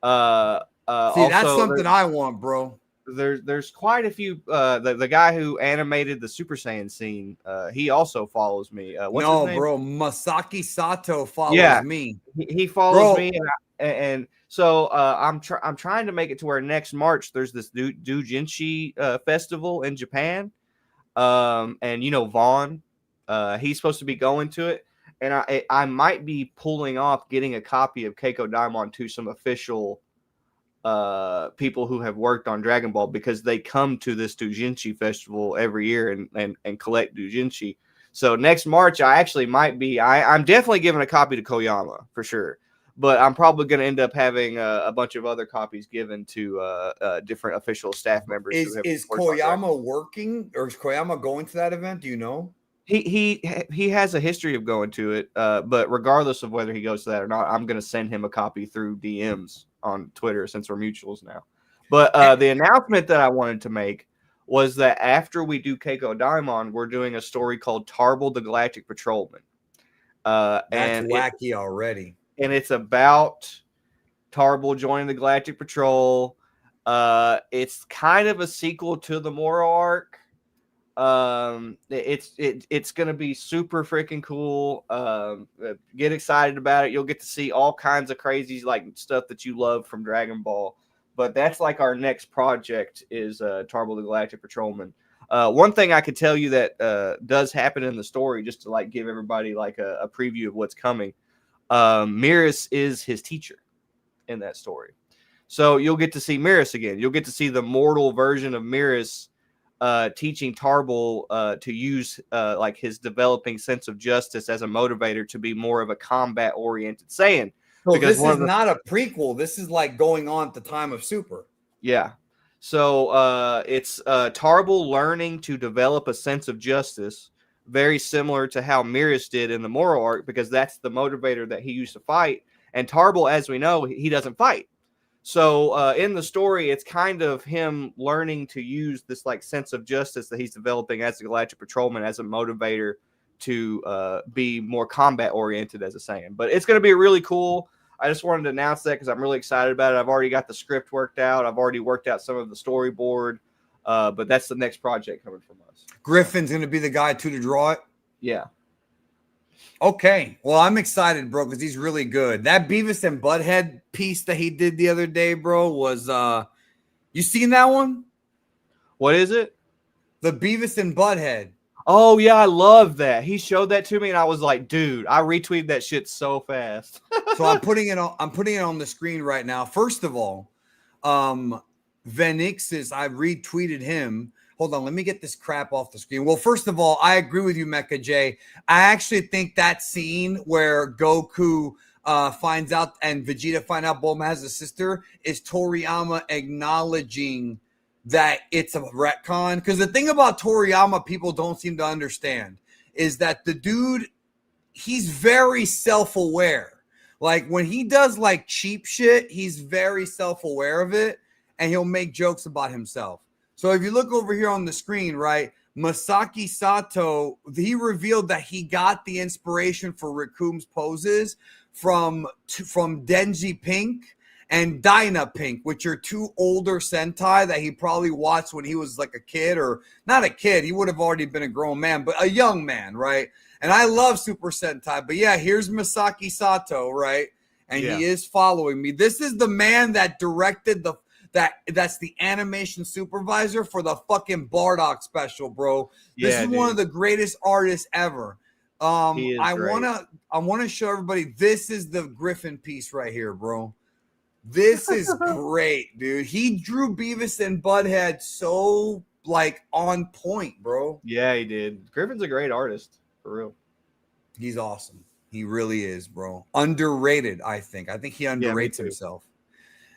See, that's something I want, bro. There's quite a few. The guy who animated the Super Saiyan scene, he also follows me. What's his name? Bro, Masaki Sato follows me. He follows me, and so I'm trying to make it to where next March there's this Doujinshi festival in Japan. And you know Vaughn, he's supposed to be going to it, and I might be pulling off getting a copy of Keiko Daimon to some official people who have worked on Dragon Ball, because they come to this Doujinshi festival every year and collect Doujinshi. So next March I actually might be. I'm definitely giving a copy to Koyama for sure, but I'm probably going to end up having a bunch of other copies given to different official staff members. Is Koyama working, or is Koyama going to that event? Do you know? He has a history of going to it, but regardless of whether he goes to that or not, I'm going to send him a copy through DMs on Twitter since we're mutuals now. But the announcement that I wanted to make was that after we do Keiko Daimon, we're doing a story called Tarble the Galactic Patrolman. That's wacky already. And it's about Tarble joining the Galactic Patrol. It's kind of a sequel to the Moro arc. It's going to be super freaking cool. Get excited about it. You'll get to see all kinds of crazy like stuff that you love from Dragon Ball. But that's like our next project is Tarble the Galactic Patrolman. One thing I could tell you that does happen in the story, just to like give everybody like a preview of what's coming. Miris is his teacher in that story. So you'll get to see Miris again. You'll get to see the mortal version of Miris teaching Tarble to use like his developing sense of justice as a motivator to be more of a combat-oriented Saiyan. So this is not a prequel. This is like going on at the time of Super. Yeah. So it's Tarble learning to develop a sense of justice, very similar to how Miris did in the Moro arc, because that's the motivator that he used to fight. And Tarble, as we know, he doesn't fight. So in the story, it's kind of him learning to use this like sense of justice that he's developing as a Galactic Patrolman as a motivator to be more combat oriented as a Saiyan. But it's going to be really cool. I just wanted to announce that because I'm really excited about it. I've already got the script worked out. I've already worked out some of the storyboard. But that's the next project coming from us. Griffin's going to be the guy to draw it. Yeah. Okay. Well, I'm excited, bro, because he's really good. That Beavis and Butthead piece that he did the other day, bro, was you seen that one? What is it? The Beavis and Butthead. Oh yeah, I love that. He showed that to me, and I was like, dude, I retweeted that shit so fast. So I'm putting it on the screen right now. First of all, Venixis, I retweeted him. Hold on, let me get this crap off the screen. Well, first of all, I agree with you, Mecha J. I actually think that scene where Goku finds out and Vegeta find out Bulma has a sister is Toriyama acknowledging that it's a retcon. Because the thing about Toriyama people don't seem to understand is that the dude, he's very self-aware. Like when he does like cheap shit, he's very self-aware of it, and he'll make jokes about himself. So if you look over here on the screen, right, Masaki Sato, he revealed that he got the inspiration for Riku's poses from Denji Pink and Dyna Pink, which are two older Sentai that he probably watched when he was like a kid, or not a kid. He would have already been a grown man, but a young man, right? And I love Super Sentai, but yeah, here's Masaki Sato, right? And he is following me. This is the man that directed that's the animation supervisor for the fucking Bardock special, bro. This is one of the greatest artists ever. I wanna show everybody, this is the Griffin piece right here, bro. This is great, dude. He drew Beavis and Butthead so like on point, bro. Yeah, he did. Griffin's a great artist, for real. He's awesome. He really is, bro. Underrated, I think. I think he underrates himself.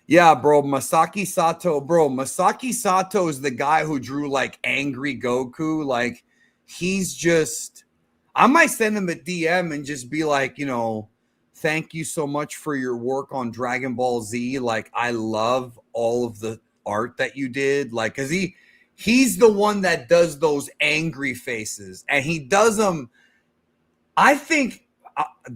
Yeah, bro. Masaki Sato, bro. Masaki Sato is the guy who drew like Angry Goku. Like, he's just, I might send him a DM and just be like, you know, thank you so much for your work on Dragon Ball Z. Like, I love all of the art that you did. Like, cause he's the one that does those angry faces, and he does them. I think,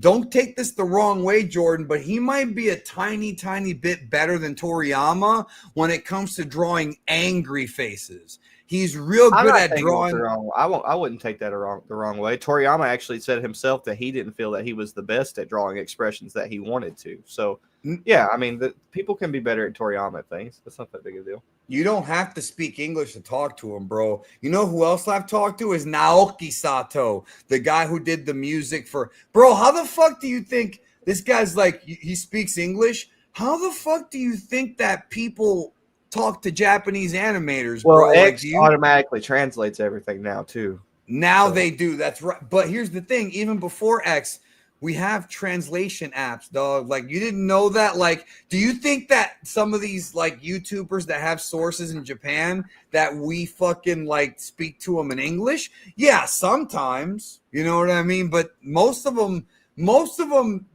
don't take this the wrong way, Jordan, but he might be a tiny, tiny bit better than Toriyama when it comes to drawing angry faces. He's real good at drawing. I wouldn't take that the wrong way. Toriyama actually said himself that he didn't feel that he was the best at drawing expressions that he wanted to. So, yeah, I mean, people can be better at Toriyama at things. That's not that big a deal. You don't have to speak English to talk to him, bro. You know who else I've talked to is Naoki Sato, the guy who did the music for... Bro, how the fuck do you think this guy's like, he speaks English? How the fuck do you think that people talk to Japanese animators, bro? Well, X automatically translates everything now, too. Now they do. That's right. But here's the thing. Even before X, we have translation apps, dog. Like, you didn't know that? Like, do you think that some of these, like, YouTubers that have sources in Japan, that we fucking, like, speak to them in English? Yeah, sometimes. You know what I mean? But most of them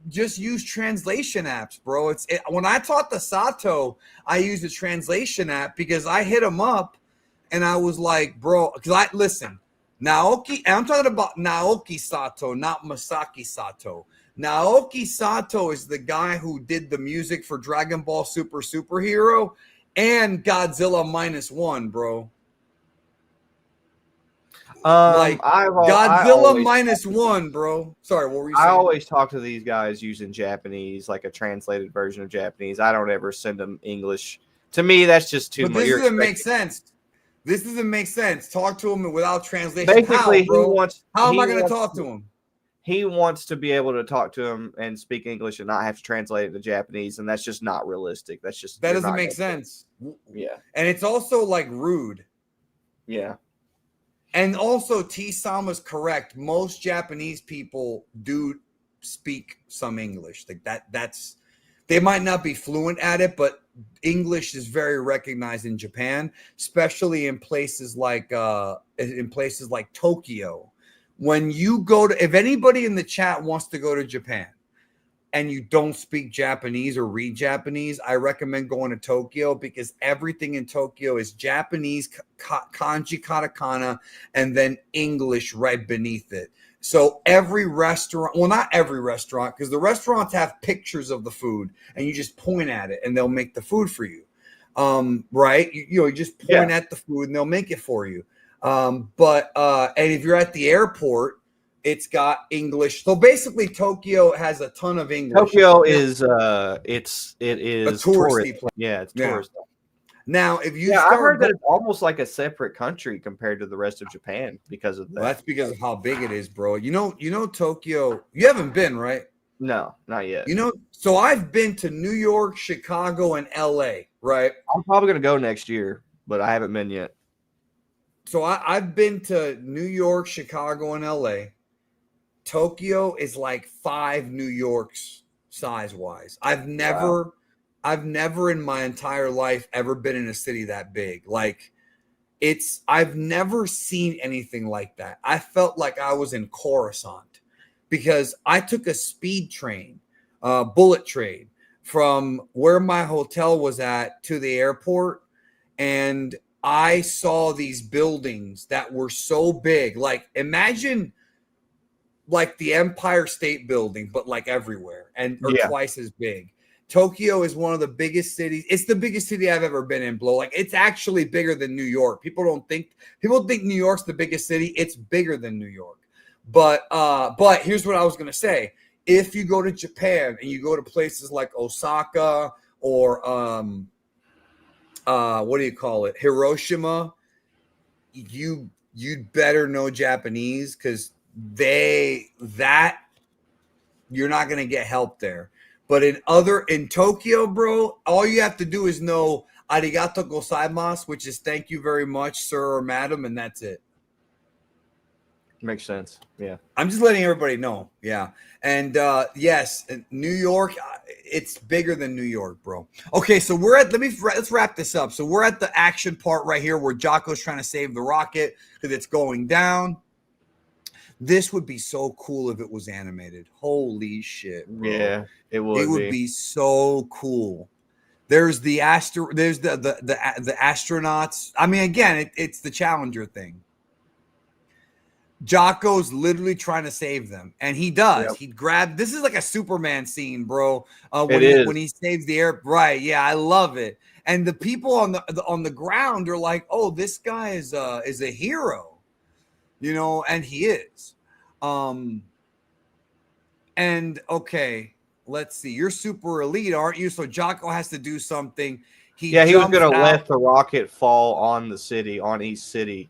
just use translation apps, bro. When I taught the Sato, I used a translation app because I hit him up and I was like, bro, because listen, Naoki, and I'm talking about Naoki Sato, not Masaki Sato. Naoki Sato is the guy who did the music for Dragon Ball Superhero and Godzilla -1, bro. Godzilla -1, bro. Sorry, what were you saying? I always talk to these guys using Japanese, like a translated version of Japanese. I don't ever send them English. To me, that's just too much. But this doesn't make sense. This doesn't make sense. Talk to him without translation. Basically, how am I going to talk to him? He wants to be able to talk to him and speak English and not have to translate it to Japanese, and that's just not realistic. That doesn't make sense. Yeah, and it's also like rude. Yeah, and also T-Sama's correct. Most Japanese people do speak some English. Like that's. They might not be fluent at it, but English is very recognized in Japan, especially in places like Tokyo. When you go to, if anybody in the chat wants to go to Japan and you don't speak Japanese or read Japanese, I recommend going to Tokyo because everything in Tokyo is Japanese, kanji, katakana, and then English right beneath it. So every restaurant, well, not every restaurant, because the restaurants have pictures of the food and you just point at it and they'll make the food for you. Right? You just point at the food and they'll make it for you. And if you're at the airport, it's got English. So basically, Tokyo has a ton of English. Tokyo is it is a touristy place. Yeah, it's tourist. Now, if you I heard that it's almost like a separate country compared to the rest of Japan because of that. Well, that's because of how big it is, bro. You know Tokyo. You haven't been, right? No, not yet. So I've been to New York, Chicago, and LA, right? I'm probably gonna go next year, but I haven't been yet. So I've been to New York, Chicago, and LA. Tokyo is like 5 New Yorks size-wise. I've never in my entire life ever been in a city that big. Like I've never seen anything like that. I felt like I was in Coruscant because I took a speed train, bullet train from where my hotel was at to the airport. And I saw these buildings that were so big. Like imagine like the Empire State Building, but like everywhere or twice as big. Tokyo is one of the biggest cities. It's the biggest city I've ever been in, bro. Like it's actually bigger than New York. People think New York's the biggest city. It's bigger than New York. But here's what I was gonna say. If you go to Japan and you go to places like Osaka or what do you call it? Hiroshima, you'd better know Japanese because you're not gonna get help there. But in Tokyo, bro, all you have to do is know arigato gozaimasu, which is thank you very much, sir or madam, and that's it. Makes sense. Yeah. I'm just letting everybody know. Yeah. And yes, New York, it's bigger than New York, bro. Okay, so let's wrap this up. So we're at the action part right here where Jaco's trying to save the rocket because it's going down. This would be so cool if it was animated. Holy shit, bro. Yeah, it would be so cool. There's the astronauts. I mean, again, it's the Challenger thing. Jaco's literally trying to save them, and he does. Yep. This is like a Superman scene, bro. When he saves the air, right? Yeah, I love it. And the people on the ground are like, "Oh, this guy is a hero." And he is. And okay, let's see. You're super elite, aren't you? So Jaco has to do something. He was gonna let the rocket fall on the city, on East City,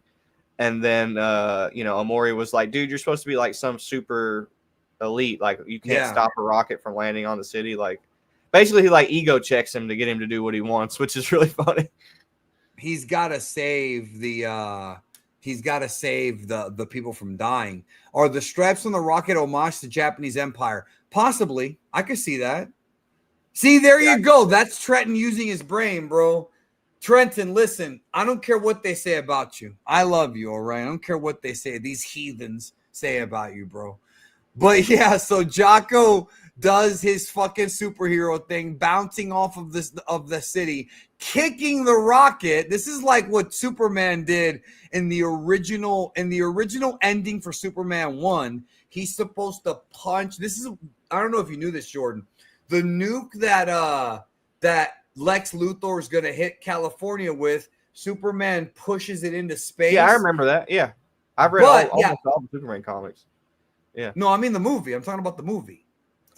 and then Amori was like, "Dude, you're supposed to be like some super elite. Like you can't stop a rocket from landing on the city." Like basically, he like ego checks him to get him to do what he wants, which is really funny. He's got to save the people from dying. Are the stripes on the rocket homage to Japanese Empire? Possibly. I could see that. See, there you go. That's Trenton using his brain, bro. Trenton, listen, I don't care what they say about you. I love you, all right? I don't care what they say. These heathens say about you, bro. But yeah, so Jaco does his fucking superhero thing, bouncing off of the city, kicking the rocket. This is like what Superman did in the original ending for Superman 1. He's supposed to punch. I don't know if you knew this, Jordan. The nuke that Lex Luthor is going to hit California with, Superman pushes it into space. Yeah, I remember that. Yeah. I've read almost all the Superman comics. Yeah. No, I mean the movie. I'm talking about the movie.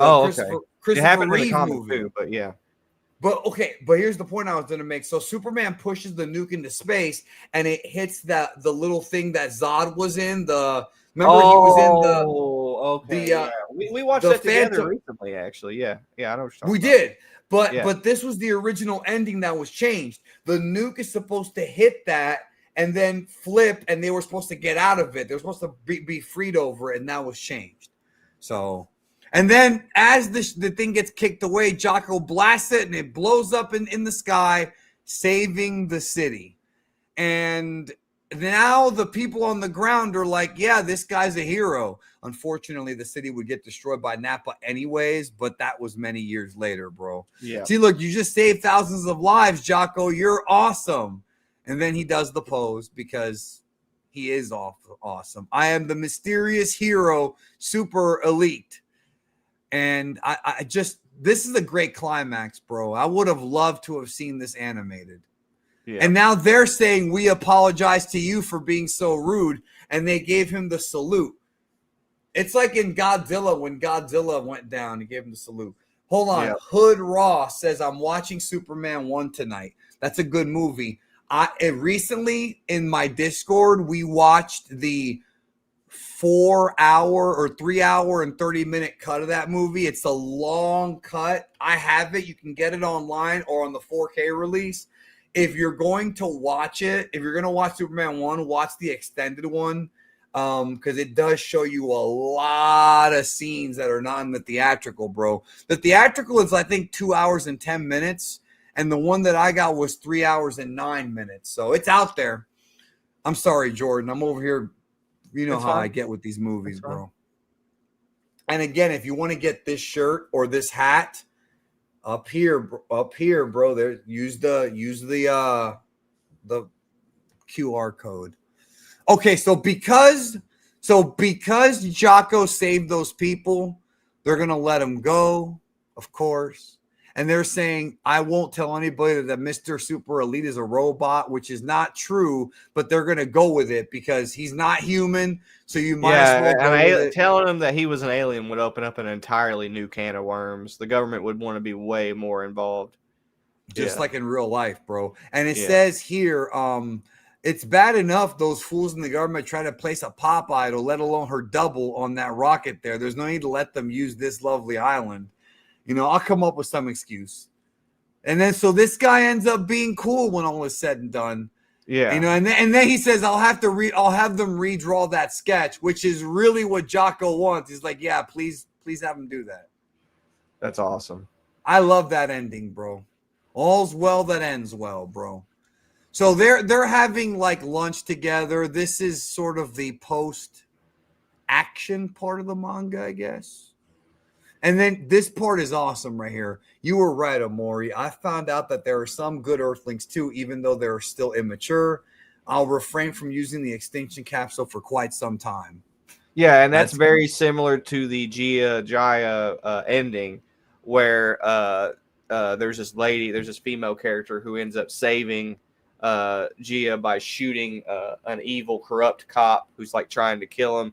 Okay. It happened in the comic too, but yeah. But here's the point I was going to make. So Superman pushes the nuke into space, and it hits the little thing that Zod was in. He was in the. Okay. We watched that together recently, actually. Yeah. Yeah, I know what you're talking about. Did. But this was the original ending that was changed. The nuke is supposed to hit that and then flip, and they were supposed to get out of it. They were supposed to be freed over it, and that was changed. So, and then as the thing gets kicked away, Jaco blasts it, and it blows up in the sky, saving the city. And now the people on the ground are like, yeah, this guy's a hero. Unfortunately, the city would get destroyed by Nappa anyways, but that was many years later, bro. Yeah. See, look, you just saved thousands of lives, Jaco. You're awesome. And then he does the pose because he is awesome. I am the mysterious hero, super elite. And I just this is a great climax, bro. I would have loved to have seen this animated. Yeah. And now they're saying, we apologize to you for being so rude. And they gave him the salute. It's like in Godzilla, when Godzilla went down, he gave him the salute. Hold on. Yeah. Hood Raw says, I'm watching Superman 1 tonight. That's a good movie. Recently in my Discord, we watched the 4-hour or 3-hour and 30-minute cut of that movie. It's a long cut. I have it. You can get it online or on the 4K release. If you're going to watch it, if you're going to watch Superman 1, watch the extended one. Because it does show you a lot of scenes that are not in the theatrical, bro. The theatrical is, I think, 2 hours and 10 minutes. And the one that I got was 3 hours and 9 minutes. So it's out there. I'm sorry, Jordan. I'm over here. You know how I get with these movies, bro. And again, if you want to get this shirt or this hat, up here, bro, there, use the QR code. Okay, so because Jaco saved those people, they're gonna let him go, of course. And they're saying, I won't tell anybody that Mr. Super Elite is a robot, which is not true, but they're gonna go with it because he's not human. So you might as well go with it. Telling him that he was an alien would open up an entirely new can of worms. The government would want to be way more involved. Just like in real life, bro. And it says here, it's bad enough those fools in the government try to place a pop idol, let alone her double on that rocket there. There's no need to let them use this lovely island. You know, I'll come up with some excuse. And then so this guy ends up being cool when all is said and done. Yeah. You know, and then he says, I'll have them redraw that sketch, which is really what Jaco wants. He's like, yeah, please have him do that. That's awesome. I love that ending, bro. All's well that ends well, bro. So they're having like lunch together. This is sort of the post-action part of the manga, I guess. And then this part is awesome right here. You were right, Amori. I found out that there are some good Earthlings too, even though they're still immature. I'll refrain from using the extinction capsule for quite some time. Yeah, and that's very similar to the Jaya ending, where there's this female character who ends up saving Gia by shooting an evil, corrupt cop who's like trying to kill him.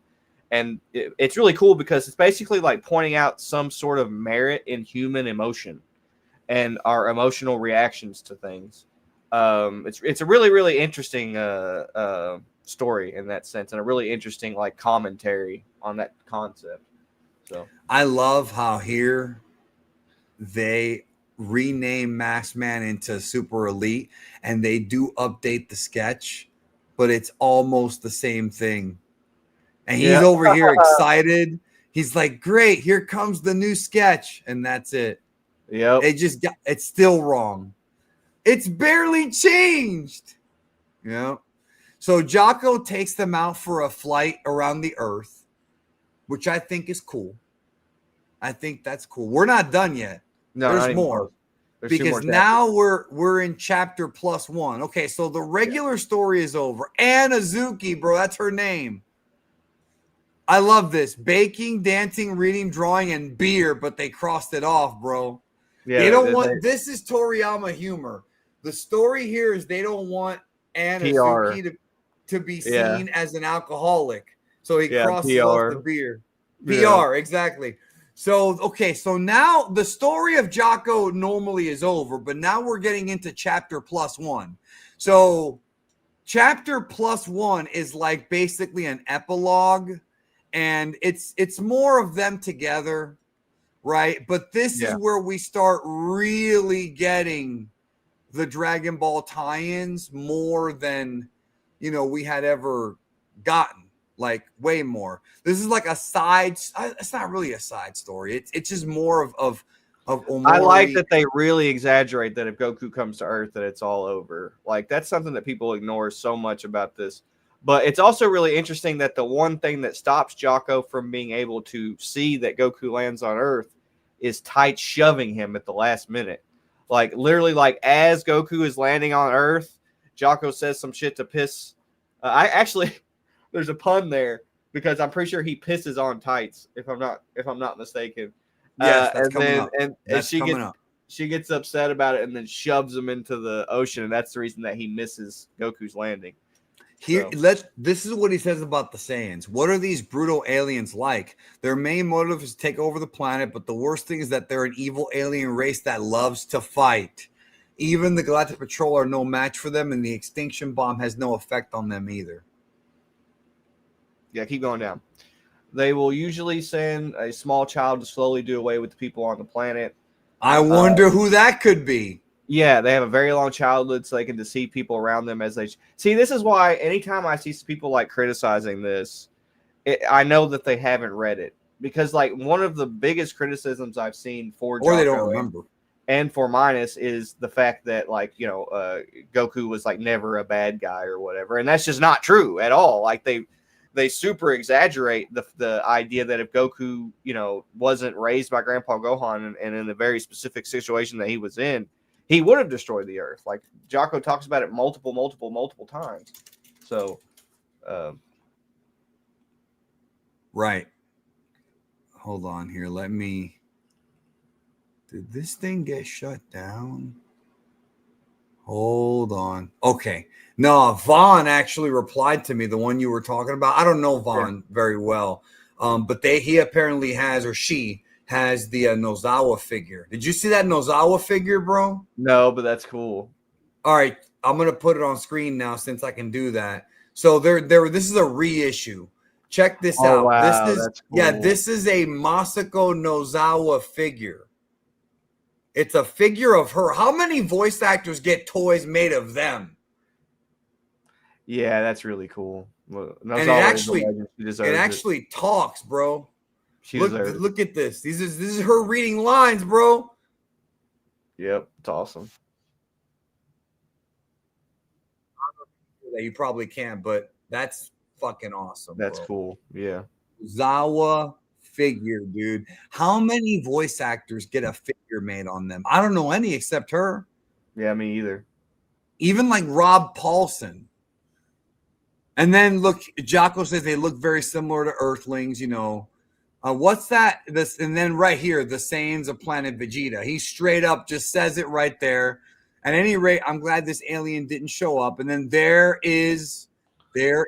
And it's really cool because it's basically like pointing out some sort of merit in human emotion and our emotional reactions to things. It's a really, really interesting story in that sense, and a really interesting like commentary on that concept. So I love how here they rename Masked Man into Super Elite, and they do update the sketch, but it's almost the same thing. And he's over here excited. He's like, great, here comes the new sketch. And that's it. Yeah. It's still wrong. It's barely changed. Yeah. So Jaco takes them out for a flight around the Earth, which I think is cool. I think that's cool. We're not done yet. No, there's more. Because now we're in chapter +1. Okay, so the regular story is over. And Azuki, bro, that's her name. I love this. Baking, dancing, reading, drawing, and beer, but they crossed it off, bro. Yeah, they don't want this is Toriyama humor. The story here is they don't want Azuki to be seen as an alcoholic. So he crosses off the beer. PR, exactly. So, okay, so now the story of Jaco normally is over, but now we're getting into chapter +1. So chapter +1 is like basically an epilogue. And it's more of them together, right? But this is where we start really getting the Dragon Ball tie-ins more than, you know, we had ever gotten, like way more. This is like a side. It's not really a side story. It's just more of Omori. I like that they really exaggerate that if Goku comes to Earth, that it's all over. Like that's something that people ignore so much about this. But it's also really interesting that the one thing that stops Jaco from being able to see that Goku lands on Earth is Tight shoving him at the last minute. Like, literally, like, as Goku is landing on Earth, Jaco says some shit to piss. There's a pun there because I'm pretty sure he pisses on Tights, if I'm not mistaken. Yes, that's and coming then up. and That's coming up. she gets upset about it and then shoves him into the ocean, and that's the reason that he misses Goku's landing. Here, this is what he says about the Saiyans. What are these brutal aliens like? Their main motive is to take over the planet, but the worst thing is that they're an evil alien race that loves to fight. Even the Galactic Patrol are no match for them, and the extinction bomb has no effect on them either. Yeah, keep going down. They will usually send a small child to slowly do away with the people on the planet. I wonder who that could be. Yeah, they have a very long childhood, so they can deceive people around them as they see. This is why anytime I see people like criticizing this, I know that they haven't read it, because like one of the biggest criticisms I've seen for Or they don't Jaco remember. and for Minus is the fact that like Goku was like never a bad guy or whatever, and that's just not true at all. Like they super exaggerate the idea that if Goku wasn't raised by Grandpa Gohan and in a very specific situation that he was in, he would have destroyed the Earth. Like Jaco talks about it multiple times. So, Right. Hold on here. Did this thing get shut down? Hold on. Okay. No, Vaughn actually replied to me, the one you were talking about. I don't know Vaughn very well. But he apparently has, or she has, the Nozawa figure. Did you see that Nozawa figure, bro? No, but that's cool. All right, I'm gonna put it on screen now since I can do that. So this is a reissue. Check this out. Wow, this is that's cool. This is a Masako Nozawa figure. It's a figure of her. How many voice actors get toys made of them? Yeah, that's really cool. Well, and it actually talks, bro. Look at this. This is her reading lines, bro. Yep, it's awesome. You probably can't, but that's fucking awesome. That's cool. Yeah. Zawa figure, dude. How many voice actors get a figure made on them? I don't know any except her. Yeah, me either. Even like Rob Paulson. And then look, Jaco says they look very similar to Earthlings, what's that? And then right here, the Saiyans of Planet Vegeta. He straight up just says it right there. At any rate, I'm glad this alien didn't show up. And then there is the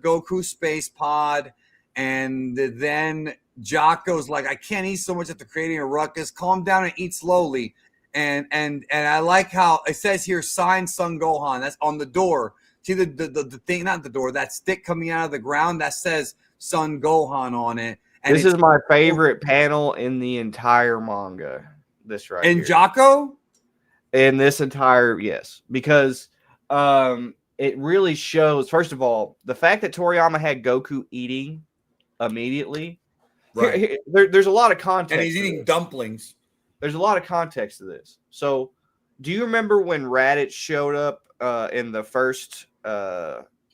Goku space pod. And then Jaco's like, I can't eat so much after creating a ruckus. Calm down and eat slowly. And I like how it says here, signed Son Gohan. That's on the door. See the thing, not the door, that stick coming out of the ground that says Son Gohan on it. And this is my favorite panel in the entire manga. This right here. And Jaco? In this entire, yes. Because it really shows, first of all, the fact that Toriyama had Goku eating immediately. Right. There's a lot of context. And he's eating dumplings. There's a lot of context to this. So, do you remember when Raditz showed up in the first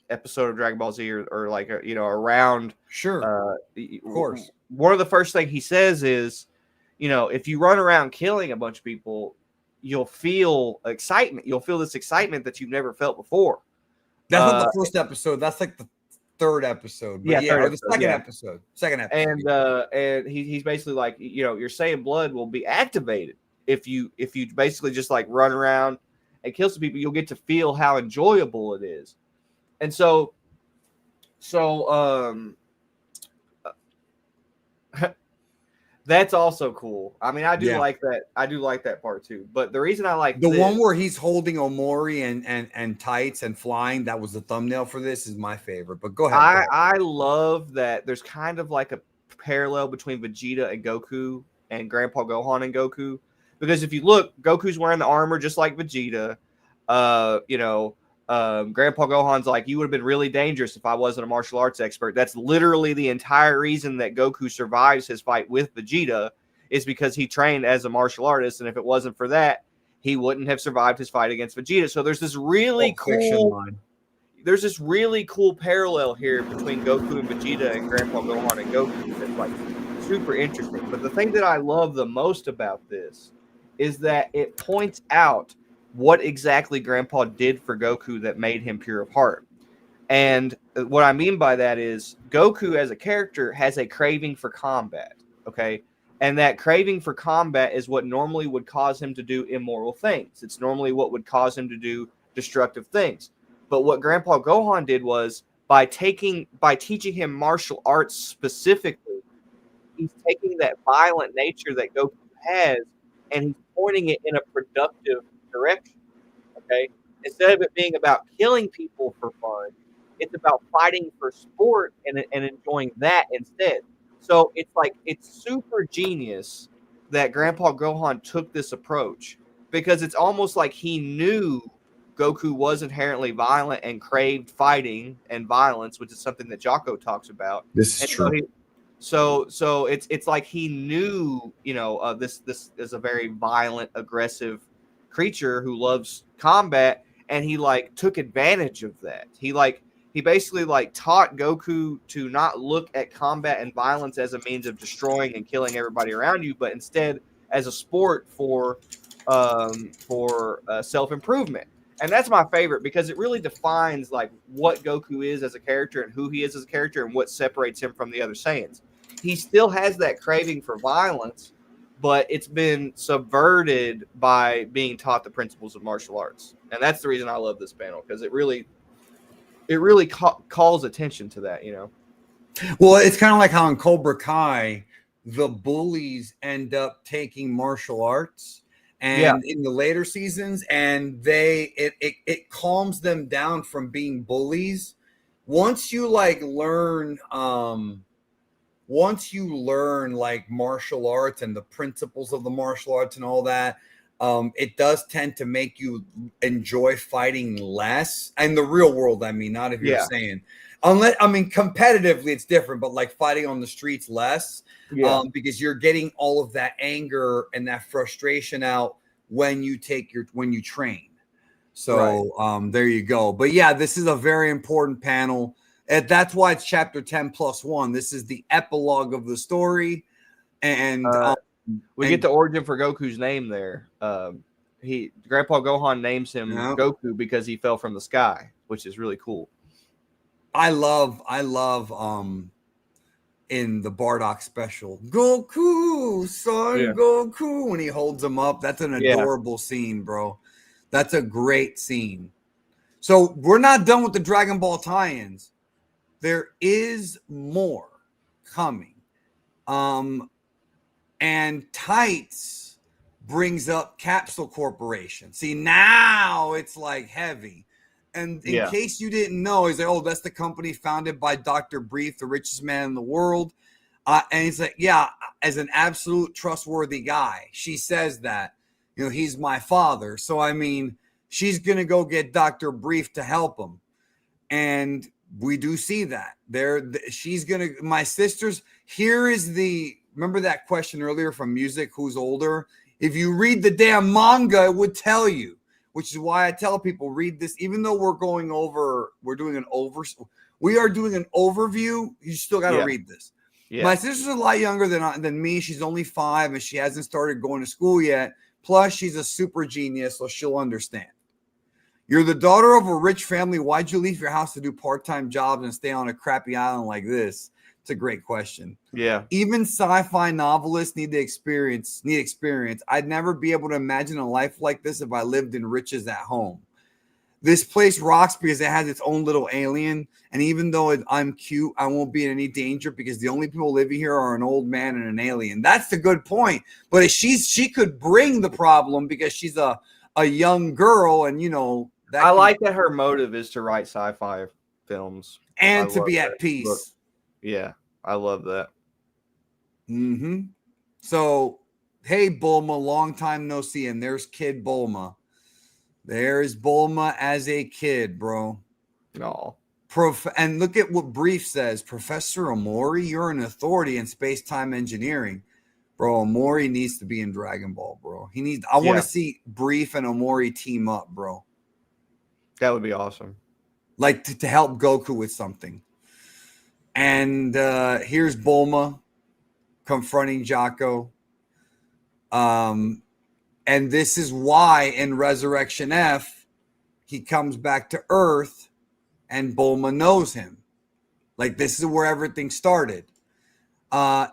episode of Dragon Ball Z or like around? Sure. Of course. One of the first things he says is, if you run around killing a bunch of people, you'll feel excitement. You'll feel this excitement that you've never felt before. That's not the first episode. That's like the third episode. But or the second episode. Second episode. And he's basically like, your Saiyan blood will be activated if you basically just like run around and kill some people. You'll get to feel how enjoyable it is. And so that's also cool. I mean, I do like that. I do like that part too. But the reason I like the one where he's holding Omori and tights and flying, that was the thumbnail for this, is my favorite. But go ahead. I love that there's kind of like a parallel between Vegeta and Goku and Grandpa Gohan and Goku. Because if you look, Goku's wearing the armor just like Vegeta. Grandpa Gohan's like, you would have been really dangerous if I wasn't a martial arts expert. That's literally the entire reason that Goku survives his fight with Vegeta, is because he trained as a martial artist. And if it wasn't for that, he wouldn't have survived his fight against Vegeta. So there's this really there's this really cool parallel here between Goku and Vegeta and Grandpa Gohan and Goku that's like super interesting. But the thing that I love the most about this is that it points out what exactly Grandpa did for Goku that made him pure of heart. And what I mean by that is Goku as a character has a craving for combat. Okay. And that craving for combat is what normally would cause him to do immoral things. It's normally what would cause him to do destructive things. But what Grandpa Gohan did was by teaching him martial arts specifically, he's taking that violent nature that Goku has and he's pointing it in a productive direction. Okay? Instead of it being about killing people for fun, it's about fighting for sport and enjoying that instead. So it's super genius that Grandpa Gohan took this approach because it's almost like he knew Goku was inherently violent and craved fighting and violence, which is something that Jaco talks about. This is true. So it's like he knew, this is a very violent, aggressive creature who loves combat, and he like took advantage of that. He basically like taught Goku to not look at combat and violence as a means of destroying and killing everybody around you, but instead as a sport for self-improvement. And that's my favorite because it really defines like what Goku is as a character and who he is as a character and what separates him from the other Saiyans. He still has that craving for violence, but it's been subverted by being taught the principles of martial arts. And that's the reason I love this panel, because it really calls attention to that, Well, it's kind of like how in Cobra Kai, the bullies end up taking martial arts, and in the later seasons, and it calms them down from being bullies. Once you learn like martial arts and the principles of the martial arts and all that, it does tend to make you enjoy fighting less. In the real world, I mean, not if you're saying, competitively it's different, but like fighting on the streets less, because you're getting all of that anger and that frustration out when you train. So there you go. But yeah, this is a very important panel. And that's why it's chapter 10+1. This is the epilogue of the story. And we get the origin for Goku's name there. Grandpa Gohan names him Goku because he fell from the sky, which is really cool. I love in the Bardock special, Goku, son, Goku, when he holds him up. That's an adorable scene, bro. That's a great scene. So we're not done with the Dragon Ball tie-ins. There is more coming. And Tights brings up Capsule Corporation. See, now it's like heavy. And in case you didn't know, he's like, oh, that's the company founded by Dr. Brief, the richest man in the world. And he's like, yeah, as an absolute trustworthy guy. She says that, he's my father. So, I mean, she's going to go get Dr. Brief to help him. And we do see that. She's going to, my sisters, remember that question earlier from Music, who's older? If you read the damn manga, it would tell you. Which is why I tell people read this, even though we are doing an overview. You still got to read this. Yeah. My sister's a lot younger than me. She's only 5 and she hasn't started going to school yet. Plus, she's a super genius, so she'll understand. You're the daughter of a rich family. Why'd you leave your house to do part-time jobs and stay on a crappy island like this? It's a great question. Yeah. Even sci-fi novelists need experience. I'd never be able to imagine a life like this if I lived in riches at home. This place rocks because it has its own little alien. And even though I'm cute, I won't be in any danger because the only people living here are an old man and an alien. That's the good point. But she could bring the problem because she's a young girl, and I like that her motive is to write sci-fi films and to be at peace. Look. Yeah, I love that. Mm-hmm. So, hey, Bulma, long time no see. And there's Kid Bulma. There's Bulma as a kid, bro. No. And look at what Brief says. Professor Omori, you're an authority in space-time engineering. Bro, Omori needs to be in Dragon Ball, bro. I want to see Brief and Omori team up, bro. That would be awesome. Like to help Goku with something. And here's Bulma confronting Jaco. And this is why in Resurrection F, he comes back to Earth and Bulma knows him. Like, this is where everything started.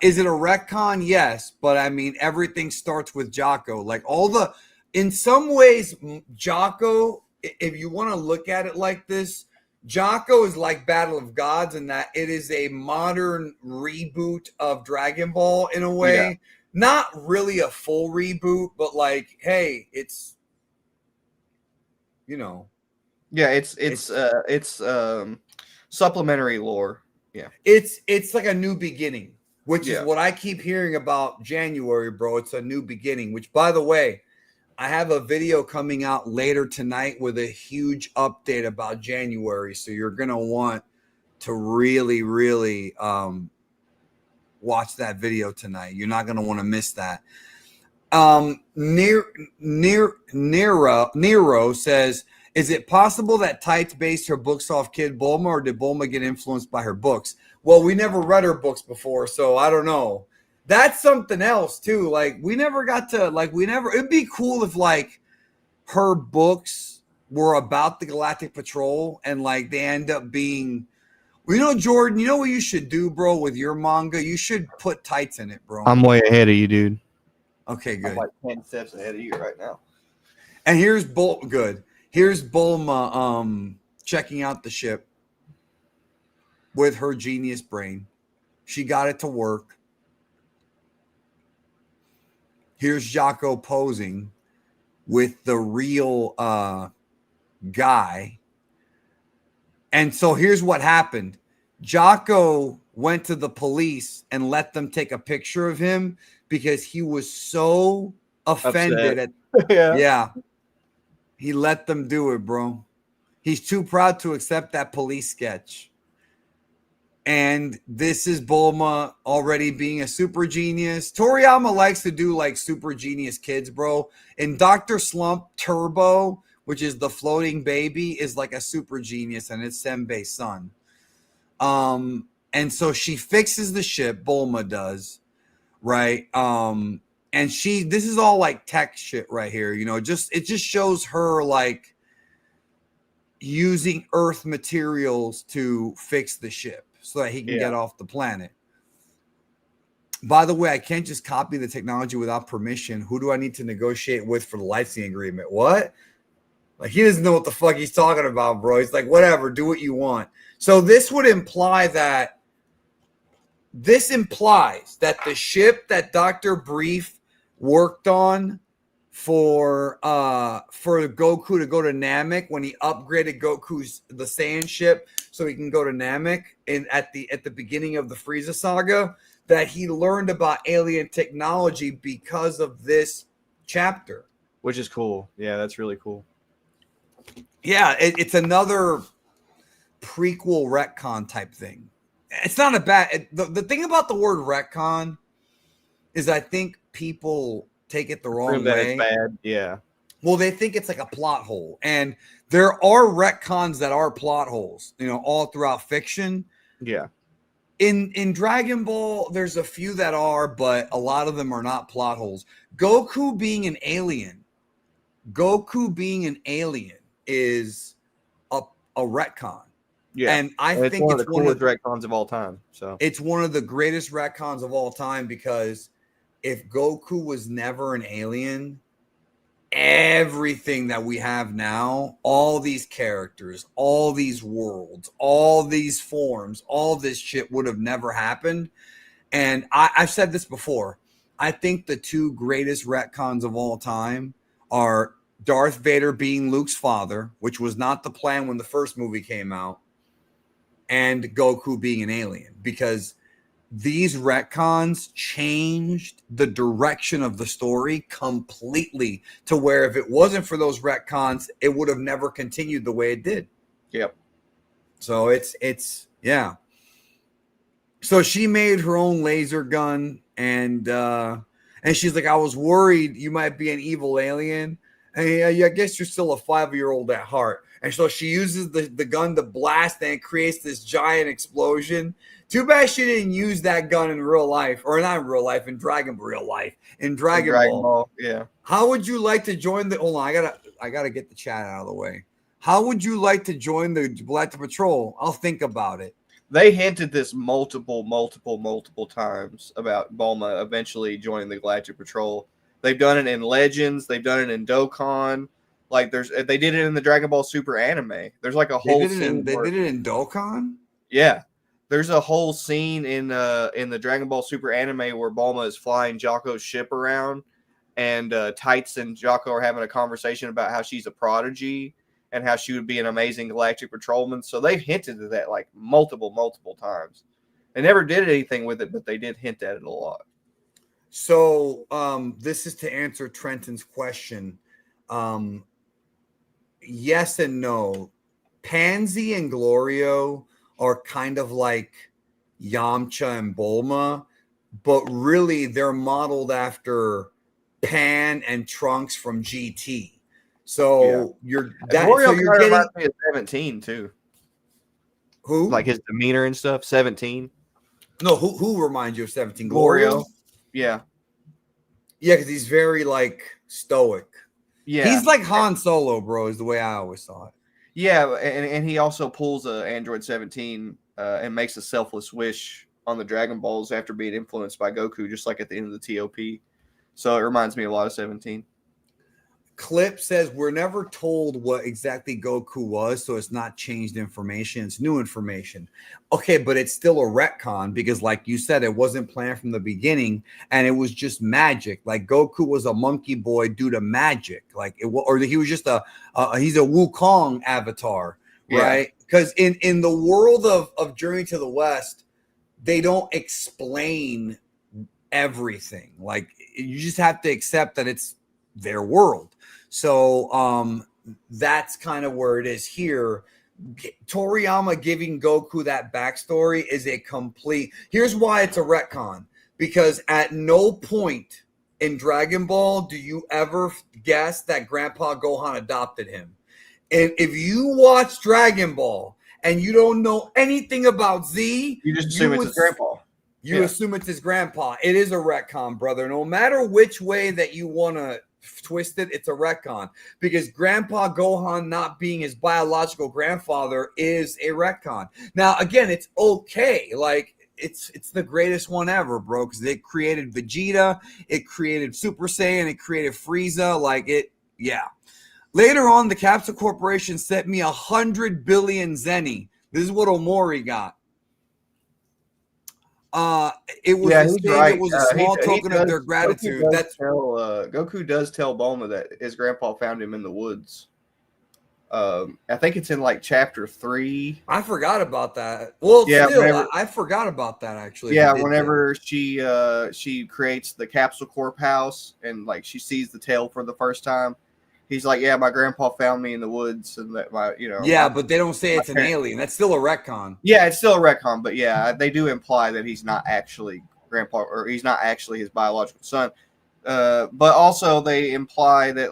Is it a retcon? Yes, but I mean everything starts with Jaco. Like in some ways, Jaco, if you want to look at it like this, Jaco is like Battle of Gods in that it is a modern reboot of Dragon Ball in a way. Yeah. Not really a full reboot, but like, hey, it's Yeah, it's supplementary lore. Yeah. It's like a new beginning, which is Yeah. what I keep hearing about January, bro. It's a new beginning, which, by the way, I have a video coming out later tonight with a huge update about January. So you're going to want to really, really watch that video tonight. You're not going to want to miss that. Nero says, is it possible that Tights based her books off Kid Bulma, or did Bulma get influenced by her books? Well, we never read her books before, so I don't know. That's something else too. Like we never got to it'd be cool if like her books were about the Galactic Patrol and like they end up being, Jordan, you know what you should do, bro, with your manga? You should put Tights in it, bro. I'm way ahead of you, dude. Okay, good. I'm like 10 steps ahead of you right now. And here's Bulma checking out the ship with her genius brain. She got it to work. Here's Jaco posing with the real guy. And so here's what happened. Jaco went to the police and let them take a picture of him because he was so offended Yeah. He let them do it, bro. He's too proud to accept that police sketch. And this is Bulma already being a super genius. Toriyama likes to do like super genius kids, bro. In Dr. Slump, Turbo, which is the floating baby, is like a super genius, and it's Senbei's son. And so she fixes the ship, Bulma does, right? And this is all like tech shit right here, it just shows her like using Earth materials to fix the ship so that he can get off the planet. By the way, I can't just copy the technology without permission. Who do I need to negotiate with for the licensing agreement? What? Like, he doesn't know what the fuck he's talking about, bro. He's like, whatever, do what you want. So this would imply that the ship that Dr. Brief worked on for Goku to go to Namek when he upgraded Goku's the Saiyan ship so he can go to Namek at the beginning of the Frieza saga, that he learned about alien technology because of this chapter. Which is cool. Yeah, that's really cool. Yeah, it's another prequel retcon type thing. It's not a bad... The thing about the word retcon is I think people take it the wrong way. It's bad. Yeah. Well, they think it's like a plot hole. And there are retcons that are plot holes, all throughout fiction. Yeah. In Dragon Ball, there's a few that are, but a lot of them are not plot holes. Goku being an alien is a retcon. Yeah. And I think it's one of the coolest retcons of all time. So it's one of the greatest retcons of all time, because if Goku was never an alien, everything that we have now, all these characters, all these worlds, all these forms, all this shit would have never happened. And I've said this before. I think the two greatest retcons of all time are Darth Vader being Luke's father, which was not the plan when the first movie came out, and Goku being an alien, because these retcons changed the direction of the story completely, to where if it wasn't for those retcons, it would have never continued the way it did. Yep. So it's yeah. So she made her own laser gun, and she's like, I was worried you might be an evil alien. And I guess you're still a 5-year-old at heart. And so she uses the gun to blast, and it creates this giant explosion. Too bad she didn't use that gun in real life, or not in real life, in Dragon Ball. Yeah. How would you like to join the? Hold on, I gotta get the chat out of the way. How would you like to join the Galactic Patrol? I'll think about it. They hinted this multiple times about Bulma eventually joining the Galactic Patrol. They've done it in Legends. They've done it in Dokkan. Like they did it in the Dragon Ball Super anime. There's like a whole scene. They did it in Dokkan. Yeah, there's a whole scene in the Dragon Ball Super anime where Bulma is flying Jaco's ship around, and Tights and Jaco are having a conversation about how she's a prodigy and how she would be an amazing Galactic Patrolman. So they've hinted at that like multiple times. They never did anything with it, but they did hint at it a lot. So this is to answer Trenton's question. Yes and no. Pansy and Glorio are kind of like Yamcha and Bulma, but really they're modeled after Pan and Trunks from GT. So you're getting 17 too. Who? Like his demeanor and stuff. 17. No, who reminds you of 17? Glorio. Yeah. Yeah, because he's very like stoic. Yeah. He's like Han Solo, bro, is the way I always saw it. Yeah, and he also pulls a Android 17 and makes a selfless wish on the Dragon Balls after being influenced by Goku, just like at the end of the TOP. So it reminds me a lot of 17. Clip says we're never told what exactly Goku was, so it's not changed information. It's new information. Okay, but it's still a retcon because, like you said, it wasn't planned from the beginning, and it was just magic. Like Goku was a monkey boy due to magic, like or he was just he's a Wukong avatar, right? Because in the world of Journey to the West, they don't explain everything. Like you just have to accept that it's their world. So that's kind of where it is here. Toriyama giving Goku that backstory is a complete. Here's why it's a retcon. Because at no point in Dragon Ball do you ever guess that Grandpa Gohan adopted him. And if you watch Dragon Ball and you don't know anything about Z, you just assume it's his grandpa. You assume it's his grandpa. It is a retcon, brother. No matter which way that you want to twist it, it's a retcon because Grandpa Gohan not being his biological grandfather is a retcon. Now, again, it's okay. Like it's the greatest one ever, bro, because it created Vegeta, it created Super Saiyan, it created Frieza. Like it, yeah. Later on, the Capsule Corporation sent me 100 billion Zenny. This is what Omori got. It was It was a small token of their gratitude. Goku does tell Bulma that his grandpa found him in the woods. I think it's in like chapter 3. I forgot about that. Well, yeah, I forgot about that actually. Yeah, whenever she creates the Capsule Corp house and like she sees the tail for the first time. He's like, yeah, my grandpa found me in the woods, and that but they don't say it's an alien. That's still a retcon. Yeah, it's still a retcon, but yeah, they do imply that he's not actually grandpa, or he's not actually his biological son. But also they imply that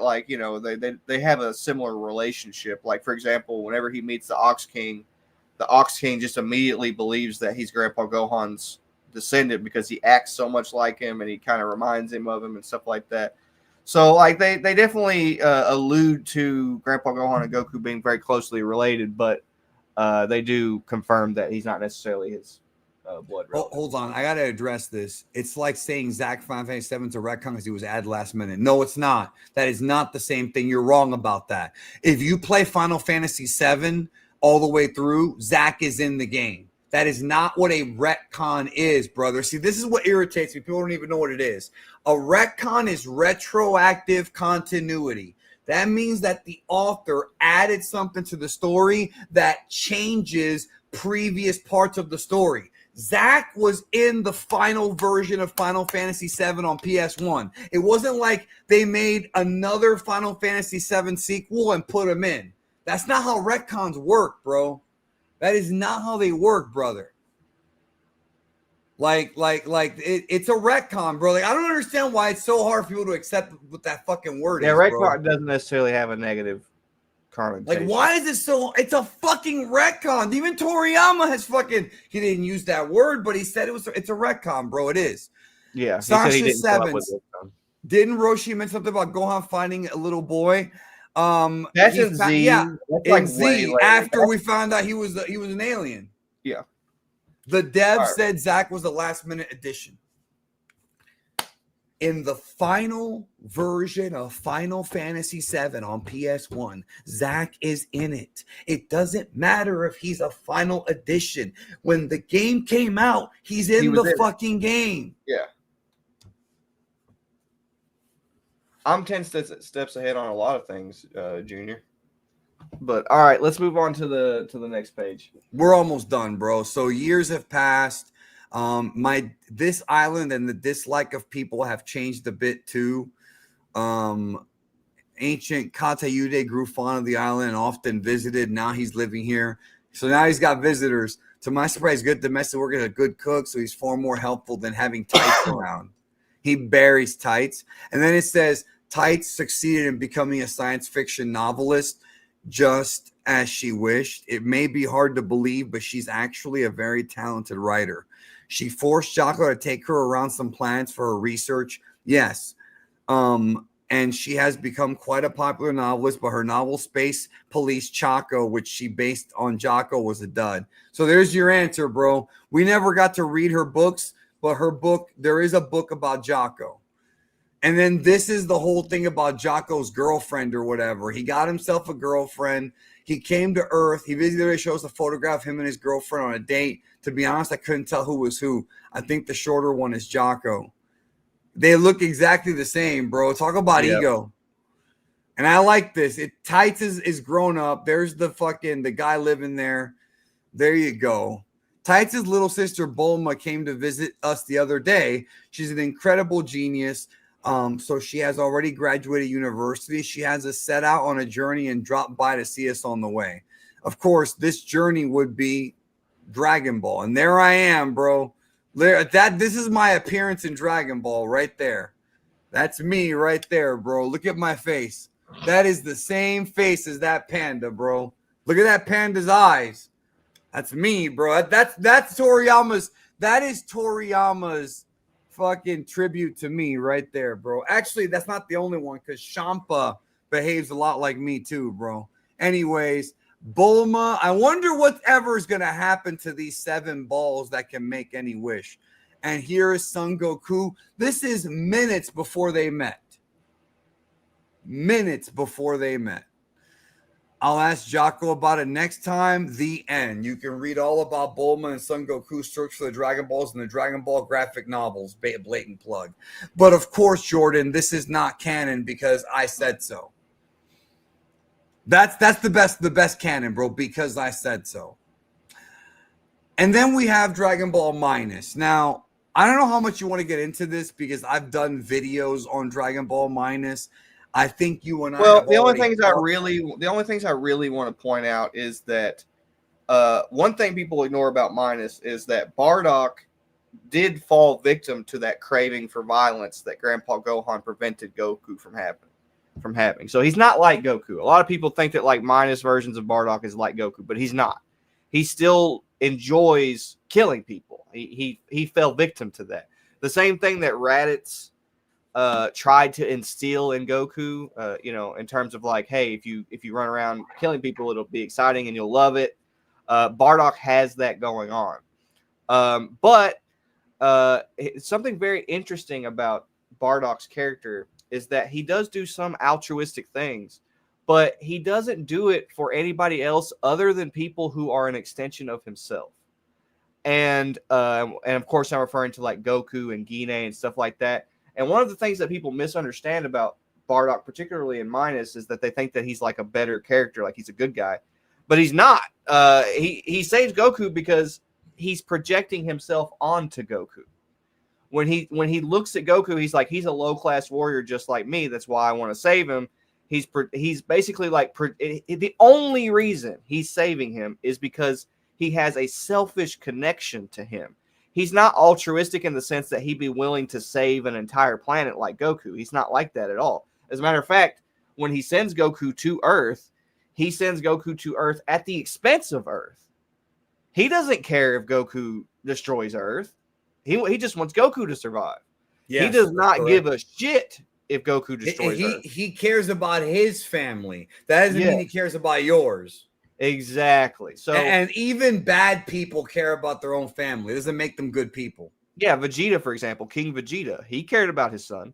they have a similar relationship. Like for example, whenever he meets the Ox King just immediately believes that he's Grandpa Gohan's descendant because he acts so much like him and he kind of reminds him of him and stuff like that. So, like, they definitely allude to Grandpa Gohan and Goku being very closely related, but they do confirm that he's not necessarily his blood relative. Hold on. I got to address this. It's like saying Zach Final Fantasy VII to retcon because he was added last minute. No, it's not. That is not the same thing. You're wrong about that. If you play Final Fantasy VII all the way through, Zach is in the game. That is not what a retcon is, brother. See, this is what irritates me. People don't even know what it is. A retcon is retroactive continuity. That means that the author added something to the story that changes previous parts of the story. Zach was in the final version of Final Fantasy VII on PS1. It wasn't like they made another Final Fantasy VII sequel and put him in. That's not how retcons work, bro. That is not how they work, brother. It's a retcon, bro. Like, I don't understand why it's so hard for people to accept what that fucking word is. Yeah, retcon doesn't necessarily have a negative connotation. Like, why is it so? It's a fucking retcon. Even Toriyama has he didn't use that word, but he said it's a retcon, bro. It is. Yeah. Sasha Sevens. Didn't Roshi mention something about Gohan finding a little boy? That's in Z. Yeah, that's in Z. After we found out he was an alien. Yeah. The dev Right. said Zach was a last minute addition. In the final version of Final Fantasy VII on PS1, Zach is in it. It doesn't matter if he's a final edition. When the game came out, he's in the fucking game. Yeah. I'm 10 steps ahead on a lot of things, Junior. But all right, let's move on to the next page. We're almost done, bro. So years have passed. This island and the dislike of people have changed a bit too. Ancient Katayude grew fond of the island and often visited. Now he's living here. So now he's got visitors. To my surprise, good domestic worker, a good cook, so he's far more helpful than having Tights around. He buries Tights. And then it says, Tights succeeded in becoming a science fiction novelist just as she wished. It may be hard to believe, but she's actually a very talented writer. She forced Jaco to take her around some planets for her research. Yes. And she has become quite a popular novelist, but her novel Space Police Chaco, which she based on Jaco, was a dud. So there's your answer, bro. We never got to read her books, but her book, there is a book about Jaco. And then this is the whole thing about Jaco's girlfriend or whatever. He got himself a girlfriend. He came to Earth. He visibly shows a photograph of him and his girlfriend on a date. To be honest, I couldn't tell who was who. I think the shorter one is Jaco. They look exactly the same, bro. Talk about ego. And I like this. Tights is grown up. There's the guy living there. There you go. Tights' little sister Bulma came to visit us the other day. She's an incredible genius. So she has already graduated university. She has us set out on a journey and dropped by to see us on the way. Of course, this journey would be Dragon Ball. And there I am, bro. This is my appearance in Dragon Ball right there. That's me right there, bro. Look at my face. That is the same face as that panda, bro. Look at that panda's eyes. That's me, bro. That's Toriyama's. That is Toriyama's fucking tribute to me right there, bro. Actually, that's not the only one because Champa behaves a lot like me too, bro. Anyways, Bulma, I wonder whatever is going to happen to these 7 balls that can make any wish. And here is Son Goku. This is minutes before they met. Minutes before they met. I'll ask Jaco about it next time. The end. You can read all about Bulma and Son Goku's search for the Dragon Balls in the Dragon Ball graphic novels. Blatant plug. But of course, Jordan, this is not canon because I said so. That's the best canon, bro, because I said so. And then we have Dragon Ball Minus. Now, I don't know how much you want to get into this because I've done videos on Dragon Ball Minus. I think you and I. Well, the only things I really want to point out is that one thing people ignore about Minus is that Bardock did fall victim to that craving for violence that Grandpa Gohan prevented Goku from having. So he's not like Goku. A lot of people think that like Minus versions of Bardock is like Goku, but he's not. He still enjoys killing people. He fell victim to that. The same thing that Raditz tried to instill in Goku, in terms of like, hey, if you run around killing people, it'll be exciting and you'll love it. Bardock has that going on. But something very interesting about Bardock's character is that he does do some altruistic things, but he doesn't do it for anybody else other than people who are an extension of himself. And of course, I'm referring to like Goku and Gine and stuff like that. And one of the things that people misunderstand about Bardock, particularly in Minus, is that they think that he's like a better character, like he's a good guy, but he's not. He saves Goku because he's projecting himself onto Goku. When he looks at Goku, he's like, he's a low-class warrior just like me. That's why I want to save him. He's basically like, the only reason he's saving him is because he has a selfish connection to him. He's not altruistic in the sense that he'd be willing to save an entire planet like Goku. He's not like that at all. As a matter of fact, when he sends Goku to Earth, he sends Goku to Earth at the expense of Earth. He doesn't care if Goku destroys Earth. He just wants Goku to survive. Yes, he does not give a shit if Goku destroys Earth. He cares about his family. That doesn't mean he cares about yours. Exactly. So, And even bad people care about their own family. It doesn't make them good people. yeah, Vegeta, for example, King Vegeta, he cared about his son.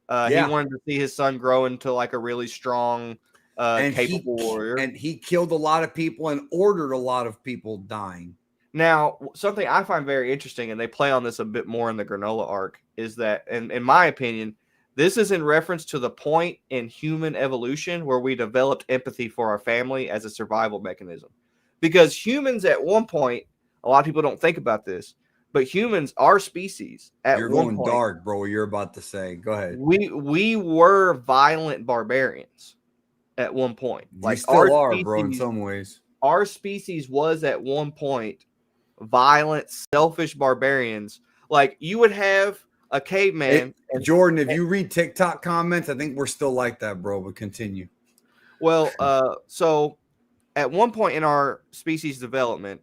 He Yeah. wanted to see his son grow into like a really strong, capable warrior. And he killed a lot of people and ordered a lot of people dying. Now, something I find very interesting, and they play on this a bit more in the Granola arc, is that, and in my opinion, this is in reference to the point in human evolution where we developed empathy for our family as a survival mechanism. Because humans at one point, a lot of people don't think about this, but humans, our species, at You're one going point, dark, bro. What you're about to say. Go ahead. we were violent barbarians at one point. You still are, bro, in some ways. Our species was at one point violent, selfish barbarians. Like, you would have a caveman. Jordan, if you read TikTok comments, I think we're still like that, bro. But continue. Well, so at one point in our species development,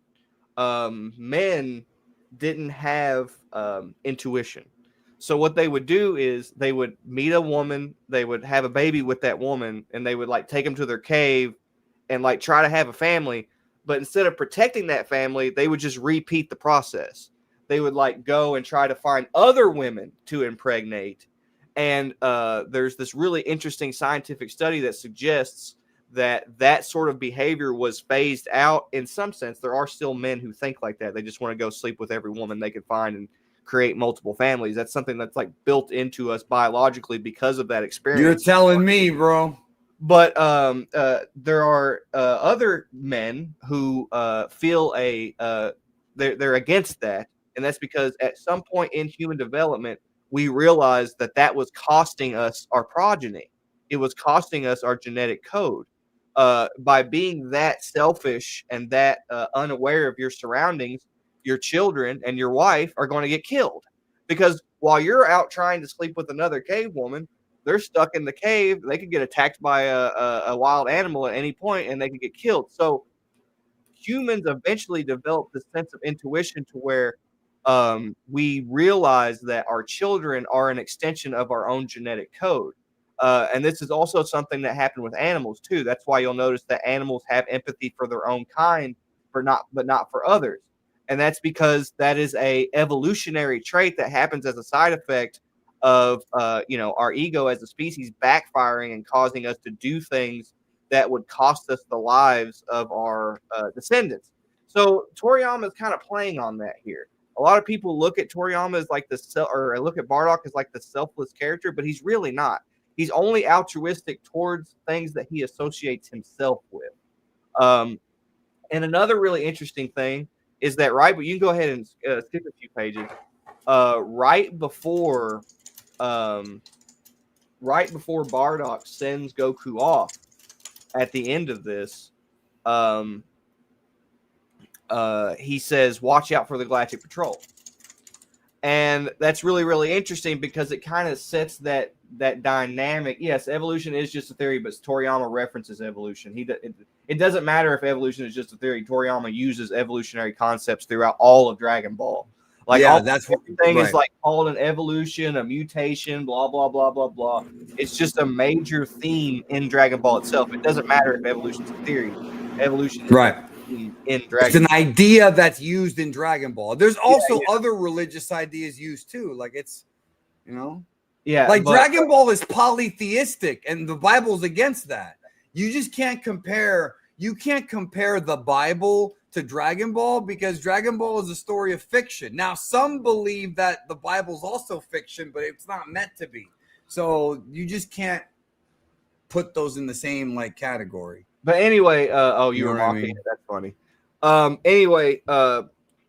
men didn't have intuition. So what they would do is they would meet a woman, they would have a baby with that woman, and they would like take them to their cave and like try to have a family. But instead of protecting that family, they would just repeat the process. They would like go and try to find other women to impregnate. And there's this really interesting scientific study that suggests that sort of behavior was phased out. In some sense, there are still men who think like that. They just want to go sleep with every woman they can find and create multiple families. That's something that's like built into us biologically because of that experience. You're telling me, bro. But there are other men who feel they're against that, and that's because at some point in human development, we realized that was costing us our progeny. It was costing us our genetic code. By being that selfish and that unaware of your surroundings, your children and your wife are going to get killed. Because while you're out trying to sleep with another cave woman, they're stuck in the cave. They could get attacked by a wild animal at any point, and they could get killed. So humans eventually developed this sense of intuition to where we realize that our children are an extension of our own genetic code. And this is also something that happened with animals too. That's why you'll notice that animals have empathy for their own kind, but not for others. And that's because that is a evolutionary trait that happens as a side effect of our ego as a species backfiring and causing us to do things that would cost us the lives of our descendants. So Toriyama is kind of playing on that here. A lot of people look at Toriyama as like look at Bardock as like the selfless character, but he's really not. He's only altruistic towards things that he associates himself with. And another really interesting thing is that but you can go ahead and skip a few pages. Right before Bardock sends Goku off at the end of this, he says, "Watch out for the Galactic Patrol." And that's really, really interesting because it kind of sets that dynamic. Yes, evolution is just a theory, but Toriyama references evolution. It doesn't matter if evolution is just a theory. Toriyama uses evolutionary concepts throughout all of Dragon Ball. Like, yeah, everything is like called an evolution, a mutation, blah, blah, blah, blah, blah. It's just a major theme in Dragon Ball itself. It doesn't matter if evolution is a theory. Evolution is right. In Dragon it's an Ball. idea that's used in Dragon Ball. There's also other religious ideas used too. Like it's, like Dragon Ball is polytheistic and the Bible's against that. You just can't compare. You can't compare the Bible to Dragon Ball because Dragon Ball is a story of fiction. Now, some believe that the Bible's also fiction, but it's not meant to be. So you just can't put those in the same category. But anyway, you were mocking it. That's funny. Anyway,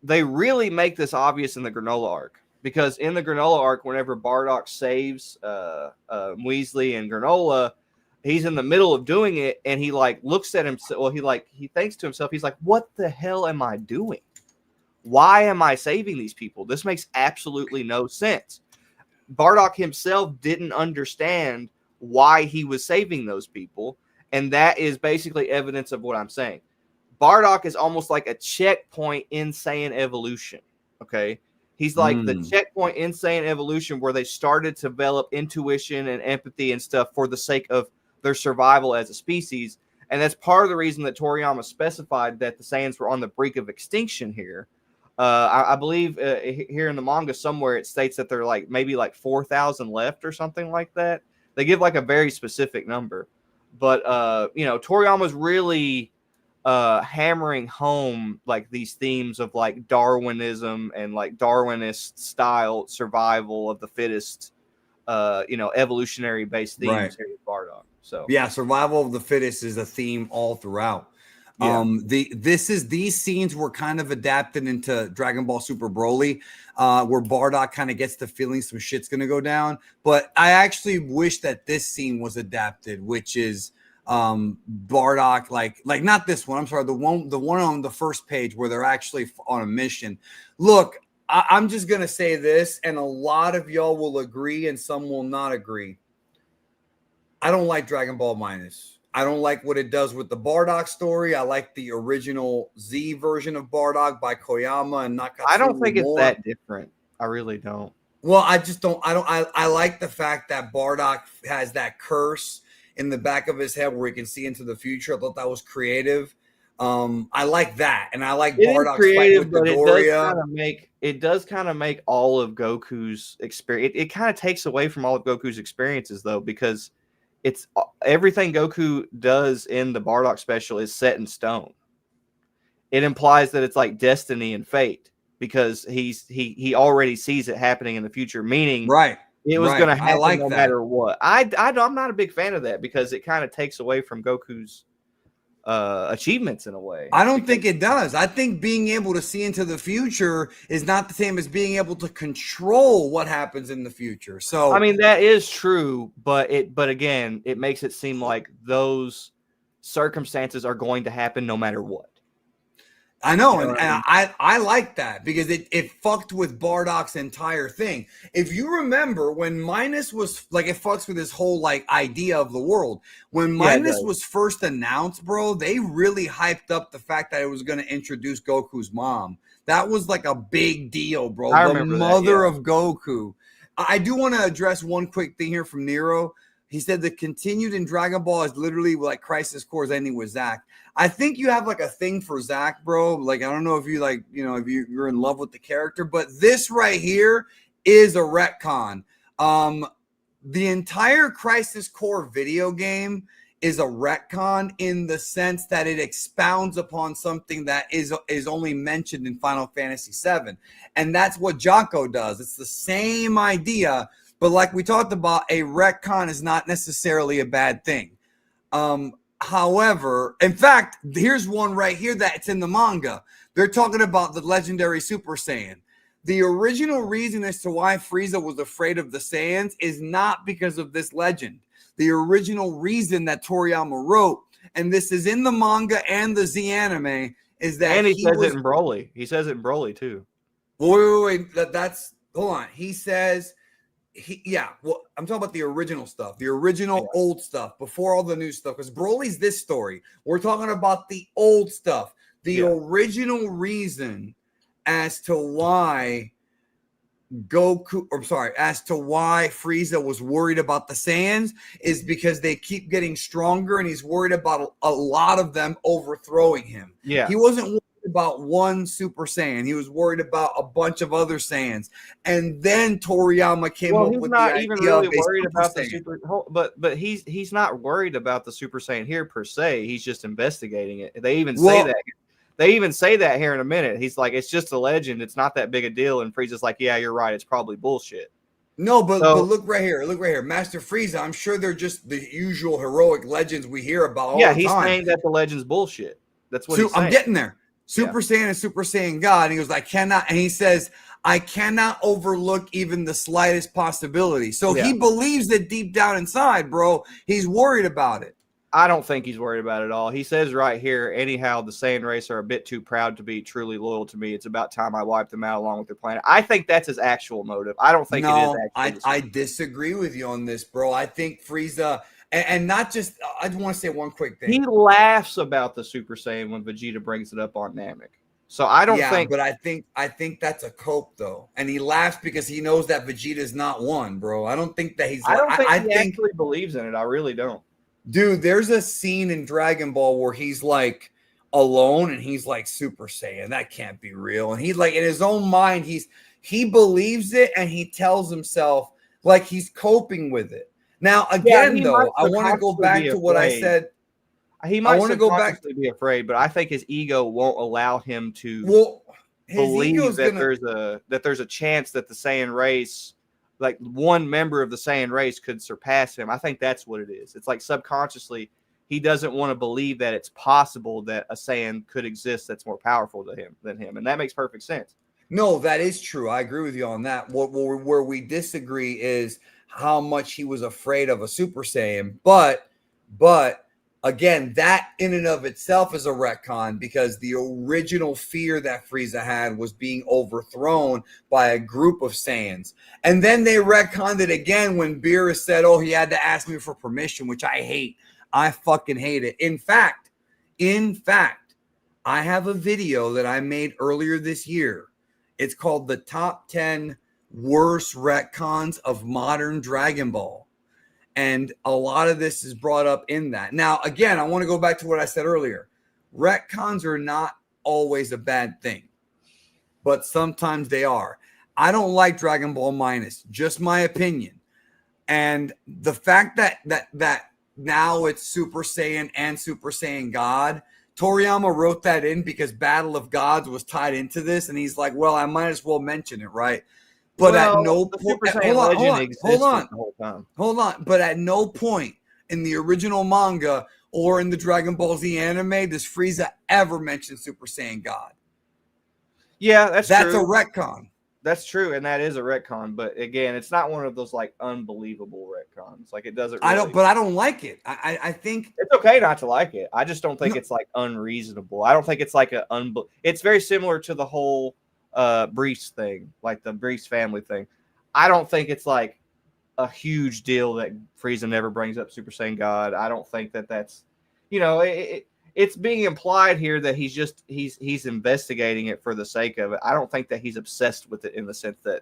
they really make this obvious in the Granola arc because in the Granola arc, whenever Bardock saves Weasley and Granola, he's in the middle of doing it, and he looks at himself. Well, he thinks to himself, he's like, "What the hell am I doing? Why am I saving these people? This makes absolutely no sense." Bardock himself didn't understand why he was saving those people. And that is basically evidence of what I'm saying. Bardock is almost like a checkpoint in Saiyan evolution. Okay. He's like the checkpoint in Saiyan evolution where they started to develop intuition and empathy and stuff for the sake of their survival as a species. And that's part of the reason that Toriyama specified that the Saiyans were on the brink of extinction here. I believe here in the manga somewhere it states that they're like maybe like 4,000 left or something like that. They give like a very specific number. But Toriyama's really hammering home like these themes of like Darwinism and like Darwinist style survival of the fittest, evolutionary based themes here with Bardock. So yeah, survival of the fittest is a theme all throughout. Yeah. These scenes were kind of adapted into Dragon Ball Super Broly, where Bardock kind of gets the feeling some shit's gonna go down. But I actually wish that this scene was adapted, which is Bardock, like not this one. I'm sorry, the one on the first page where they're actually on a mission. Look, I'm just gonna say this, and a lot of y'all will agree, and some will not agree. I don't like Dragon Ball Minus. I don't like what it does with the Bardock story. I like the original Z version of Bardock by Koyama and Nakatsu. I don't think it's that different. I really don't. Well, I just don't. I like the fact that Bardock has that curse in the back of his head where he can see into the future. I thought that was creative. I like that, and I like Bardock's fight with Doria. It does kind of make all of Goku's experience. It kind of takes away from all of Goku's experiences, though, because it's everything Goku does in the Bardock special is set in stone. It implies that it's like destiny and fate because he already sees it happening in the future, meaning it was going to happen no matter what. I'm not a big fan of that because it kind of takes away from Goku's achievements in a way. I don't think it does. I think being able to see into the future is not the same as being able to control what happens in the future. So I mean that is true, but again, it makes it seem like those circumstances are going to happen no matter what. I know, and I like that because it fucked with Bardock's entire thing. If you remember when Minus was like, it fucks with this whole like idea of the world. When Minus was first announced, bro, they really hyped up the fact that it was going to introduce Goku's mom. That was like a big deal, bro. The mother of Goku. I do want to address one quick thing here from Nero. He said the continued in Dragon Ball is literally like Crisis Core's ending with Zack. I think you have like a thing for Zack, bro. Like, I don't know if you like, if you're in love with the character, but this right here is a retcon. The entire Crisis Core video game is a retcon in the sense that it expounds upon something that is only mentioned in Final Fantasy VII. And that's what Jaco does. It's the same idea, but like we talked about, a retcon is not necessarily a bad thing. However, in fact, here's one right here that's in the manga. They're talking about the legendary Super Saiyan. The original reason as to why Frieza was afraid of the Saiyans is not because of this legend. The original reason that Toriyama wrote, and this is in the manga and the Z anime, is that and he says it in Broly. He says it in Broly too. Wait. That's hold on. He says. Well, I'm talking about the original stuff, the original old stuff before all the new stuff. Because Broly's this story. We're talking about the old stuff, the original reason as to why as to why Frieza was worried about the Saiyans is because they keep getting stronger, and he's worried about a lot of them overthrowing him. Yeah, he wasn't worried about one Super Saiyan. He was worried about a bunch of other Saiyans, and then Toriyama came up with the idea really of worried about the Super. But he's not worried about the Super Saiyan here per se. He's just investigating it. They even say that. They even say that here in a minute. He's like, it's just a legend. It's not that big a deal. And Frieza's like, yeah, you're right. It's probably bullshit. No, but look right here. Look right here. Master Frieza, I'm sure they're just the usual heroic legends we hear about all the time. Yeah, he's saying that the legend's bullshit. That's what he's saying. I'm getting there. Super Saiyan and Super Saiyan God. And he goes, he says, I cannot overlook even the slightest possibility. So he believes that deep down inside, bro, he's worried about it. I don't think he's worried about it at all. He says right here, anyhow, the Saiyan race are a bit too proud to be truly loyal to me. It's about time I wiped them out along with their planet. I think that's his actual motive. I don't think it is actually. I disagree with you on this, bro. I think Frieza, and not just, I just want to say one quick thing. He laughs about the Super Saiyan when Vegeta brings it up on Namek. So I don't think. But I think that's a cope, though. And he laughs because he knows that Vegeta's not one, bro. I don't think that he's. I don't think he actually believes in it. I really don't. Dude, there's a scene in Dragon Ball where he's like alone and he's like Super Saiyan. That can't be real. And he like in his own mind, he believes it and he tells himself like he's coping with it. Now, again, though, I want to go back to what I said. He might subconsciously be afraid, but I think his ego won't allow him to believe that there's a chance that the Saiyan race, like one member of the Saiyan race, could surpass him. I think that's what it is. It's like subconsciously he doesn't want to believe that it's possible that a Saiyan could exist that's more powerful than him, and that makes perfect sense. No, that is true. I agree with you on that. Where we disagree is how much he was afraid of a Super Saiyan, but again, that in and of itself is a retcon because the original fear that Frieza had was being overthrown by a group of Saiyans. And then they retconned it again when Beerus said, oh, he had to ask me for permission, which I hate. I fucking hate it. In fact, I have a video that I made earlier this year. It's called the Top 10 Worst Retcons of Modern Dragon Ball. And a lot of this is brought up in that. Now, again, I want to go back to what I said earlier. Retcons are not always a bad thing, but sometimes they are. I don't like Dragon Ball Minus, just my opinion. And the fact that now it's Super Saiyan and Super Saiyan God, Toriyama wrote that in because Battle of Gods was tied into this, and he's like, well, I might as well mention it, right? But at no point, hold on. But at no point in the original manga or in the Dragon Ball Z anime does Frieza ever mention Super Saiyan God. Yeah, that's true. A retcon. That's true, and that is a retcon. But again, it's not one of those like unbelievable retcons. Like it doesn't. Really... I don't like it. I think it's okay not to like it. I just don't think it's like unreasonable. I don't think it's like it's very similar to the whole Briefs thing, like the Briefs family thing. I don't think it's like a huge deal that Frieza never brings up Super Saiyan God. I don't think that's, it's being implied here that he's investigating it for the sake of it. I don't think that he's obsessed with it in the sense that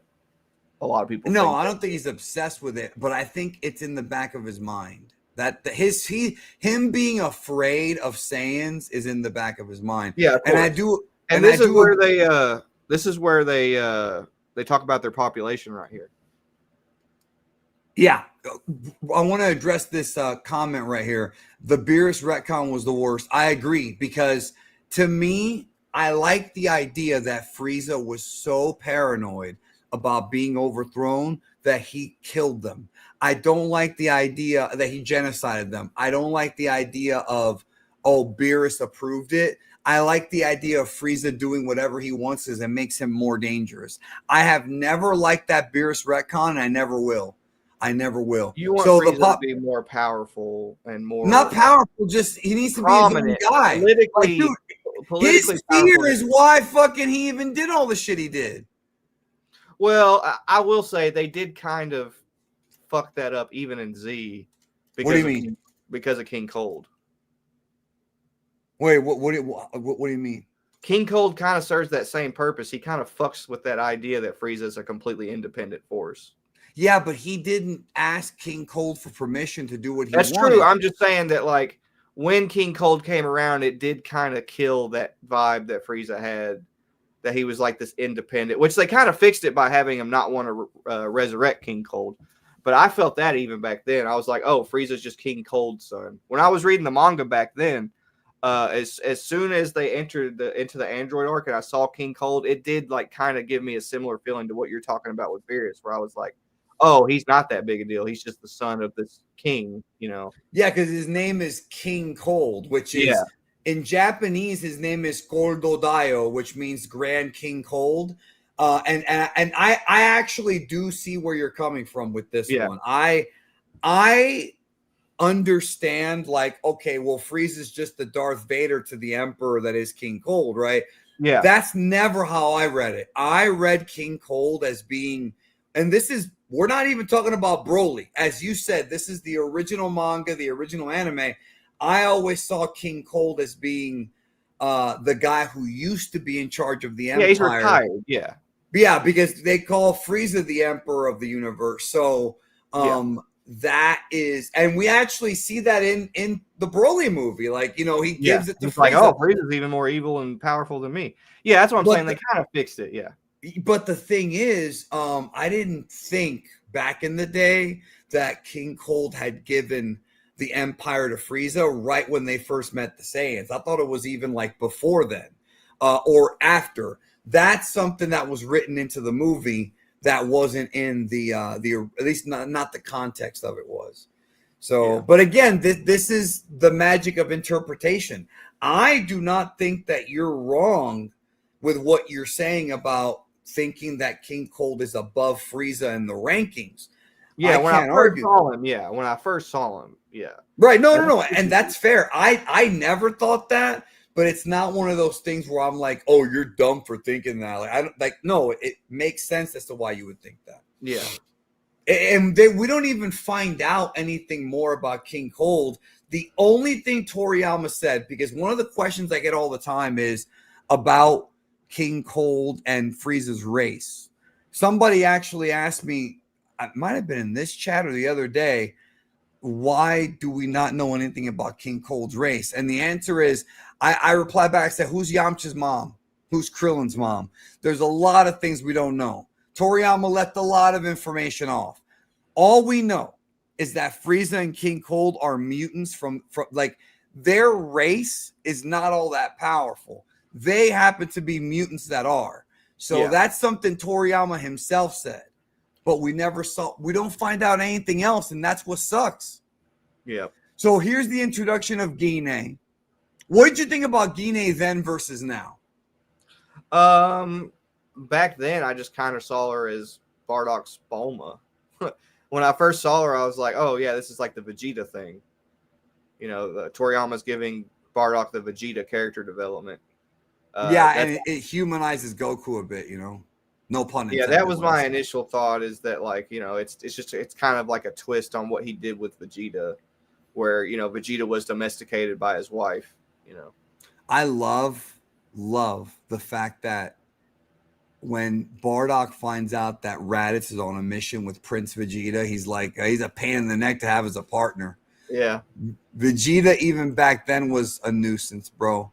a lot of people think. I don't think he's obsessed with it, but I think it's in the back of his mind that him being afraid of Saiyans is in the back of his mind. Yeah, and I do. And this is where they talk about their population right here. Yeah, I want to address this comment right here. The Beerus retcon was the worst. I agree because to me, I like the idea that Frieza was so paranoid about being overthrown that he killed them. I don't like the idea that he genocided them. I don't like the idea of, Beerus approved it. I like the idea of Frieza doing whatever he wants and it makes him more dangerous. I have never liked that Beerus retcon, and I never will. You want Frieza to be more powerful and more... Not powerful, just he needs to prominent, be a guy. Politically his fear is why fucking he even did all the shit he did. Well, I will say they did kind of fuck that up even in Z. What do you mean? Because of King Cold. Wait, what do you mean? King Cold kind of serves that same purpose. He kind of fucks with that idea that Frieza is a completely independent force. Yeah, but he didn't ask King Cold for permission to do what he wanted. That's true. I'm just saying that, like, when King Cold came around, it did kind of kill that vibe that Frieza had, that he was like this independent, which they kind of fixed it by having him not want to resurrect King Cold. But I felt that even back then. I was like, oh, Frieza's just King Cold's son. When I was reading the manga back then, as soon as they entered into the android arc and I saw King Cold, it did like kind of give me a similar feeling to what you're talking about with Beerus, where I was like, oh, he's not that big a deal. He's just the son of this king, Yeah, because his name is King Cold, which is in Japanese, his name is Goldo Daio, which means Grand King Cold. And I actually do see where you're coming from with this one. I understand, like, okay, well, Frieza's just the Darth Vader to the Emperor that is King Cold, right? Yeah. That's never how I read it. I read King Cold as being, and we're not even talking about Broly. As you said, this is the original manga, the original anime. I always saw King Cold as being the guy who used to be in charge of the Empire. Yeah, he's retired, Yeah, because they call Frieza the Emperor of the universe. So that is, and we actually see that in the Broly movie. Like, you know, he gives it to It's like, Frieza. oh, Frieza's even more evil and powerful than me. Yeah, that's what I'm saying. They kind of fixed it. Yeah. But the thing is, I didn't think back in the day that King Cold had given the Empire to Frieza right when they first met the Saiyans. I thought it was even like before then, or after. That's something that was written into the movie that wasn't in the at least not the context of it was. So, but again, this is the magic of interpretation. I do not think that you're wrong with what you're saying about thinking that King Cold is above Frieza in the rankings. Yeah, when I first saw him, when I first saw him, right. No, and that's fair. I never thought that, but it's not one of those things where I'm like, oh, you're dumb for thinking that. Like, I don't like. No, it makes sense as to why you would think that. Yeah. And we don't even find out anything more about King Cold. The only thing Toriyama said, because one of the questions I get all the time is about King Cold and Frieza's race. Somebody actually asked me, it might have been in this chat or the other day, why do we not know anything about King Cold's race? And the answer is, I replied back, I said, who's Yamcha's mom? Who's Krillin's mom? There's a lot of things we don't know. Toriyama left a lot of information off. All we know is that Frieza and King Cold are mutants from like their race is not all that powerful. They happen to be mutants that are. So that's something Toriyama himself said. But we don't find out anything else, and that's what sucks. Yeah. So here's the introduction of Gine. What did you think about Gine then versus now? Back then, I just kind of saw her as Bardock's Bulma. When I first saw her, I was like, oh, yeah, this is like the Vegeta thing. You know, Toriyama's giving Bardock the Vegeta character development. And it humanizes Goku a bit, you know. No pun intended. Yeah, that was my initial thought, is that, like, you know, it's kind of like a twist on what he did with Vegeta, where, you know, Vegeta was domesticated by his wife, you know. I love the fact that when Bardock finds out that Raditz is on a mission with Prince Vegeta, he's like, he's a pain in the neck to have as a partner. Yeah. Vegeta, even back then, was a nuisance, bro.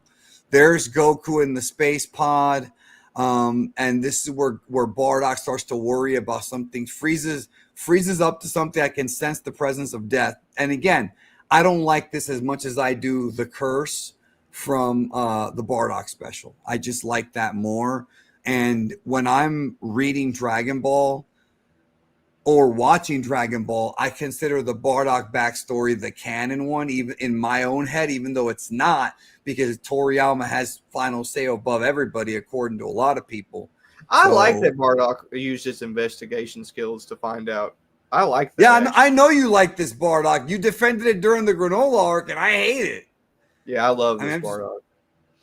There's Goku in the space pod. And this is where Bardock starts to worry about something. Frieza's up to something. I can sense the presence of death. And again, I don't like this as much as I do the curse from the Bardock special. I just like that more. And when I'm reading Dragon Ball or watching Dragon Ball, I consider the Bardock backstory the canon one, even in my own head, even though it's not, because Toriyama has final say above everybody, according to a lot of people. I like that Bardock used his investigation skills to find out. I like that. Yeah, I know you like this Bardock. You defended it during the Granola arc, and I hate it. Yeah, I love this Bardock.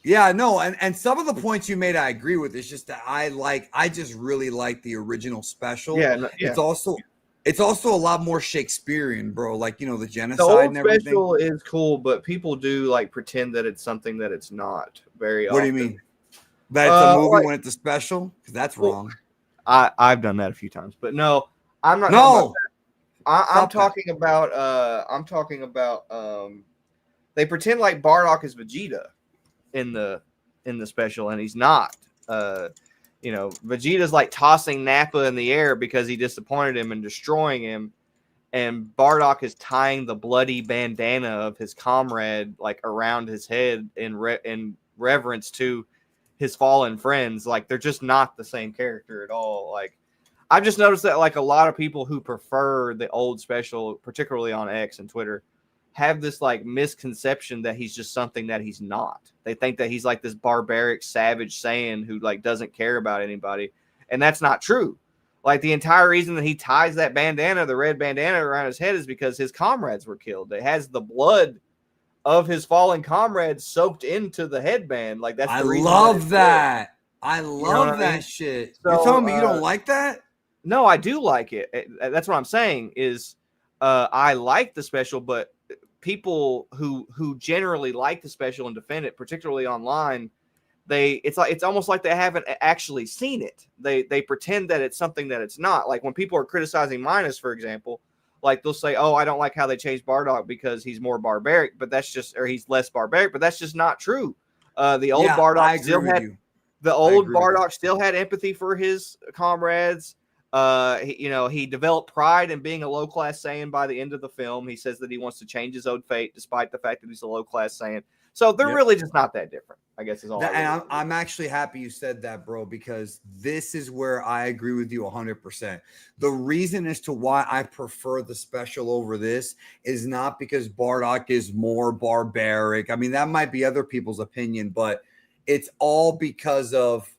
Yeah, no, and some of the points you made, I agree with. It's just that I just really like the original special. Yeah. It's also a lot more Shakespearean, bro. Like, you know, the genocide the old and everything. Special is cool, but people do like pretend that it's something that it's not very often. What do you mean? That it's a movie when it's a special? Because that's wrong. I've done that a few times, but no, I'm not. No, I'm talking about. They pretend like Bardock is Vegeta in the special, and he's not. You know, Vegeta's like tossing Nappa in the air because he disappointed him and destroying him, and Bardock is tying the bloody bandana of his comrade like around his head in reverence to his fallen friends. Like, they're just not the same character at all. Like, I've just noticed that like a lot of people who prefer the old special, particularly on X and Twitter, have this like misconception that he's just something that he's not. They think that he's like this barbaric savage Saiyan who like doesn't care about anybody, and that's not true. Like, the entire reason that he ties that bandana, the red bandana around his head, is because his comrades were killed. It has the blood of his fallen comrades soaked into the headband. Like, that's the reason. Love that. I love that shit. So, you're telling me you don't like that? No, I do like it. That's what I'm saying is I like the special, but people who generally like the special and defend it, particularly online, it's almost like they haven't actually seen it. They pretend that it's something that it's not. Like, when people are criticizing Minus, for example, Like they'll say, "Oh, I don't like how they changed Bardock because he's more barbaric," but that's just, or he's less barbaric, but that's just not true. The old Bardock still had Bardock still had empathy for his comrades. He developed pride in being a low class Saiyan by the end of the film. He says that he wants to change his own fate, despite the fact that he's a low class Saiyan. So they're really just not that different, I guess, is all. And I'm actually happy you said that, bro, because this is where I agree with you 100%. The reason as to why I prefer the special over this is not because Bardock is more barbaric. I mean, that might be other people's opinion, but it's all because of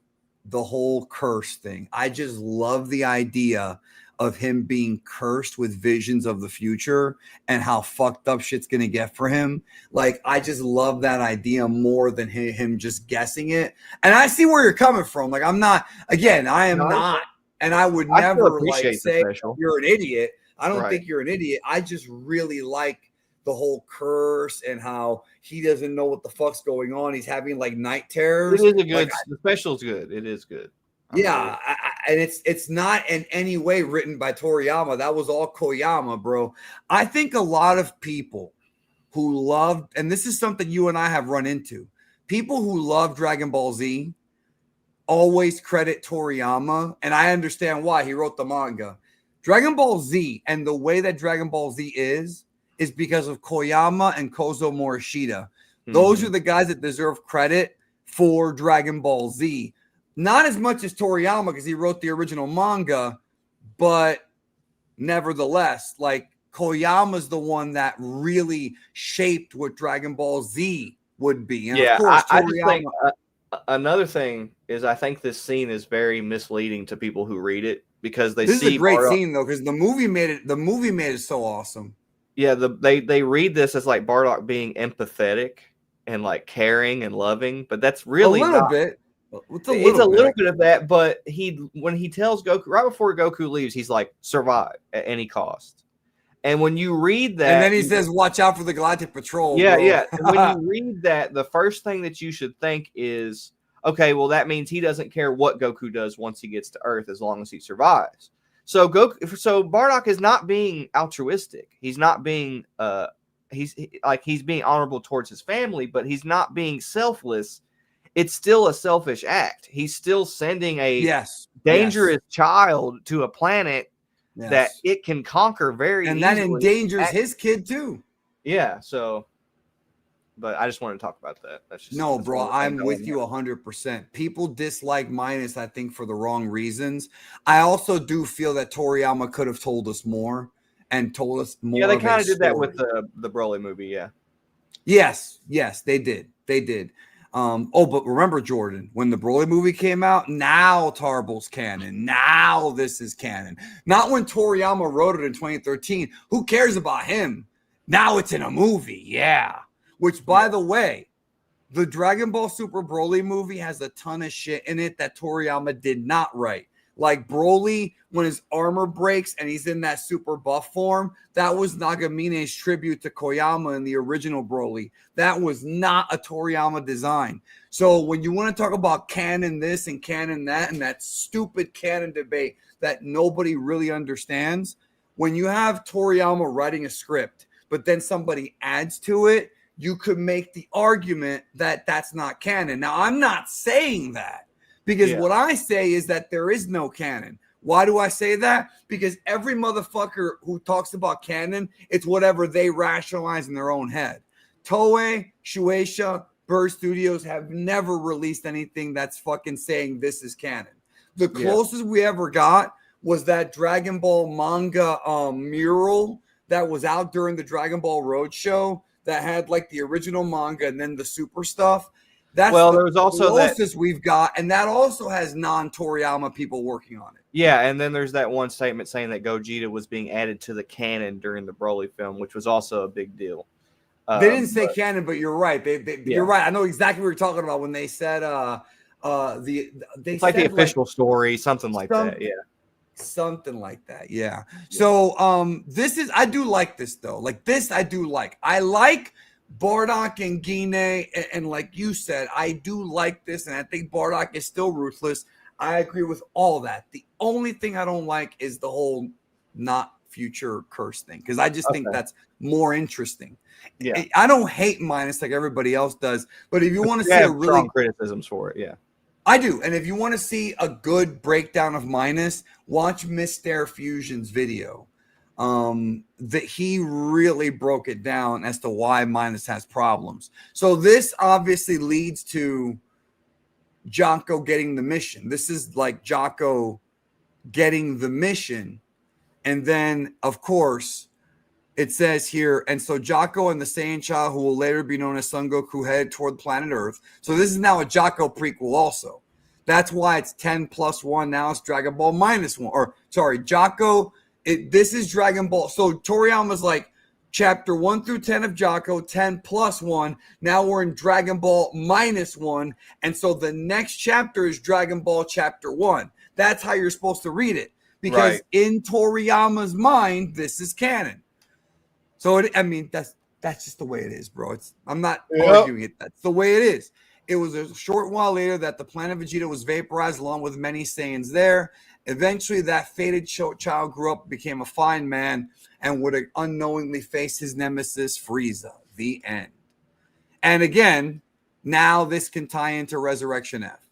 the whole curse thing. I just love the idea of him being cursed with visions of the future and how fucked up shit's gonna get for him. Like, I just love that idea more than him just guessing it. And I see where you're coming from. Like, I'm not, again, I am not, and I would never like say you're an idiot. I don't think you're an idiot. I just really like the whole curse and how he doesn't know what the fuck's going on. He's having like night terrors. It is a good, the special's good. It is good. Yeah, and it's not in any way written by Toriyama. That was all Koyama, bro. I think a lot of people who love, and this is something you and I have run into, people who love Dragon Ball Z always credit Toriyama, and I understand why. He wrote the manga. Dragon Ball Z and the way that Dragon Ball Z is because of Koyama and Kozo Morishita. Those are the guys that deserve credit for Dragon Ball Z. Not as much as Toriyama because he wrote the original manga, but nevertheless, like Koyama's the one that really shaped what Dragon Ball Z would be. And of course, I just think another thing is I think this scene is very misleading to people who read it because they this see is a great scene though because the movie made it so awesome. Yeah, they read this as like Bardock being empathetic and like caring and loving, but that's really a little bit. It's a little bit of that, but when he tells Goku right before Goku leaves, he's like, "Survive at any cost." And when you read that, and then he says, "Watch out for the Galactic Patrol." Yeah, bro. yeah. And when you read that, the first thing that you should think is, okay, well, that means he doesn't care what Goku does once he gets to Earth, as long as he survives. So Bardock is not being altruistic. He's not being he's being honorable towards his family, but he's not being selfless. It's still a selfish act. He's still sending a dangerous child to a planet that it can conquer very easily. And that endangers his kid too. Yeah, so but I just want to talk about that. That's just bro, I'm with you 100%. People dislike Minus, I think, for the wrong reasons. I also do feel that Toriyama could have told us more and told us more. Yeah, they kind of did that with the Broly movie, yeah. Yes, they did. But remember, Jordan, when the Broly movie came out, now Tarbell's canon. Now this is canon. Not when Toriyama wrote it in 2013. Who cares about him? Now it's in a movie. Yeah. Which, by the way, the Dragon Ball Super Broly movie has a ton of shit in it that Toriyama did not write. Like Broly, when his armor breaks and he's in that super buff form, that was Nagamine's tribute to Koyama in the original Broly. That was not a Toriyama design. So when you want to talk about canon this and canon that and that stupid canon debate that nobody really understands, when you have Toriyama writing a script, but then somebody adds to it, you could make the argument that that's not canon. Now, I'm not saying that. Because what I say is that there is no canon. Why do I say that? Because every motherfucker who talks about canon, it's whatever they rationalize in their own head. Toei, Shueisha, Bird Studios have never released anything that's fucking saying this is canon. The closest we ever got was that Dragon Ball manga mural that was out during the Dragon Ball Roadshow that had like the original manga and then the super stuff. That's there was also closest we've got, and that also has non-Toriyama people working on it. Yeah, and then there's that one statement saying that Gogeta was being added to the canon during the Broly film, which was also a big deal. They didn't say canon, but you're right. You're right. I know exactly what you're talking about when they said it's like the official story, something like that. Yeah. Something like that. Yeah. So I do like this though. Like this, I do like. I like Bardock and Gine, and like you said, I do like this, and I think Bardock is still ruthless. I agree with all that. The only thing I don't like is the whole not future curse thing, because I just think Okay. that's more interesting. Yeah. I don't hate minus like everybody else does, but if you want to You see a have really strong criticisms for it. Yeah. I do. And if you want to see a good breakdown of minus, watch Mr. Fusion's video. That he really broke it down as to why minus has problems. So this obviously leads to Jaco getting the mission. This is like Jaco getting the mission. And then, of course, it says here, and so Jaco and the Saiyan child, who will later be known as Son Goku, headed toward planet Earth. So this is now a Jaco prequel also. That's why it's 10 plus 1. Now it's Dragon Ball minus 1. Or, sorry, Jaco, this is Dragon Ball. So Toriyama's like, chapter 1 through 10 of Jaco, 10 plus 1. Now we're in Dragon Ball minus 1. And so the next chapter is Dragon Ball chapter 1. That's how you're supposed to read it. Because in Toriyama's mind, this is canon. So, I mean, that's just the way it is, bro. I'm not arguing it. That's the way it is. It was a short while later that the planet Vegeta was vaporized along with many Saiyans there. Eventually, that fated child grew up, became a fine man, and would unknowingly face his nemesis, Frieza. The end. And again, now this can tie into Resurrection F.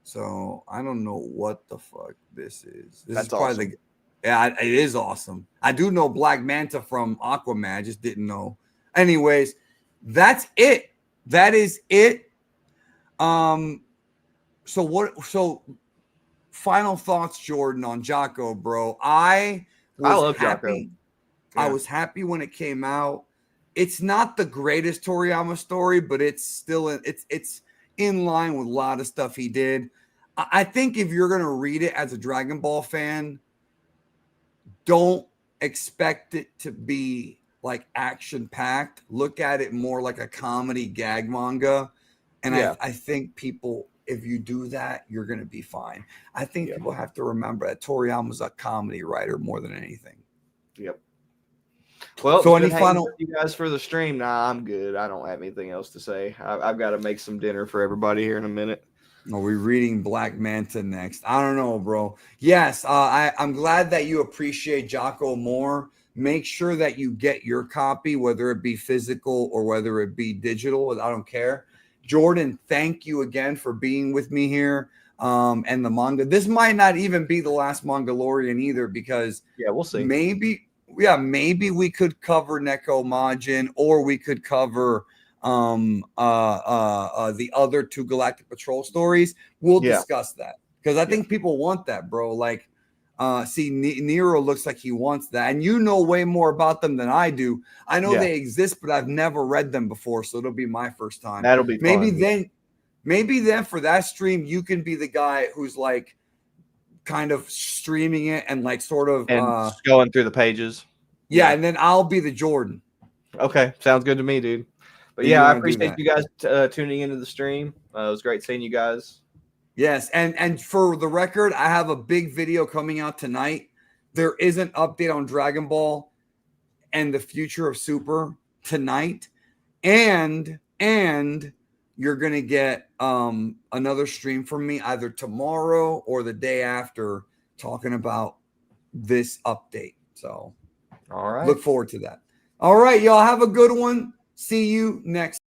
So I don't know what the fuck this is. This is probably awesome. Yeah, it is awesome. I do know Black Manta from Aquaman. I just didn't know. Anyways, that's it. That is it. So final thoughts, Jordan, on Jaco, bro. I love happy. Jaco. Yeah. I was happy when it came out. It's not the greatest Toriyama story, but it's still it's in line with a lot of stuff he did. I think if you're gonna read it as a Dragon Ball fan, don't expect it to be like action packed. Look at it more like a comedy gag manga. And I think people, if you do that, you're going to be fine. I think people have to remember that Toriyama's a comedy writer more than anything. Yep. Well, so any final you guys for the stream? Nah, I'm good. I don't have anything else to say. I've got to make some dinner for everybody here in a minute. Are we reading Black Manta next? I don't know, bro. Yes, I'm glad that you appreciate Jaco more. Make sure that you get your copy, whether it be physical or whether it be digital. I don't care. Jordan, thank you again for being with me here. And the manga. This might not even be the last Mangalorian either, because we'll see. Maybe we could cover Neko Majin, or we could cover the other two Galactic Patrol stories. We'll discuss that, because I think people want that, bro. Like, Nero looks like he wants that, and you know way more about them than I do. I know they exist, but I've never read them before, so it'll be my first time. That'll be fun. Maybe then for that stream, you can be the guy who's like kind of streaming it and like sort of going through the pages. Yeah, and then I'll be the Jordan. Okay, sounds good to me, dude. But I appreciate you guys tuning into the stream. It was great seeing you guys. Yes, and for the record, I have a big video coming out tonight. There is an update on Dragon Ball and the future of Super tonight, and you're gonna get another stream from me either tomorrow or the day after, talking about this update. So, all right, look forward to that. All right, y'all have a good one. See you next.